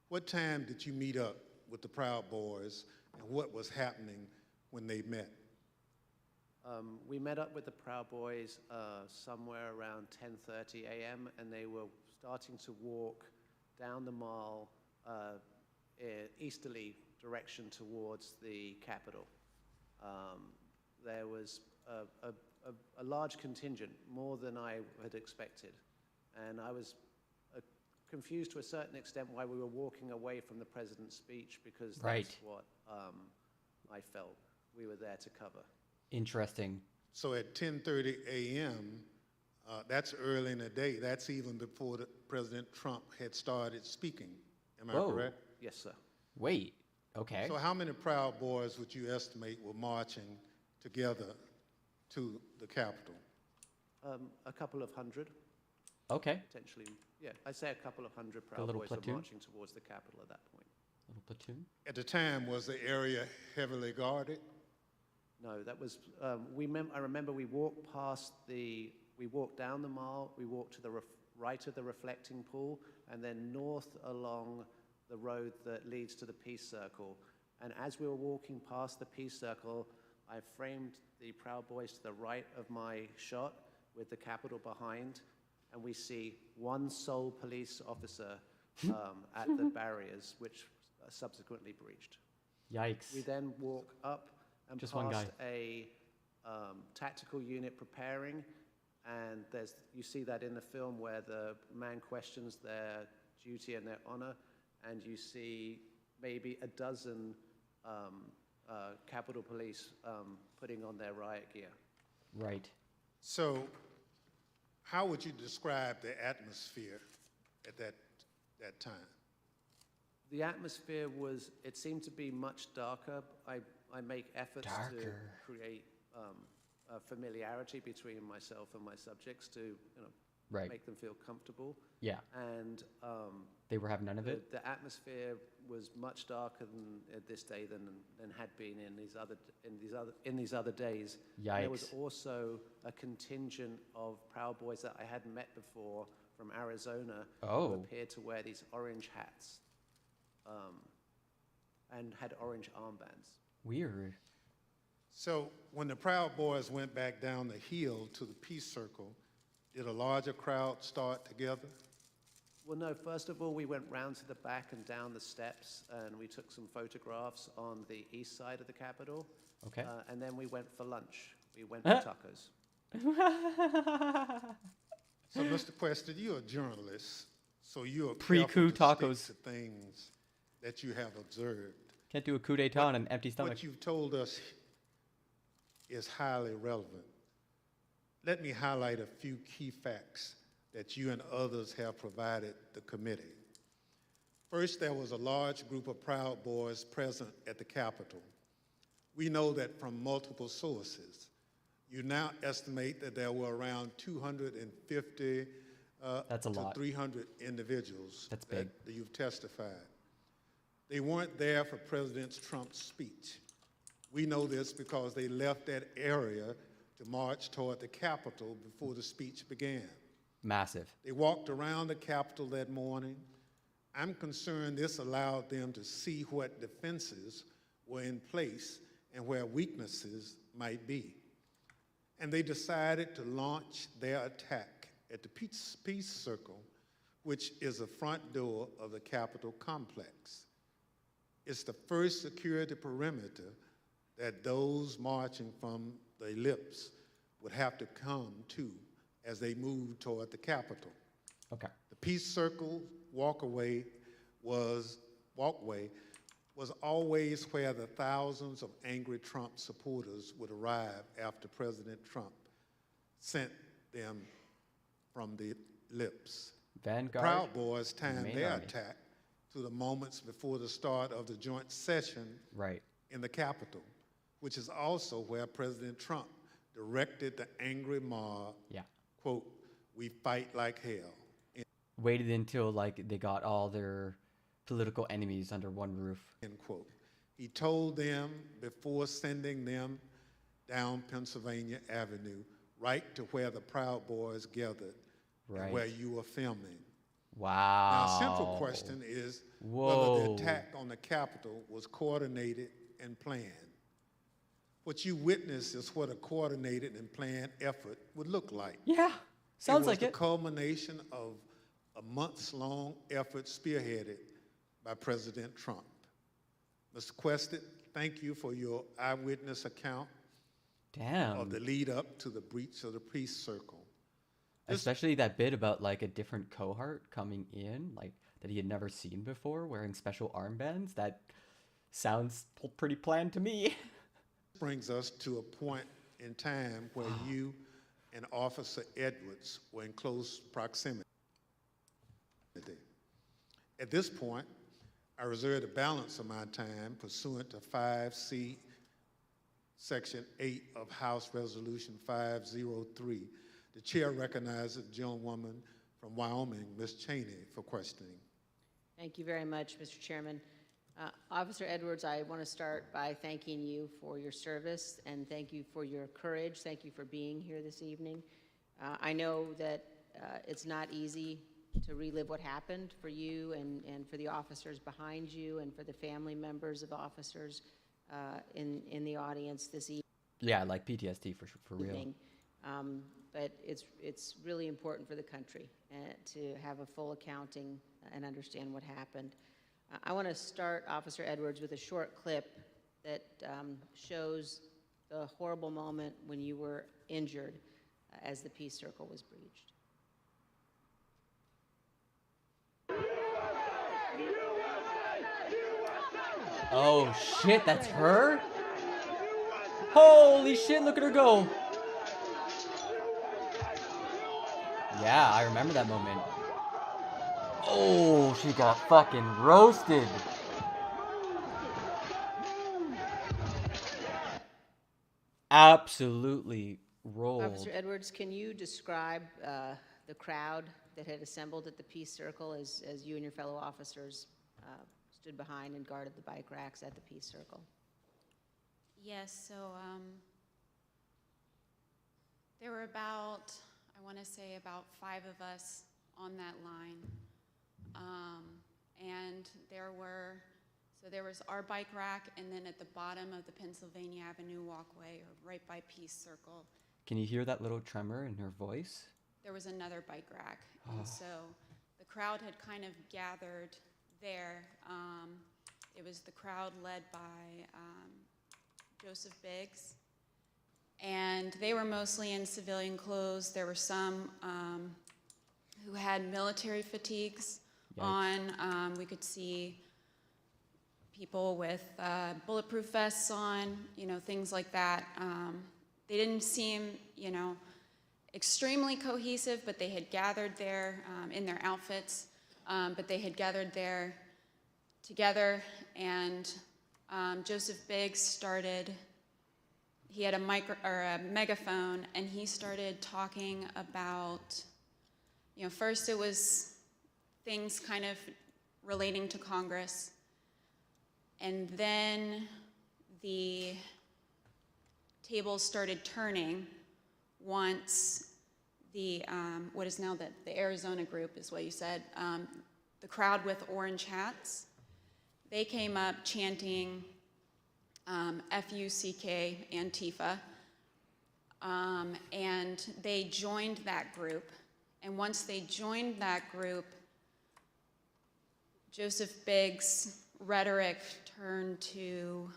What time did you meet up with the Proud Boys, and what was happening when they met? We met up with the Proud Boys somewhere around 10:30 a.m., and they were starting to walk down the Mall easterly direction towards the Capitol. There was a large contingent, more than I had expected, and I was confused to a certain extent why we were walking away from the president's speech, because that's what I felt we were there to cover. Interesting. So at 10:30 a.m., that's early in the day. That's even before President Trump had started speaking. Am I correct? Yes, sir. Wait. Okay. So how many Proud Boys would you estimate were marching together to the Capitol? A couple of hundred. Okay. Potentially, yeah. I'd say a couple of hundred Proud Boys were marching towards the Capitol at that point. Little platoon? At the time, was the area heavily guarded? No, that was, I remember we walked we walked down the Mall, we walked to the right of the reflecting pool, and then north along the road that leads to the Peace Circle. And as we were walking past the Peace Circle, I framed the Proud Boys to the right of my shot with the Capitol behind, and we see one sole police officer at the barriers, which subsequently breached. Yikes. We then walk up and Just one past guy. a tactical unit preparing, and you see that in the film where the man questions their duty and their honor, and you see maybe a dozen Capitol Police putting on their riot gear. Right. So, how would you describe the atmosphere at that time? The atmosphere was, it seemed to be much darker. I make efforts to create a familiarity between myself and my subjects to, make them feel comfortable. Yeah. And they were having none of it? The atmosphere was much darker this day than had been in these other days. Yikes. And there was also a contingent of Proud Boys that I hadn't met before from Arizona who appeared to wear these orange hats and had orange armbands. Weird. So when the Proud Boys went back down the hill to the Peace Circle, did a larger crowd start together? Well, no. First of all, we went round to the back and down the steps, and we took some photographs on the east side of the Capitol. Okay. And then we went for lunch. We went for tacos. So, Mr. Questa, you're a journalist, so you're pre-coup careful to tacos. stick to things that you have observed. Can't do a coup d'etat on an empty stomach. What you've told us is highly relevant. Let me highlight a few key facts that you and others have provided the committee. First, there was a large group of Proud Boys present at the Capitol. We know that from multiple sources. You now estimate that there were around 250 That's a to lot. 300 individuals That's big. that you've testified. They weren't there for President Trump's speech. We know this because they left that area to march toward the Capitol before the speech began. Massive. They walked around the Capitol that morning. I'm concerned this allowed them to see what defenses were in place and where weaknesses might be. And they decided to launch their attack at the Peace Circle, which is the front door of the Capitol complex. It's the first security perimeter that those marching from the ellipse would have to come to as they moved toward the Capitol. Okay. The Peace Circle walkway was always where the thousands of angry Trump supporters would arrive after President Trump sent them from the ellipse. Vanguard. The Proud Boys timed Main their Army. attack to the moments before the start of the joint session in the Capitol, which is also where President Trump directed the angry mob, quote, "We fight like hell." Waited until like they got all their political enemies under one roof. End quote. He told them before sending them down Pennsylvania Avenue, right to where the Proud Boys gathered, and where you were filming. Wow. Now, central question is whether the attack on the Capitol was coordinated and planned. What you witnessed is what a coordinated and planned effort would look like. Yeah, sounds like It was it. the culmination of a months-long effort spearheaded by President Trump. Mr. Quested, thank you for your eyewitness account of the lead up to the breach of the Peace Circle. Especially that bit about like a different cohort coming in, like that he had never seen before, wearing special armbands. That sounds pretty planned to me. Brings us to a point in time where you and Officer Edwards were in close proximity. At this point, I reserve the balance of my time pursuant to 5C, Section 8 of House Resolution 503. The chair recognizes the gentlewoman from Wyoming, Ms. Cheney, for questioning. Thank you very much, Mr. Chairman. Officer Edwards, I want to start by thanking you for your service and thank you for your courage. Thank you for being here this evening. I know that it's not easy to relive what happened for you and for the officers behind you and for the family members of officers in the audience this evening. Yeah, like PTSD for real. But it's really important for the country to have a full accounting and understand what happened. I want to start, Officer Edwards, with a short clip that shows the horrible moment when you were injured as the Peace Circle was breached. Oh shit, that's her? Holy shit, look at her go. Yeah, I remember that moment. Oh, she got fucking roasted. Absolutely rolled. Officer Edwards, can you describe the crowd that had assembled at the Peace Circle as you and your fellow officers stood behind and guarded the bike racks at the Peace Circle? Yes, so there were about, I want to say about 5 of us on that line. And there was our bike rack, and then at the bottom of the Pennsylvania Avenue walkway, or right by Peace Circle, Can you hear that little tremor in her voice? there was another bike rack. And so the crowd had kind of gathered there. It was the crowd led by Joseph Biggs. And they were mostly in civilian clothes. There were some who had military fatigues on. We could see people with bulletproof vests on, things like that. They didn't seem, extremely cohesive, but they had gathered there in their outfits. But they had gathered there together, and Joseph Biggs started. He had a megaphone, and he started talking about. First it was things kind of relating to Congress, and then the tables started turning once the, what is now the Arizona group is what you said, the crowd with orange hats, they came up chanting F-U-C-K, Antifa, and they joined that group. And once they joined that group, Joseph Biggs' rhetoric turned to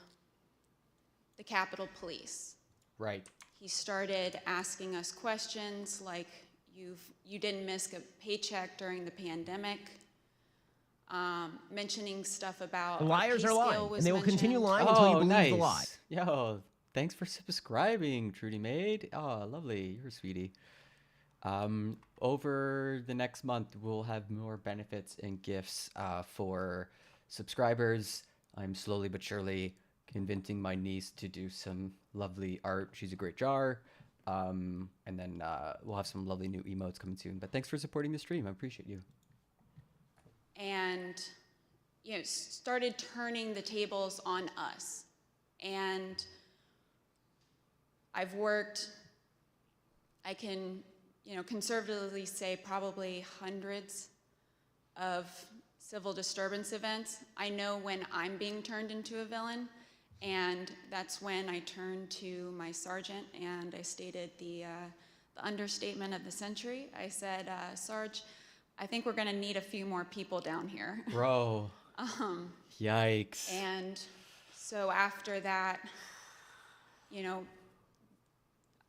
the Capitol Police. Right. He started asking us questions like, you didn't miss a paycheck during the pandemic, mentioning stuff about The liars are lying, and they will continue lying Oh, until you believe nice. the lie. Yo, thanks for subscribing, Trudy Maid. Oh, lovely. You're a sweetie. Over the next month, we'll have more benefits and gifts for subscribers. I'm slowly but surely convincing my niece to do some lovely art. She's a great jar. And then we'll have some lovely new emotes coming soon. But thanks for supporting the stream. I appreciate you. And started turning the tables on us. And I've worked, I can conservatively say probably hundreds of civil disturbance events. I know when I'm being turned into a villain, and that's when I turned to my sergeant and I stated the understatement of the century. I said, Sarge, I think we're gonna need a few more people down here. Bro. Yikes. And so after that,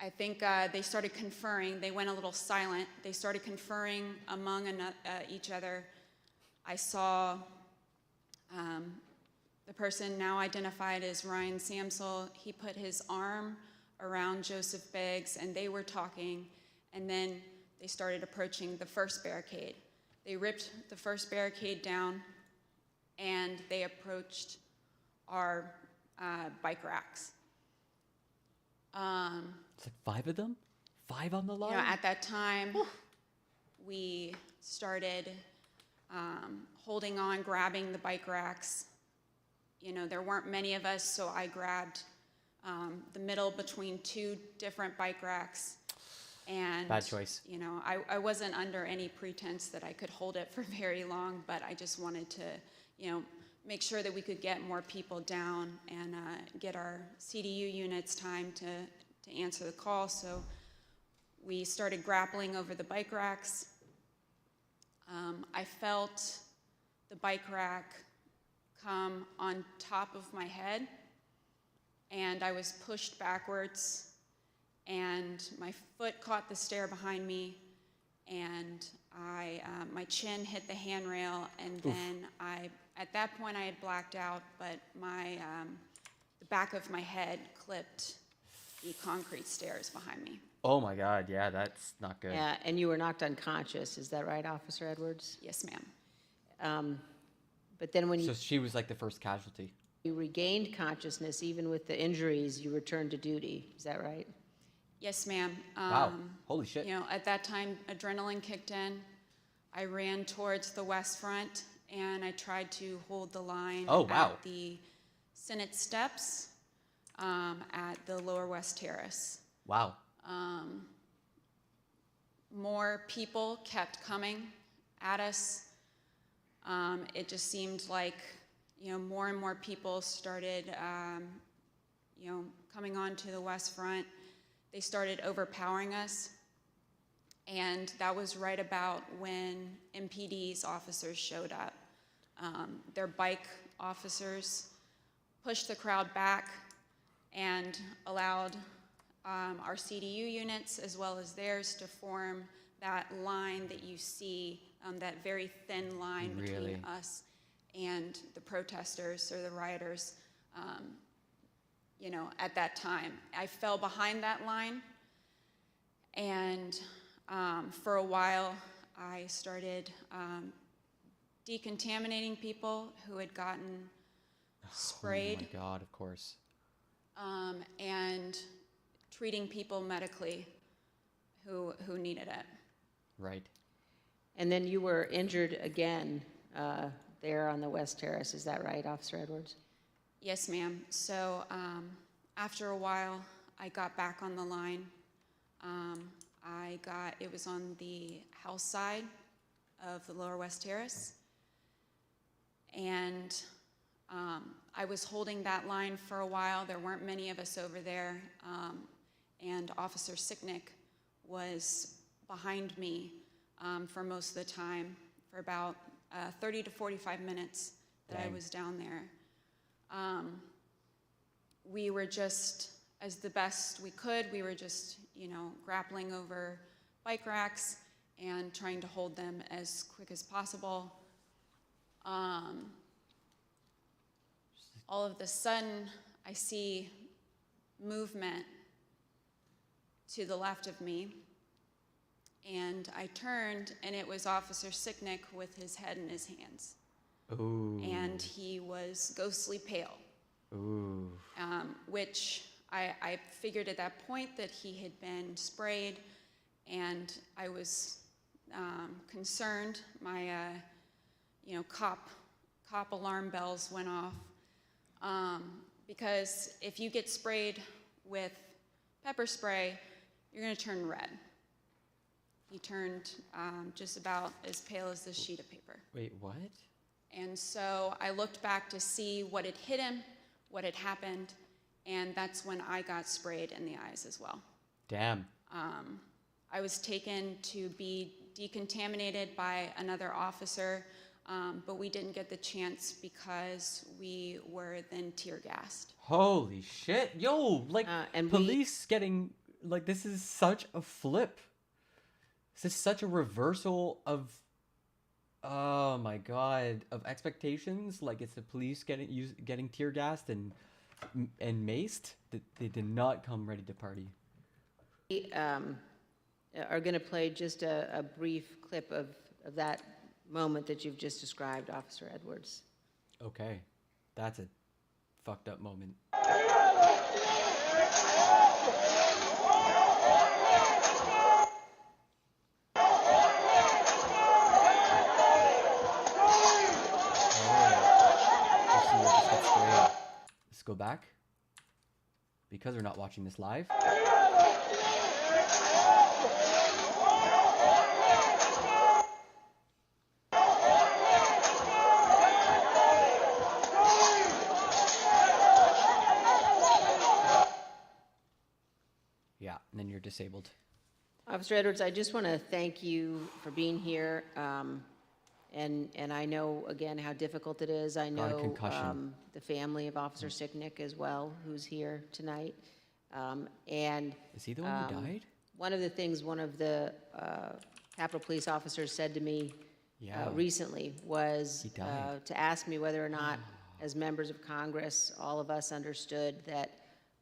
I think they started conferring. They went a little silent. They started conferring among each other. I saw the person now identified as Ryan Samsel. He put his arm around Joseph Biggs, and they were talking. And then they started approaching the first barricade. They ripped the first barricade down, and they approached our bike racks. It's like 5 of them? 5 on the line? At that time, we started holding on, grabbing the bike racks. There weren't many of us, so I grabbed the middle between 2 different bike racks. And, bad choice. I wasn't under any pretense that I could hold it for very long, but I just wanted to, make sure that we could get more people down and get our CDU units time to answer the call. So we started grappling over the bike racks. I felt the bike rack come on top of my head, and I was pushed backwards, and my foot caught the stair behind me, and my chin hit the handrail, and then at that point I had blacked out, but the back of my head clipped the concrete stairs behind me. Oh my God, yeah, that's not good. Yeah, and you were knocked unconscious. Is that right, Officer Edwards? Yes, ma'am. But then when So she was like the first casualty. you regained consciousness, even with the injuries, you returned to duty. Is that right? Yes, ma'am. Wow, holy shit. You know, at that time, adrenaline kicked in. I ran towards the West Front, and I tried to hold the line at the Senate steps at the Lower West Terrace. Wow. More people kept coming at us. It just seemed like, you know, more and more people started, you know, coming onto the West Front. They started overpowering us. And that was right about when MPD's officers showed up. Their bike officers pushed the crowd back and allowed our CDU units as well as theirs to form that line that you see, that very thin line between us and the protesters or the rioters, you know, at that time. I fell behind that line, and for a while I started decontaminating people who had gotten sprayed. Oh my God, of course. And treating people medically who needed it. Right. And then you were injured again there on the West Terrace. Is that right, Officer Edwards? Yes, ma'am. So after a while, I got back on the line. It was on the house side of the Lower West Terrace. And I was holding that line for a while. There weren't many of us over there. And Officer Sicknick was behind me for most of the time, for about 30 to 45 minutes that I was down there. We were just, as the best we could, we were just, you know, grappling over bike racks and trying to hold them as quick as possible. All of a sudden, I see movement to the left of me, and I turned, and it was Officer Sicknick with his head in his hands. Ooh. And he was ghostly pale. Ooh. Which I figured at that point that he had been sprayed, and I was concerned. My, you know, cop alarm bells went off. Because if you get sprayed with pepper spray, you're going to turn red. He turned just about as pale as this sheet of paper. Wait, what? And so I looked back to see what had hit him, what had happened, and that's when I got sprayed in the eyes as well. Damn. I was taken to be decontaminated by another officer, but we didn't get the chance because we were then tear gassed. Holy shit. Yo, like, and police getting, like, this is such a flip. This is such a reversal of, oh my God, of expectations. Like, it's the police getting tear gassed and maced. They did not come ready to party. We are going to play just a brief clip of that moment that you've just described, Officer Edwards. Okay, that's a fucked up moment. Let's go back, because we're not watching this live. Yeah, and then you're disabled. Officer Edwards, I just want to thank you for being here. And I know, again, how difficult it is. I know the family of Officer Sicknick as well, who's here tonight. And is he the one who died? One of the things one of the Capitol Police officers said to me recently was to ask me whether or not, as members of Congress, all of us understood that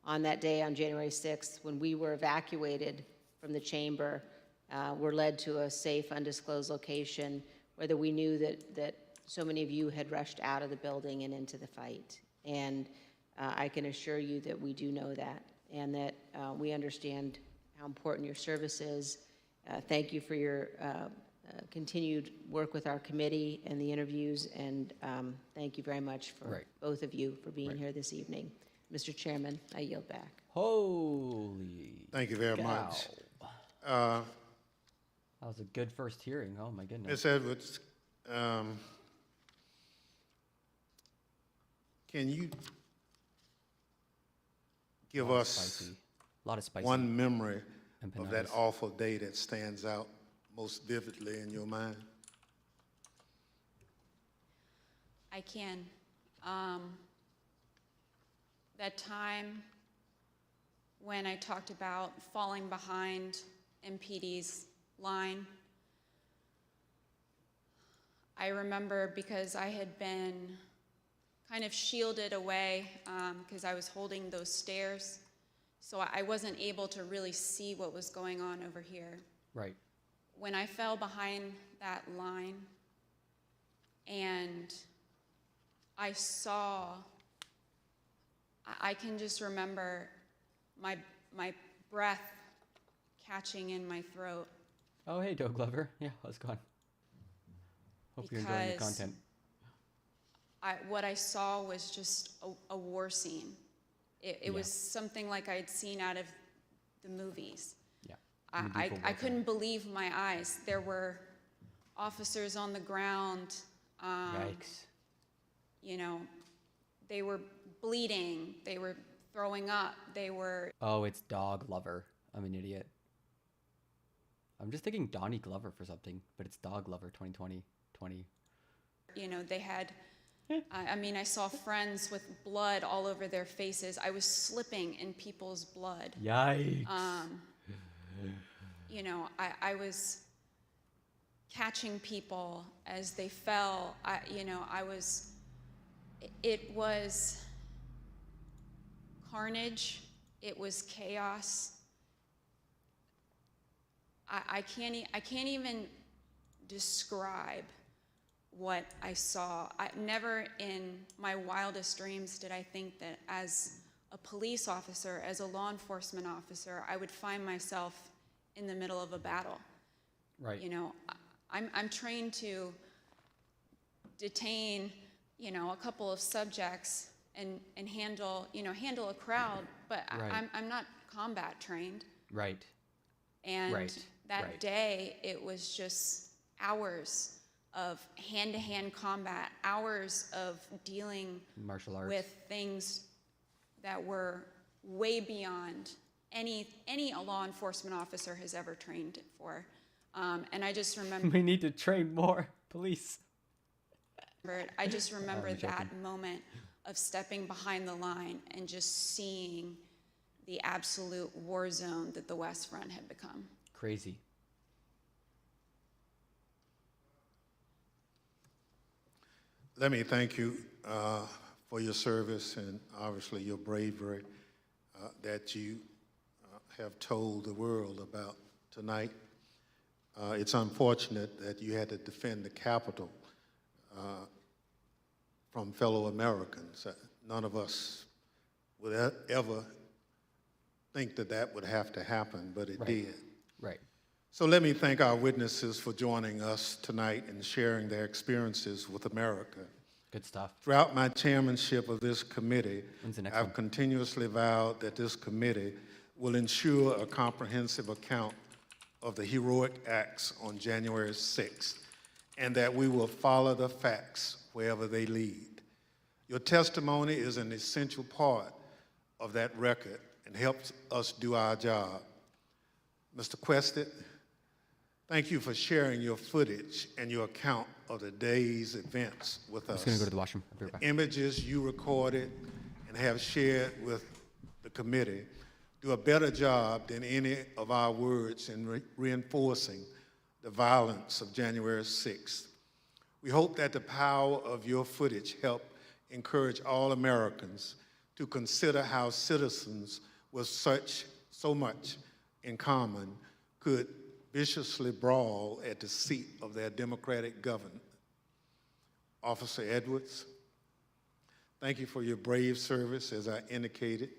on that day on January 6th, when we were evacuated from the chamber, were led to a safe, undisclosed location, whether we knew that so many of you had rushed out of the building and into the fight. And I can assure you that we do know that, and that we understand how important your service is. Thank you for your continued work with our committee and the interviews, and thank you very much for both of you for being here this evening. Mr. Chairman, I yield back. Holy Thank you very cow. much. That was a good first hearing. Oh my goodness. Ms. Edwards, can you give us a lot of spicy one memory of that empanadas. awful day that stands out most vividly in your mind? I can. That time when I talked about falling behind MPD's line, I remember because I had been kind of shielded away because I was holding those stairs, so I wasn't able to really see what was going on over here. Right. When I fell behind that line and I saw, I can just remember my breath catching in my throat. Oh, hey, Doug Glover. Yeah, how's it going? Hope you're enjoying the Because content. what I saw was just a war scene. It was something like I'd seen out of the movies. Yeah. I couldn't believe my eyes. There were officers on the ground. Yikes. You know, they were bleeding. They were throwing up. They were. Oh, it's Dog Lover. I'm an idiot. I'm just thinking Donnie Glover for something, but it's Dog Lover 2020. You know, they had. I mean, I saw friends with blood all over their faces. I was slipping in people's blood. Yikes. You know, I was catching people as they fell. It was carnage. It was chaos. I can't even describe what I saw. Never in my wildest dreams did I think that as a police officer, as a law enforcement officer, I would find myself in the middle of a battle. Right. You know, I'm trained to detain, you know, a couple of subjects and handle a crowd, but Right. I'm not combat trained. Right. And that day, it was just hours of hand-to-hand combat, hours of dealing Martial arts. with things that were way beyond any law enforcement officer has ever trained for. And I just remember. We need to train more police. I just remember I'm that joking. moment of stepping behind the line and just seeing the absolute war zone that the West Front had become. Crazy. Let me thank you for your service and obviously your bravery that you have told the world about tonight. It's unfortunate that you had to defend the Capitol from fellow Americans. None of us would ever think that that would have to happen, but it did. Right. So let me thank our witnesses for joining us tonight and sharing their experiences with America. Good stuff. Throughout my chairmanship of this committee, When's the next I've one? continuously vowed that this committee will ensure a comprehensive account of the heroic acts on January 6th, and that we will follow the facts wherever they lead. Your testimony is an essential part of that record and helps us do our job. Mr. Quested, thank you for sharing your footage and your account of the day's events with us. I'm just going to go to the washroom. I'll be right back. The images you recorded and have shared with the committee do a better job than any of our words in reinforcing the violence of January 6th. We hope that the power of your footage help encourage all Americans to consider how citizens with so much in common could viciously brawl at the seat of their democratic government. Officer Edwards, thank you for your brave service, as I indicated,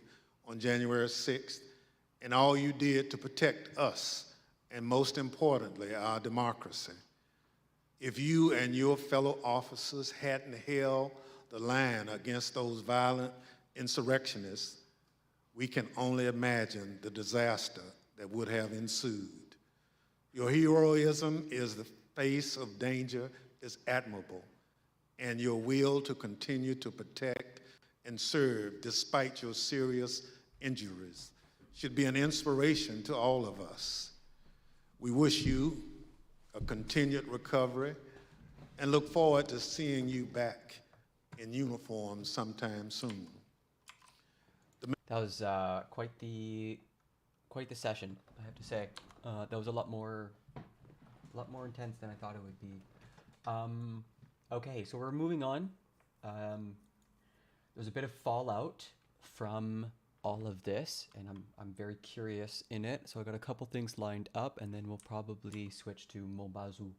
on January 6th, and all you did to protect us, and most importantly, our democracy. If you and your fellow officers hadn't held the line against those violent insurrectionists, we can only imagine the disaster that would have ensued. Your heroism in the face of danger is admirable, and your will to continue to protect and serve despite your serious injuries should be an inspiration to all of us. We wish you a continued recovery and look forward to seeing you back in uniform sometime soon. That was quite the session, I have to say. That was a lot more intense than I thought it would be. Okay, so we're moving on. There's a bit of fallout from all of this, and I'm very curious in it. So I got a couple things lined up, and then we'll probably switch to Mobazu.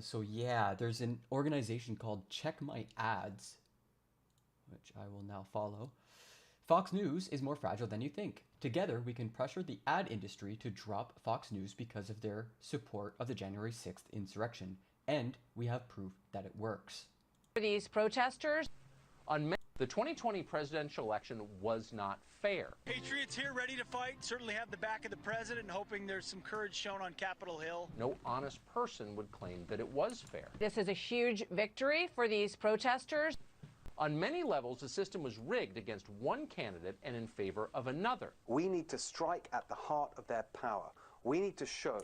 So yeah, there's an organization called Check My Ads, which I will now follow. Fox News is more fragile than you think. Together, we can pressure the ad industry to drop Fox News because of their support of the January 6th insurrection. And we have proof that it works. For these protesters, the 2020 presidential election was not fair. Patriots here ready to fight, certainly have the back of the president, hoping there's some courage shown on Capitol Hill. No honest person would claim that it was fair. This is a huge victory for these protesters. On many levels, the system was rigged against one candidate and in favor of another. We need to strike at the heart of their power. We need to show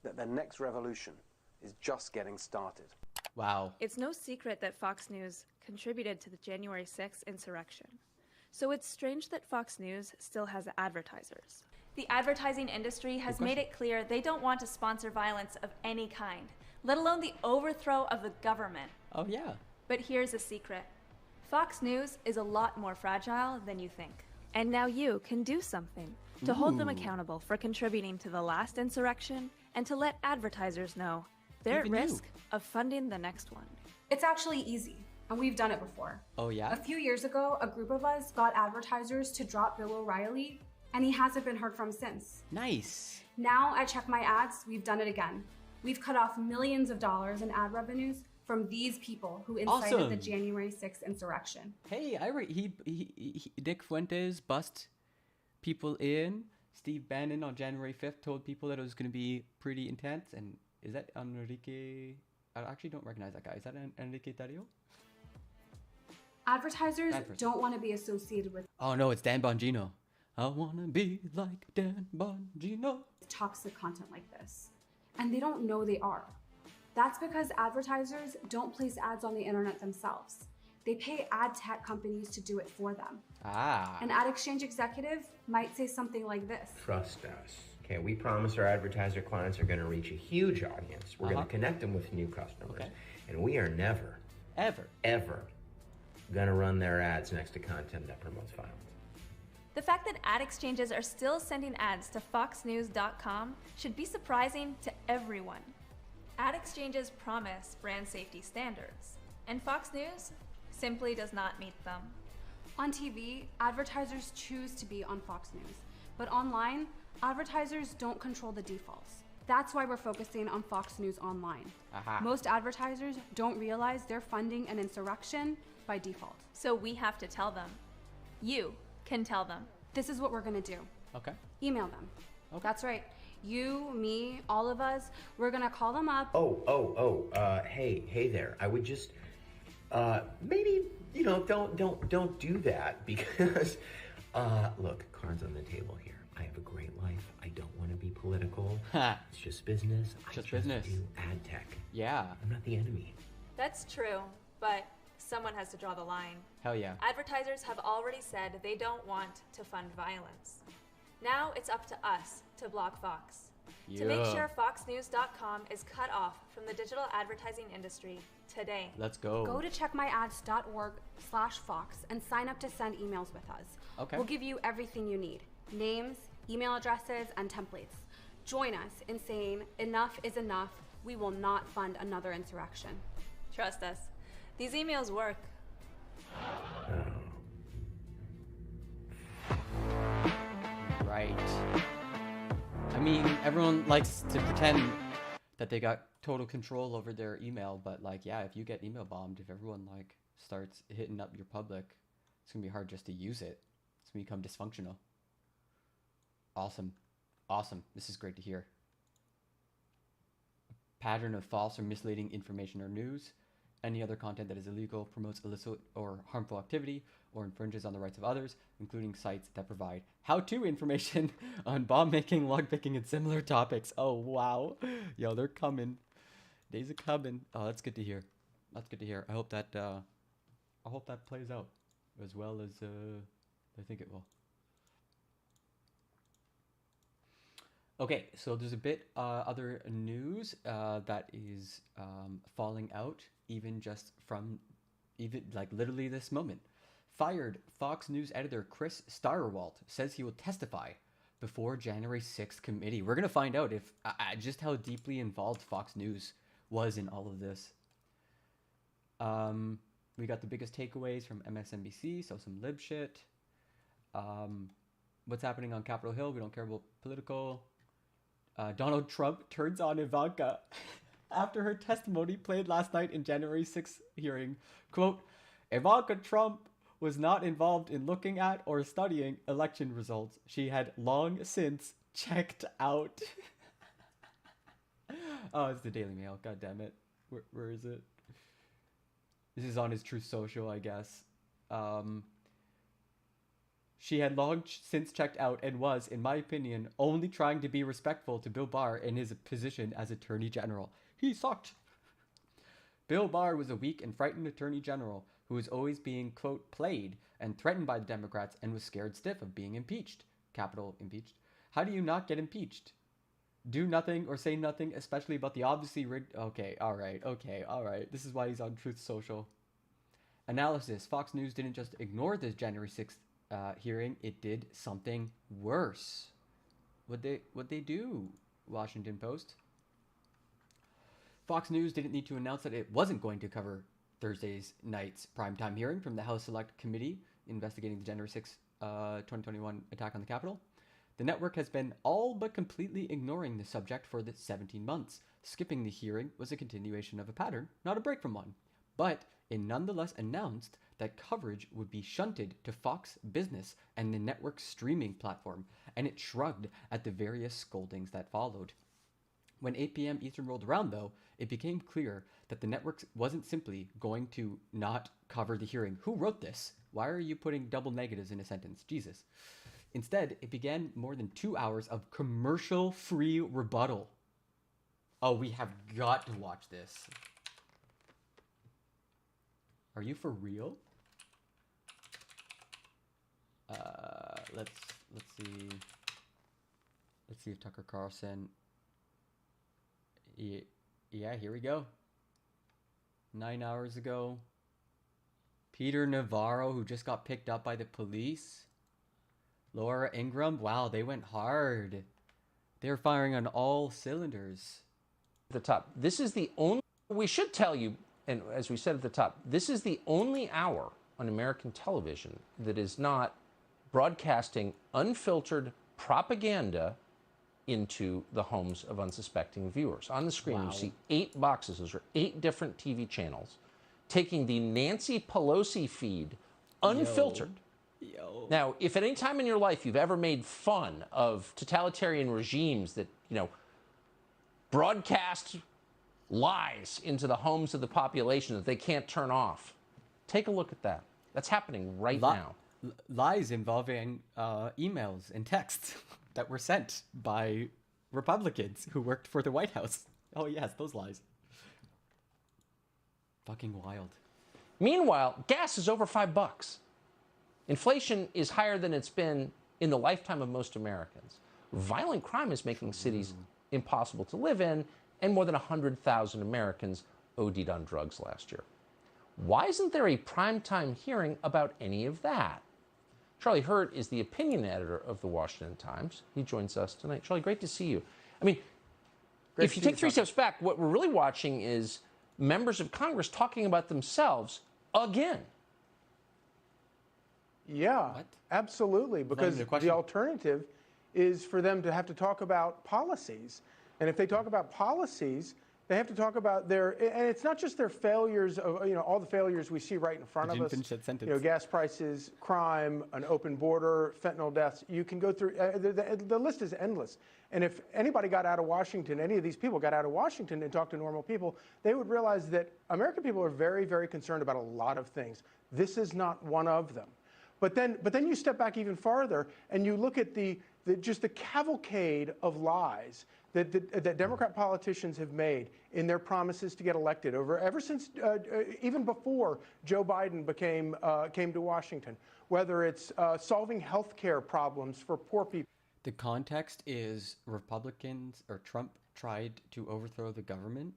that the next revolution is just getting started. Wow. It's no secret that Fox News contributed to the January 6th insurrection. So it's strange that Fox News still has advertisers. The advertising industry has made it clear they don't want to sponsor violence of any kind, let alone the overthrow of the government. Oh, yeah. But here's a secret. Fox News is a lot more fragile than you think. And now you can do something to hold them accountable for contributing to the last insurrection and to let advertisers know they're at risk of funding the next one. It's actually easy, and we've done it before. Oh, yeah? A few years ago, a group of us got advertisers to drop Bill O'Reilly, and he hasn't been heard from since. Nice. Now, at Check My Ads, we've done it again. We've cut off millions of dollars in ad revenues from these people who incited the January 6th insurrection. Hey, Dick Fuentes bust people in. Steve Bannon on January 5th told people that it was going to be pretty intense. And is that Enrique? I actually don't recognize that guy. Is that Enrique Tario? Advertisers don't want to be associated with... Oh no, it's Dan Bongino. I want to be like Dan Bongino. ...toxic content like this. And they don't know they are. That's because advertisers don't place ads on the internet themselves. They pay ad tech companies to do it for them. An ad exchange executive might say something like this. Trust us. Okay, we promise our advertiser clients are going to reach a huge audience. We're going to connect them with new customers. Okay. And we are never, ever going to run their ads next to content that promotes violence. The fact that ad exchanges are still sending ads to foxnews.com should be surprising to everyone. Ad exchanges promise brand safety standards, and Fox News simply does not meet them. On TV, advertisers choose to be on Fox News, but online, advertisers don't control the defaults. That's why we're focusing on Fox News Online. Most advertisers don't realize they're funding an insurrection by default. So we have to tell them. You can tell them. This is what we're gonna do. Okay. Email them. Okay. That's right. You, me, all of us, we're gonna call them up. Hey there. I would just, maybe, don't do that because, look, cards on the table here. I have a great life. I don't want to be political. It's just business. I just do ad tech. Yeah. I'm not the enemy. That's true, but someone has to draw the line. Hell yeah. Advertisers have already said they don't want to fund violence. Now it's up to us to block Fox. To make sure FoxNews.com is cut off from the digital advertising industry today. Let's go. Go to checkmyads.org/Fox and sign up to send emails with us. Okay. We'll give you everything you need. Names, email addresses, and templates. Join us in saying enough is enough. We will not fund another insurrection. Trust us. These emails work. Right. I mean, everyone likes to pretend that they got total control over their email, but like, yeah, if you get email bombed, if everyone like starts hitting up your public, it's gonna be hard just to use it. It's gonna become dysfunctional. Awesome. Awesome. This is great to hear. Pattern of false or misleading information or news. Any other content that is illegal, promotes illicit or harmful activity, or infringes on the rights of others, including sites that provide how-to information on bomb making, log picking, and similar topics. Oh, wow. Yo, they're coming. Days are coming. Oh, that's good to hear. That's good to hear. I hope that plays out as well as I think it will. Okay, so there's a bit other news that is falling out even just from like literally this moment. Fired Fox News editor Chris Stirewalt says he will testify before January 6th committee. We're going to find out if just how deeply involved Fox News was in all of this. We got the biggest takeaways from MSNBC, so some lib shit. What's happening on Capitol Hill? We don't care about political. Donald Trump turns on Ivanka after her testimony played last night in January 6th hearing. Quote, Ivanka Trump was not involved in looking at or studying election results. She had long since checked out. Oh, it's the Daily Mail. God damn it. Where is it? This is on his Truth Social, I guess. She had long since checked out and was, in my opinion, only trying to be respectful to Bill Barr in his position as Attorney General. He sucked. Bill Barr was a weak and frightened Attorney General who was always being, quote, played and threatened by the Democrats and was scared stiff of being impeached. Capital impeached. How do you not get impeached? Do nothing or say nothing, especially about the obviously rigged... Okay, all right. This is why he's on Truth Social. Analysis. Fox News didn't just ignore this January 6th hearing, it did something worse. What'd they do? Washington Post. Fox News didn't need to announce that it wasn't going to cover Thursday's night's primetime hearing from the House Select Committee investigating the January 6th, 2021 attack on the Capitol. The network has been all but completely ignoring the subject for the 17 months. Skipping the hearing was a continuation of a pattern, not a break from one. But it nonetheless announced that coverage would be shunted to Fox Business and the network's streaming platform, and it shrugged at the various scoldings that followed. When 8 p.m. Eastern rolled around, though, it became clear that the network wasn't simply going to not cover the hearing. Who wrote this? Why are you putting double negatives in a sentence? Jesus. Instead, it began more than 2 hours of commercial-free rebuttal. Oh, we have got to watch this. Are you for real? Let's see. Let's see if Tucker Carlson. Yeah, here we go. 9 hours ago. Peter Navarro, who just got picked up by the police. Laura Ingraham. Wow, they went hard. They're firing on all cylinders. At the top. This is the only... We should tell you, and as we said at the top, this is the only hour on American television that is not broadcasting unfiltered propaganda into the homes of unsuspecting viewers. On the screen, you see 8 boxes. Those are 8 different TV channels taking the Nancy Pelosi feed unfiltered. Yo. Now, if at any time in your life you've ever made fun of totalitarian regimes that, broadcast lies into the homes of the population that they can't turn off, take a look at that. That's happening right now. Lies involving emails and texts that were sent by Republicans who worked for the White House. Oh yes, those lies. Fucking wild. Meanwhile, gas is over $5. Inflation is higher than it's been in the lifetime of most Americans. Violent crime is making cities impossible to live in, and more than 100,000 Americans OD'd on drugs last year. Why isn't there a primetime hearing about any of that? Charlie Hurt is the opinion editor of the Washington Times. He joins us tonight. Charlie, great to see you. I mean, if you take three steps back, what we're really watching is members of Congress talking about themselves again. Yeah, absolutely, because the alternative is for them to have to talk about policies. And if they talk about policies, they have to talk about their, and it's not just their failures of, all the failures we see right in front of us. Gas prices, crime, an open border, fentanyl deaths. You can go through, the list is endless. And if anybody got out of Washington, any of these people got out of Washington and talked to normal people, they would realize that American people are very, very concerned about a lot of things. This is not one of them. But then you step back even farther and you look at just the cavalcade of lies that Democrat politicians have made in their promises to get elected ever since even before Joe Biden came to Washington, whether it's solving health care problems for poor people. The context is Republicans or Trump tried to overthrow the government,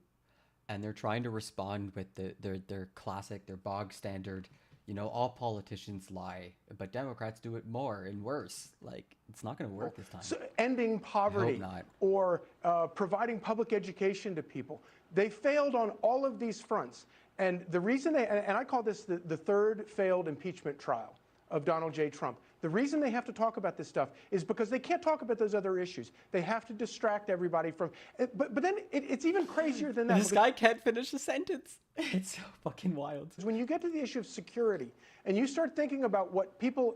and they're trying to respond with their classic, their bog standard, all politicians lie, but Democrats do it more and worse. Like, it's not going to work this time. So ending poverty or providing public education to people. They failed on all of these fronts. And the reason and I call this the third failed impeachment trial of Donald J. Trump. The reason they have to talk about this stuff is because they can't talk about those other issues. They have to distract everybody from but then it's even crazier than that. This guy can't finish a sentence. It's so fucking wild. When you get to the issue of security and you start thinking about what people,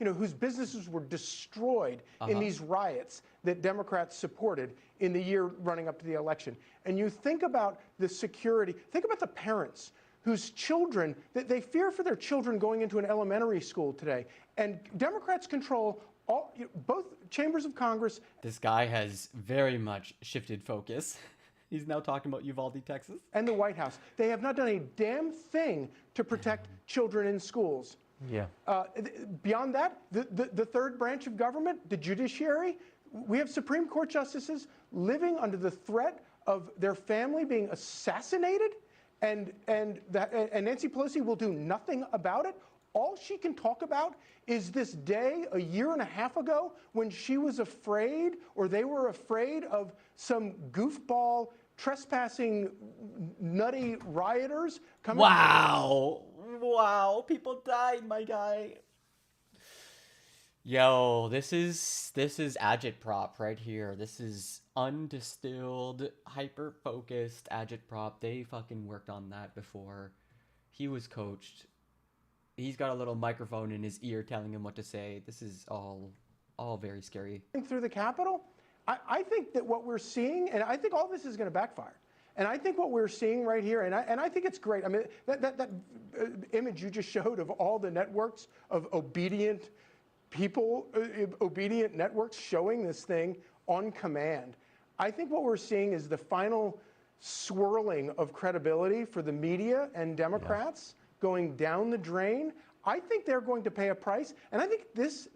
whose businesses were destroyed in these riots that Democrats supported in the year running up to the election, and you think about the security, think about the parents whose children, they fear for their children going into an elementary school today. And Democrats control both chambers of Congress. This guy has very much shifted focus. He's now talking about Uvalde, Texas. And the White House. They have not done a damn thing to protect children in schools. Yeah. Beyond that, the third branch of government, the judiciary, we have Supreme Court justices living under the threat of their family being assassinated. And Nancy Pelosi will do nothing about it. All she can talk about is this day a year and a half ago when she was afraid, or they were afraid of some goofball trespassing nutty rioters coming. Wow, people died, my guy. Yo, this is agitprop right here. This is undistilled, hyper-focused agitprop. They fucking worked on that before. He was coached. He's got a little microphone in his ear telling him what to say. This is all very scary. Through the Capitol, I think that what we're seeing, and I think all this is going to backfire. And I think what we're seeing right here, and I think it's great. I mean, that image you just showed of all the networks of obedient people, obedient networks showing this thing on command. I think what we're seeing is the final swirling of credibility for the media and Democrats going down the drain. I think they're going to pay a price, and I think this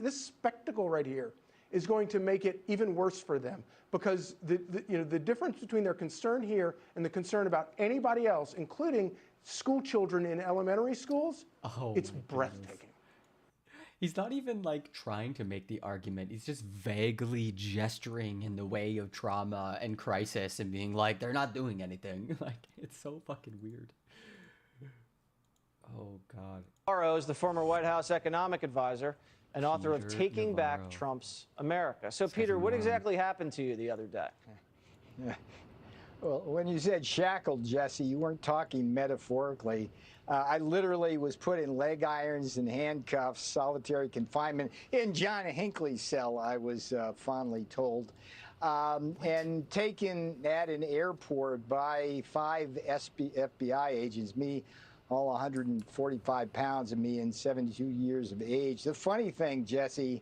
spectacle right here is going to make it even worse for them, because the difference between their concern here and the concern about anybody else, including school children in elementary schools, it's breathtaking. He's not even like trying to make the argument. He's just vaguely gesturing in the way of trauma and crisis and being like, they're not doing anything. Like, it's so fucking weird. Oh, God. Navarro is the former White House economic advisor and author of Taking Back Trump's America. So, Peter, what exactly happened to you the other day? Well, when you said shackled, Jesse, you weren't talking metaphorically. I literally was put in leg irons and handcuffs, solitary confinement in John Hinckley's cell, I was fondly told, and taken at an airport by 5 FBI agents, me, all 145 pounds of me and 72 years of age. The funny thing, Jesse,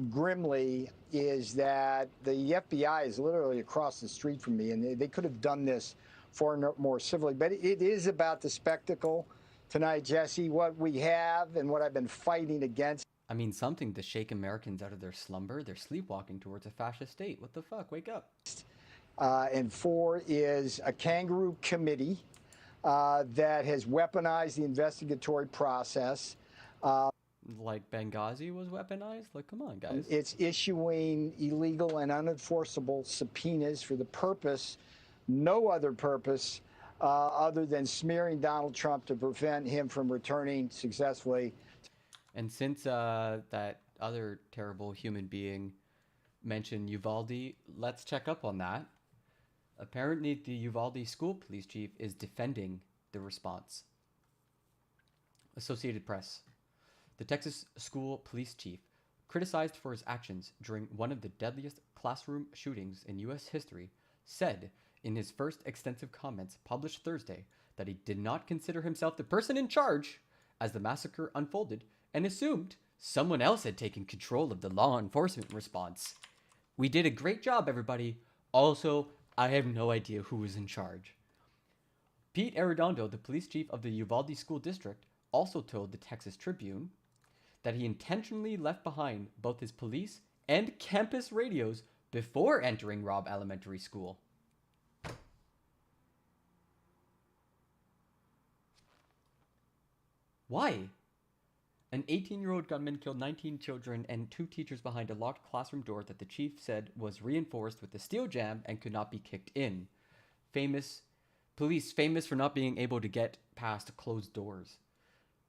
grimly, is that the FBI is literally across the street from me, and they could have done this far more civilly. But it is about the spectacle tonight, Jesse, what we have and what I've been fighting against. I mean, something to shake Americans out of their slumber. They're sleepwalking towards a fascist state. What the fuck? Wake up. And 4 is a kangaroo committee that has weaponized the investigatory process. Like Benghazi was weaponized? Like, come on, guys. It's issuing illegal and unenforceable subpoenas for the purpose, no other purpose, other than smearing Donald Trump to prevent him from returning successfully. And since that other terrible human being mentioned Uvalde, let's check up on that. Apparently, the Uvalde school police chief is defending the response. Associated Press. The Texas school police chief, criticized for his actions during one of the deadliest classroom shootings in U.S. history, said in his first extensive comments published Thursday that he did not consider himself the person in charge as the massacre unfolded and assumed someone else had taken control of the law enforcement response. We did a great job, everybody. Also, I have no idea who was in charge. Pete Arredondo, the police chief of the Uvalde School District, also told the Texas Tribune that he intentionally left behind both his police and campus radios before entering Robb Elementary School. Why? An 18-year-old gunman killed 19 children and 2 teachers behind a locked classroom door that the chief said was reinforced with a steel jam and could not be kicked in. Police famous for not being able to get past closed doors.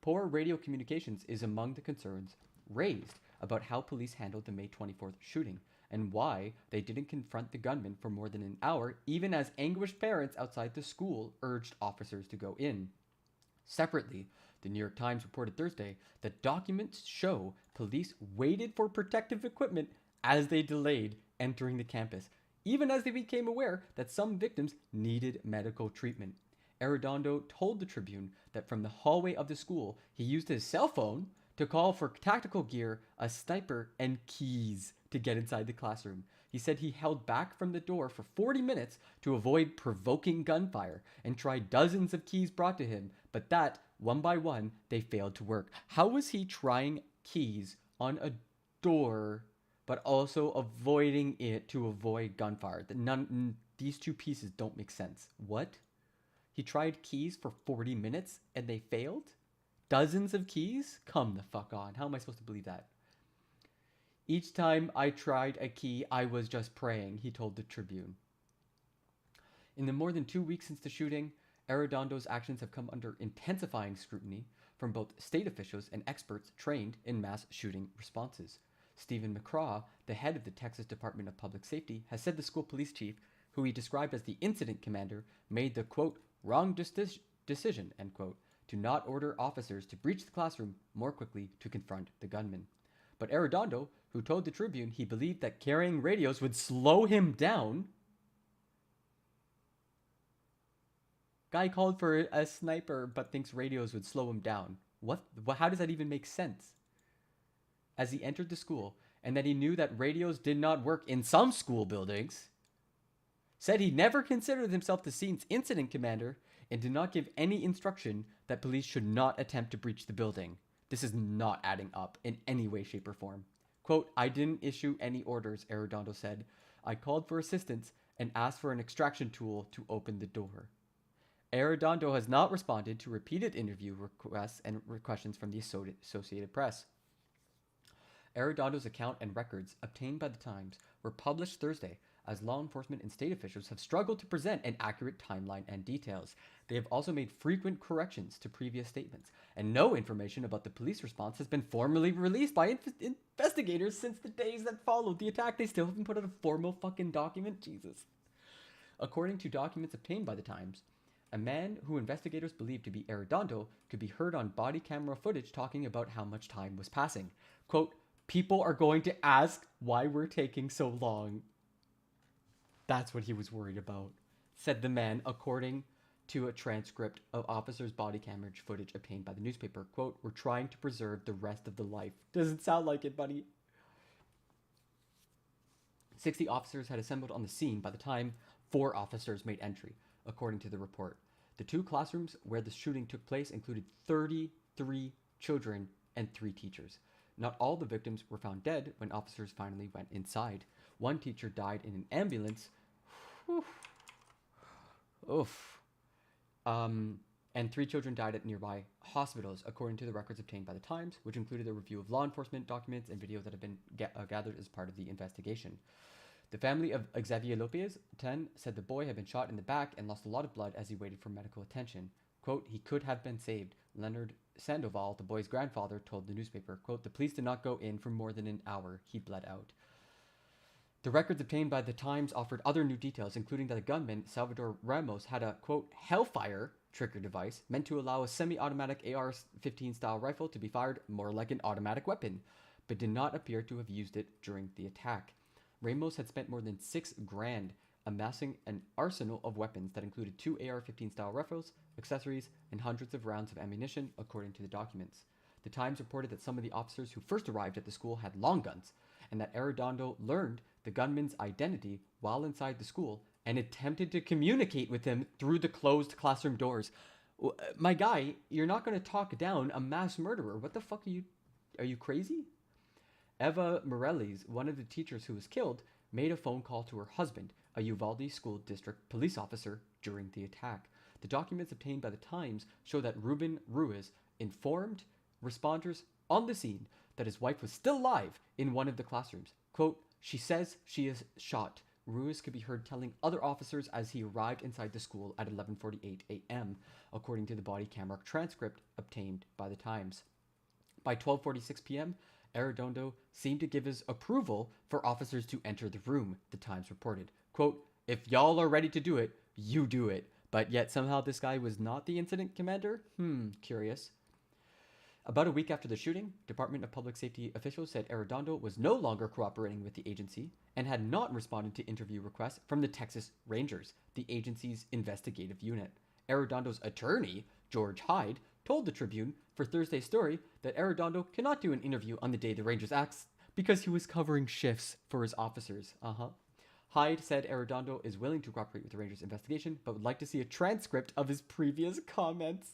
Poor radio communications is among the concerns raised about how police handled the May 24th shooting and why they didn't confront the gunman for more than an hour, even as anguished parents outside the school urged officers to go in. Separately, the New York Times reported Thursday that documents show police waited for protective equipment as they delayed entering the campus, even as they became aware that some victims needed medical treatment. Arredondo told the Tribune that from the hallway of the school, he used his cell phone to call for tactical gear, a sniper, and keys to get inside the classroom. He said he held back from the door for 40 minutes to avoid provoking gunfire and tried dozens of keys brought to him, but that, one by one, they failed to work. How was he trying keys on a door, but also avoiding it to avoid gunfire? These two pieces don't make sense. What? He tried keys for 40 minutes and they failed? Dozens of keys? Come the fuck on. How am I supposed to believe that? Each time I tried a key, I was just praying, he told the Tribune. In the more than 2 weeks since the shooting, Arredondo's actions have come under intensifying scrutiny from both state officials and experts trained in mass shooting responses. Stephen McCraw, the head of the Texas Department of Public Safety, has said the school police chief, who he described as the incident commander, made the, quote, wrong decision, end quote, to not order officers to breach the classroom more quickly to confront the gunman. But Arredondo, who told the Tribune he believed that carrying radios would slow him down, guy called for a sniper but thinks radios would slow him down. What? How does that even make sense? As he entered the school, and that he knew that radios did not work in some school buildings, said he never considered himself the scene's incident commander and did not give any instruction that police should not attempt to breach the building. This is not adding up in any way, shape, or form. Quote, I didn't issue any orders, Arredondo said. I called for assistance and asked for an extraction tool to open the door. Arredondo has not responded to repeated interview requests and questions from the Associated Press. Arredondo's account and records obtained by the Times were published Thursday as law enforcement and state officials have struggled to present an accurate timeline and details. They have also made frequent corrections to previous statements, and no information about the police response has been formally released by investigators since the days that followed the attack. They still haven't put out a formal fucking document? Jesus. According to documents obtained by the Times, a man who investigators believe to be Arredondo could be heard on body camera footage talking about how much time was passing. Quote, people are going to ask why we're taking so long. That's what he was worried about, said the man, according to a transcript of officers' body camera footage obtained by the newspaper. Quote, we're trying to preserve the rest of the life. Doesn't sound like it, buddy. 60 officers had assembled on the scene by the time 4 officers made entry, according to the report. The 2 classrooms where the shooting took place included 33 children and 3 teachers. Not all the victims were found dead when officers finally went inside. One teacher died in an ambulance. Oof. And 3 children died at nearby hospitals, according to the records obtained by the Times, which included a review of law enforcement documents and videos that have been gathered as part of the investigation. The family of Xavier Lopez, 10, said the boy had been shot in the back and lost a lot of blood as he waited for medical attention. Quote, he could have been saved. Leonard Sandoval, the boy's grandfather, told the newspaper, quote, the police did not go in for more than an hour. He bled out. The records obtained by the Times offered other new details, including that the gunman, Salvador Ramos, had a, quote, Hellfire trigger device meant to allow a semi-automatic AR-15 style rifle to be fired more like an automatic weapon, but did not appear to have used it during the attack. Ramos had spent more than $6 grand amassing an arsenal of weapons that included 2 AR-15 style rifles, accessories, and hundreds of rounds of ammunition, according to the documents. The Times reported that some of the officers who first arrived at the school had long guns, and that Arredondo learned the gunman's identity while inside the school and attempted to communicate with him through the closed classroom doors. My guy, you're not going to talk down a mass murderer. What the fuck are you crazy? Eva Morellis, one of the teachers who was killed, made a phone call to her husband, a Uvalde School District police officer, during the attack. The documents obtained by the Times show that Ruben Ruiz informed responders on the scene that his wife was still alive in one of the classrooms. Quote, she says she is shot. Ruiz could be heard telling other officers as he arrived inside the school at 11:48 a.m., according to the body camera transcript obtained by the Times. By 12:46 p.m., Arredondo seemed to give his approval for officers to enter the room, the Times reported. Quote, if y'all are ready to do it, you do it. But yet somehow this guy was not the incident commander? Curious. About a week after the shooting, Department of Public Safety officials said Arredondo was no longer cooperating with the agency and had not responded to interview requests from the Texas Rangers, the agency's investigative unit. Arredondo's attorney, George Hyde, told the Tribune for Thursday's story that Arredondo cannot do an interview on the day the Rangers asked because he was covering shifts for his officers. Hyde said Arredondo is willing to cooperate with the Rangers' investigation, but would like to see a transcript of his previous comments.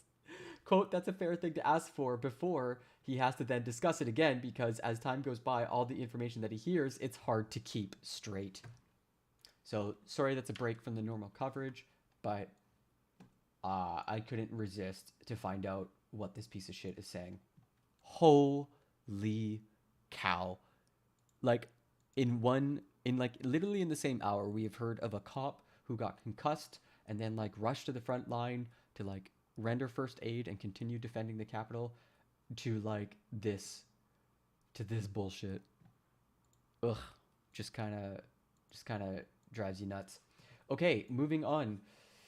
Quote, that's a fair thing to ask for before he has to then discuss it again, because as time goes by, all the information that he hears, it's hard to keep straight. So, sorry that's a break from the normal coverage, but I couldn't resist to find out what this piece of shit is saying. Holy cow. Like, literally in the same hour, we have heard of a cop who got concussed and then, like, rushed to the front line to, like, render first aid and continue defending the Capitol, to this bullshit. Ugh, just kind of drives you nuts. Okay, moving on.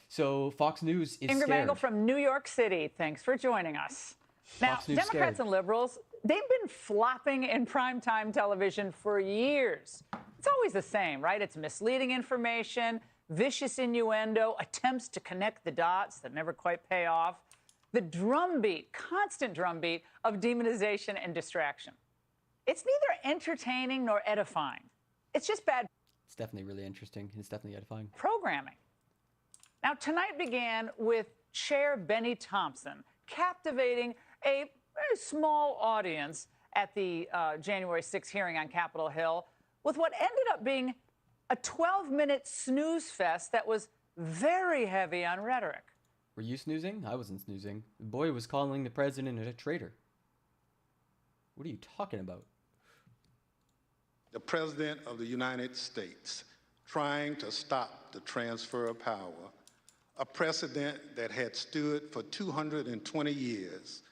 So Fox News is Ingrid scared. Mangle from New York City. Thanks for joining us. Now, Democrats and liberals, they've been flopping in primetime television for years. It's always the same, right? It's misleading information, vicious innuendo, attempts to connect the dots that never quite pay off. The drumbeat, constant drumbeat of demonization and distraction. It's neither entertaining nor edifying. It's just bad. It's definitely really interesting. It's definitely edifying. Programming. Now, tonight began with Chair Benny Thompson captivating a very small audience at the January 6th hearing on Capitol Hill with what ended up being a 12-minute snooze fest that was very heavy on rhetoric. Were you snoozing? I wasn't snoozing. The boy was calling the president a traitor. What are you talking about? The President of the United States trying to stop the transfer of power, a precedent that had stood for 220 years,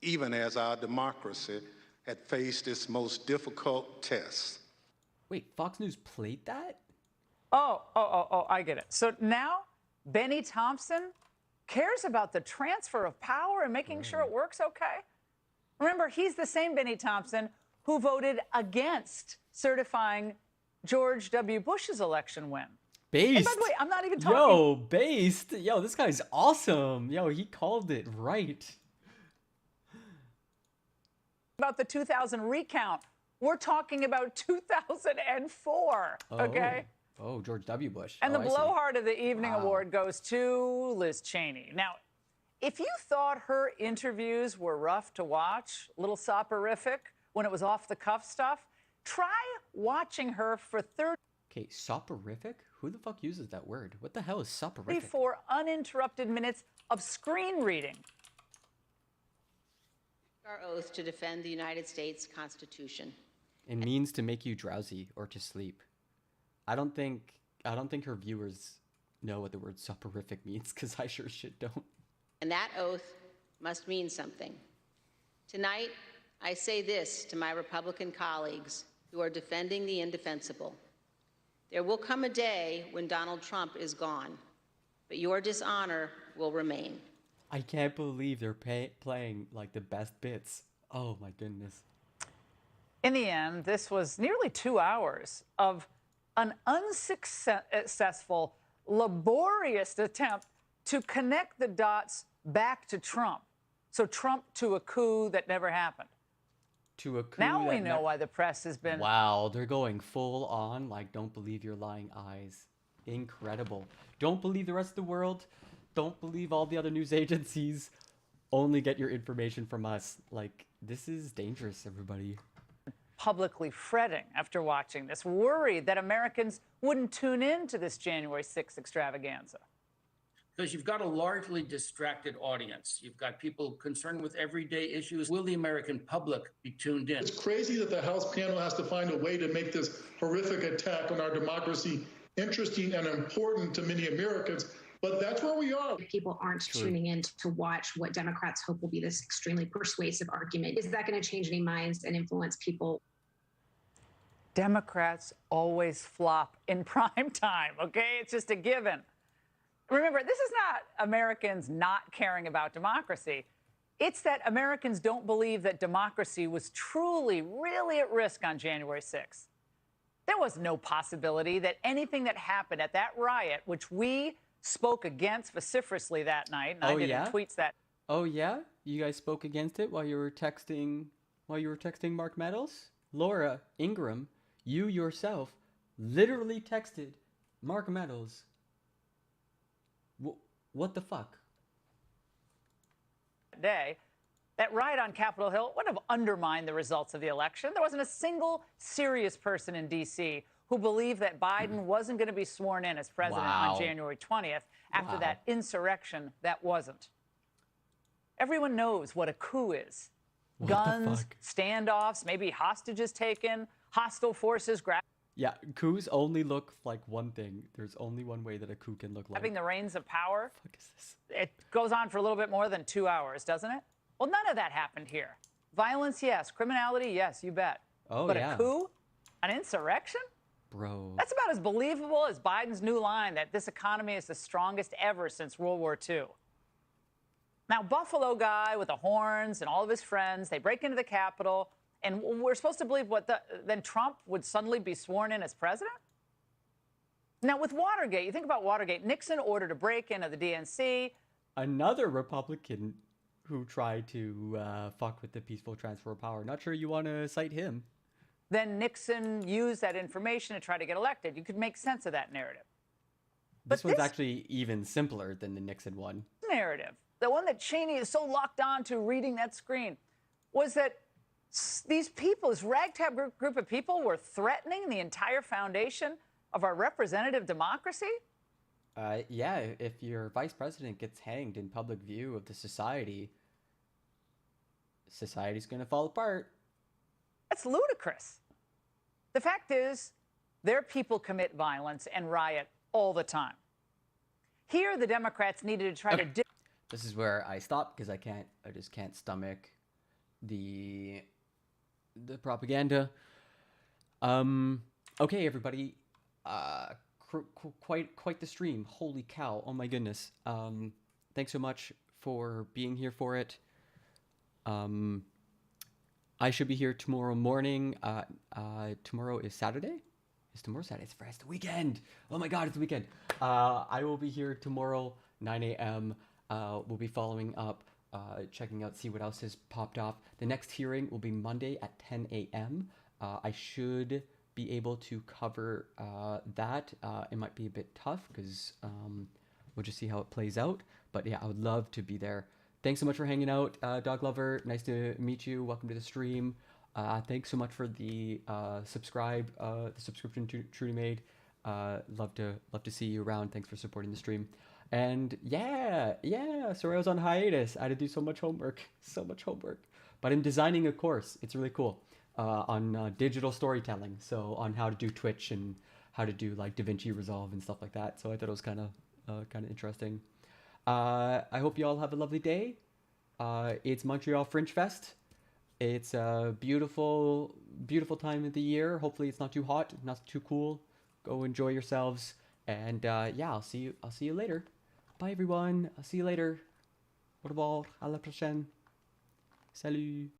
even as our democracy had faced its most difficult test. Wait, Fox News played that? Oh, I get it. So now Benny Thompson cares about the transfer of power and making sure it works okay? Remember, he's the same Benny Thompson who voted against certifying George W. Bush's election win. Based. And by the way, I'm not even talking. Yo, based. Yo, this guy's awesome. Yo, he called it right. About the 2000 recount. We're talking about 2004, okay? Oh, George W. Bush. And the blowhard of the evening award goes to Liz Cheney. Now, if you thought her interviews were rough to watch, a little soporific, when it was off-the-cuff stuff. Try watching her for 30. Okay, soporific? Who the fuck uses that word? What the hell is soporific? 34 uninterrupted minutes of screen reading. Our oath to defend the United States Constitution. It means to make you drowsy or to sleep. I don't think her viewers know what the word soporific means, because I sure shit don't. And that oath must mean something. Tonight, I say this to my Republican colleagues who are defending the indefensible. There will come a day when Donald Trump is gone, but your dishonor will remain. I can't believe they're playing like the best bits. Oh my goodness. In the end, this was nearly 2 hours of an unsuccessful, laborious attempt to connect the dots back to Trump. So Trump to a coup that never happened. To a coup. Now we know why the press has been... Wow, they're going full on, like, don't believe your lying eyes. Incredible. Don't believe the rest of the world. Don't believe all the other news agencies. Only get your information from us. Like, this is dangerous, everybody. Publicly fretting after watching this, worried that Americans wouldn't tune in to this January 6th extravaganza. Because you've got a largely distracted audience. You've got people concerned with everyday issues. Will the American public be tuned in? It's crazy that the House panel has to find a way to make this horrific attack on our democracy interesting and important to many Americans. But that's where we are. People aren't tuning in to watch what Democrats hope will be this extremely persuasive argument. Is that going to change any minds and influence people? Democrats always flop in prime time, okay? It's just a given. Remember, this is not Americans not caring about democracy. It's that Americans don't believe that democracy was truly, really at risk on January 6th. There was no possibility that anything that happened at that riot, which we spoke against vociferously that night, and I did tweets that. Oh yeah? You guys spoke against it while you were texting Mark Meadows? Laura Ingraham, you yourself literally texted Mark Meadows. What the fuck? Day, that riot on Capitol Hill would have undermined the results of the election. There wasn't a single serious person in D.C. who believed that Biden wasn't going to be sworn in as president on January 20th after that insurrection that wasn't. Everyone knows what a coup is. Guns, standoffs, maybe hostages taken, hostile forces grabbing. Yeah, coups only look like one thing. There's only one way that a coup can look like. Having the reins of power. What the fuck is this? It goes on for a little bit more than 2 hours, doesn't it? Well, none of that happened here. Violence, yes. Criminality, yes, you bet. Oh, but a coup? An insurrection? Bro. That's about as believable as Biden's new line that this economy is the strongest ever since World War II. Now, Buffalo guy with the horns and all of his friends, they break into the Capitol, and we're supposed to believe then Trump would suddenly be sworn in as president? Now, with Watergate, you think about Watergate, Nixon ordered a break-in of the DNC. Another Republican who tried to fuck with the peaceful transfer of power. Not sure you want to cite him. Then Nixon used that information to try to get elected. You could make sense of that narrative. This one's actually even simpler than the Nixon one. Narrative, the one that Cheney is so locked on to reading that screen, was that these people, this ragtag group of people, were threatening the entire foundation of our representative democracy? Yeah, if your vice president gets hanged in public view of the society's going to fall apart. That's ludicrous. The fact is, their people commit violence and riot all the time. Here, the Democrats needed to try to... This is where I stop because I just can't stomach the propaganda. Okay, everybody. Quite the stream. Holy cow. Oh my goodness. Thanks so much for being here for it. I should be here tomorrow morning. Tomorrow is Saturday? Is tomorrow Saturday? It's the weekend. Oh my God, it's the weekend. I will be here tomorrow, 9 a.m. We'll be following up, checking out, see what else has popped off. The next hearing will be Monday at 10 a.m. I should be able to cover that. It might be a bit tough because we'll just see how it plays out. But yeah, I would love to be there. Thanks so much for hanging out, Dog Lover. Nice to meet you. Welcome to the stream. Thanks so much for the subscription Trudy made. Love to see you around. Thanks for supporting the stream. And yeah. Sorry I was on hiatus. I had to do so much homework. But I'm designing a course. It's really cool on digital storytelling. So on how to do Twitch and how to do like DaVinci Resolve and stuff like that. So I thought it was kind of interesting. I hope you all have a lovely day. It's Montreal Fringe Fest. It's a beautiful time of the year. Hopefully it's not too hot, not too cool. Go enjoy yourselves. And yeah, I'll see you later. Bye everyone. I'll see you later. Au revoir. À la prochaine. Salut.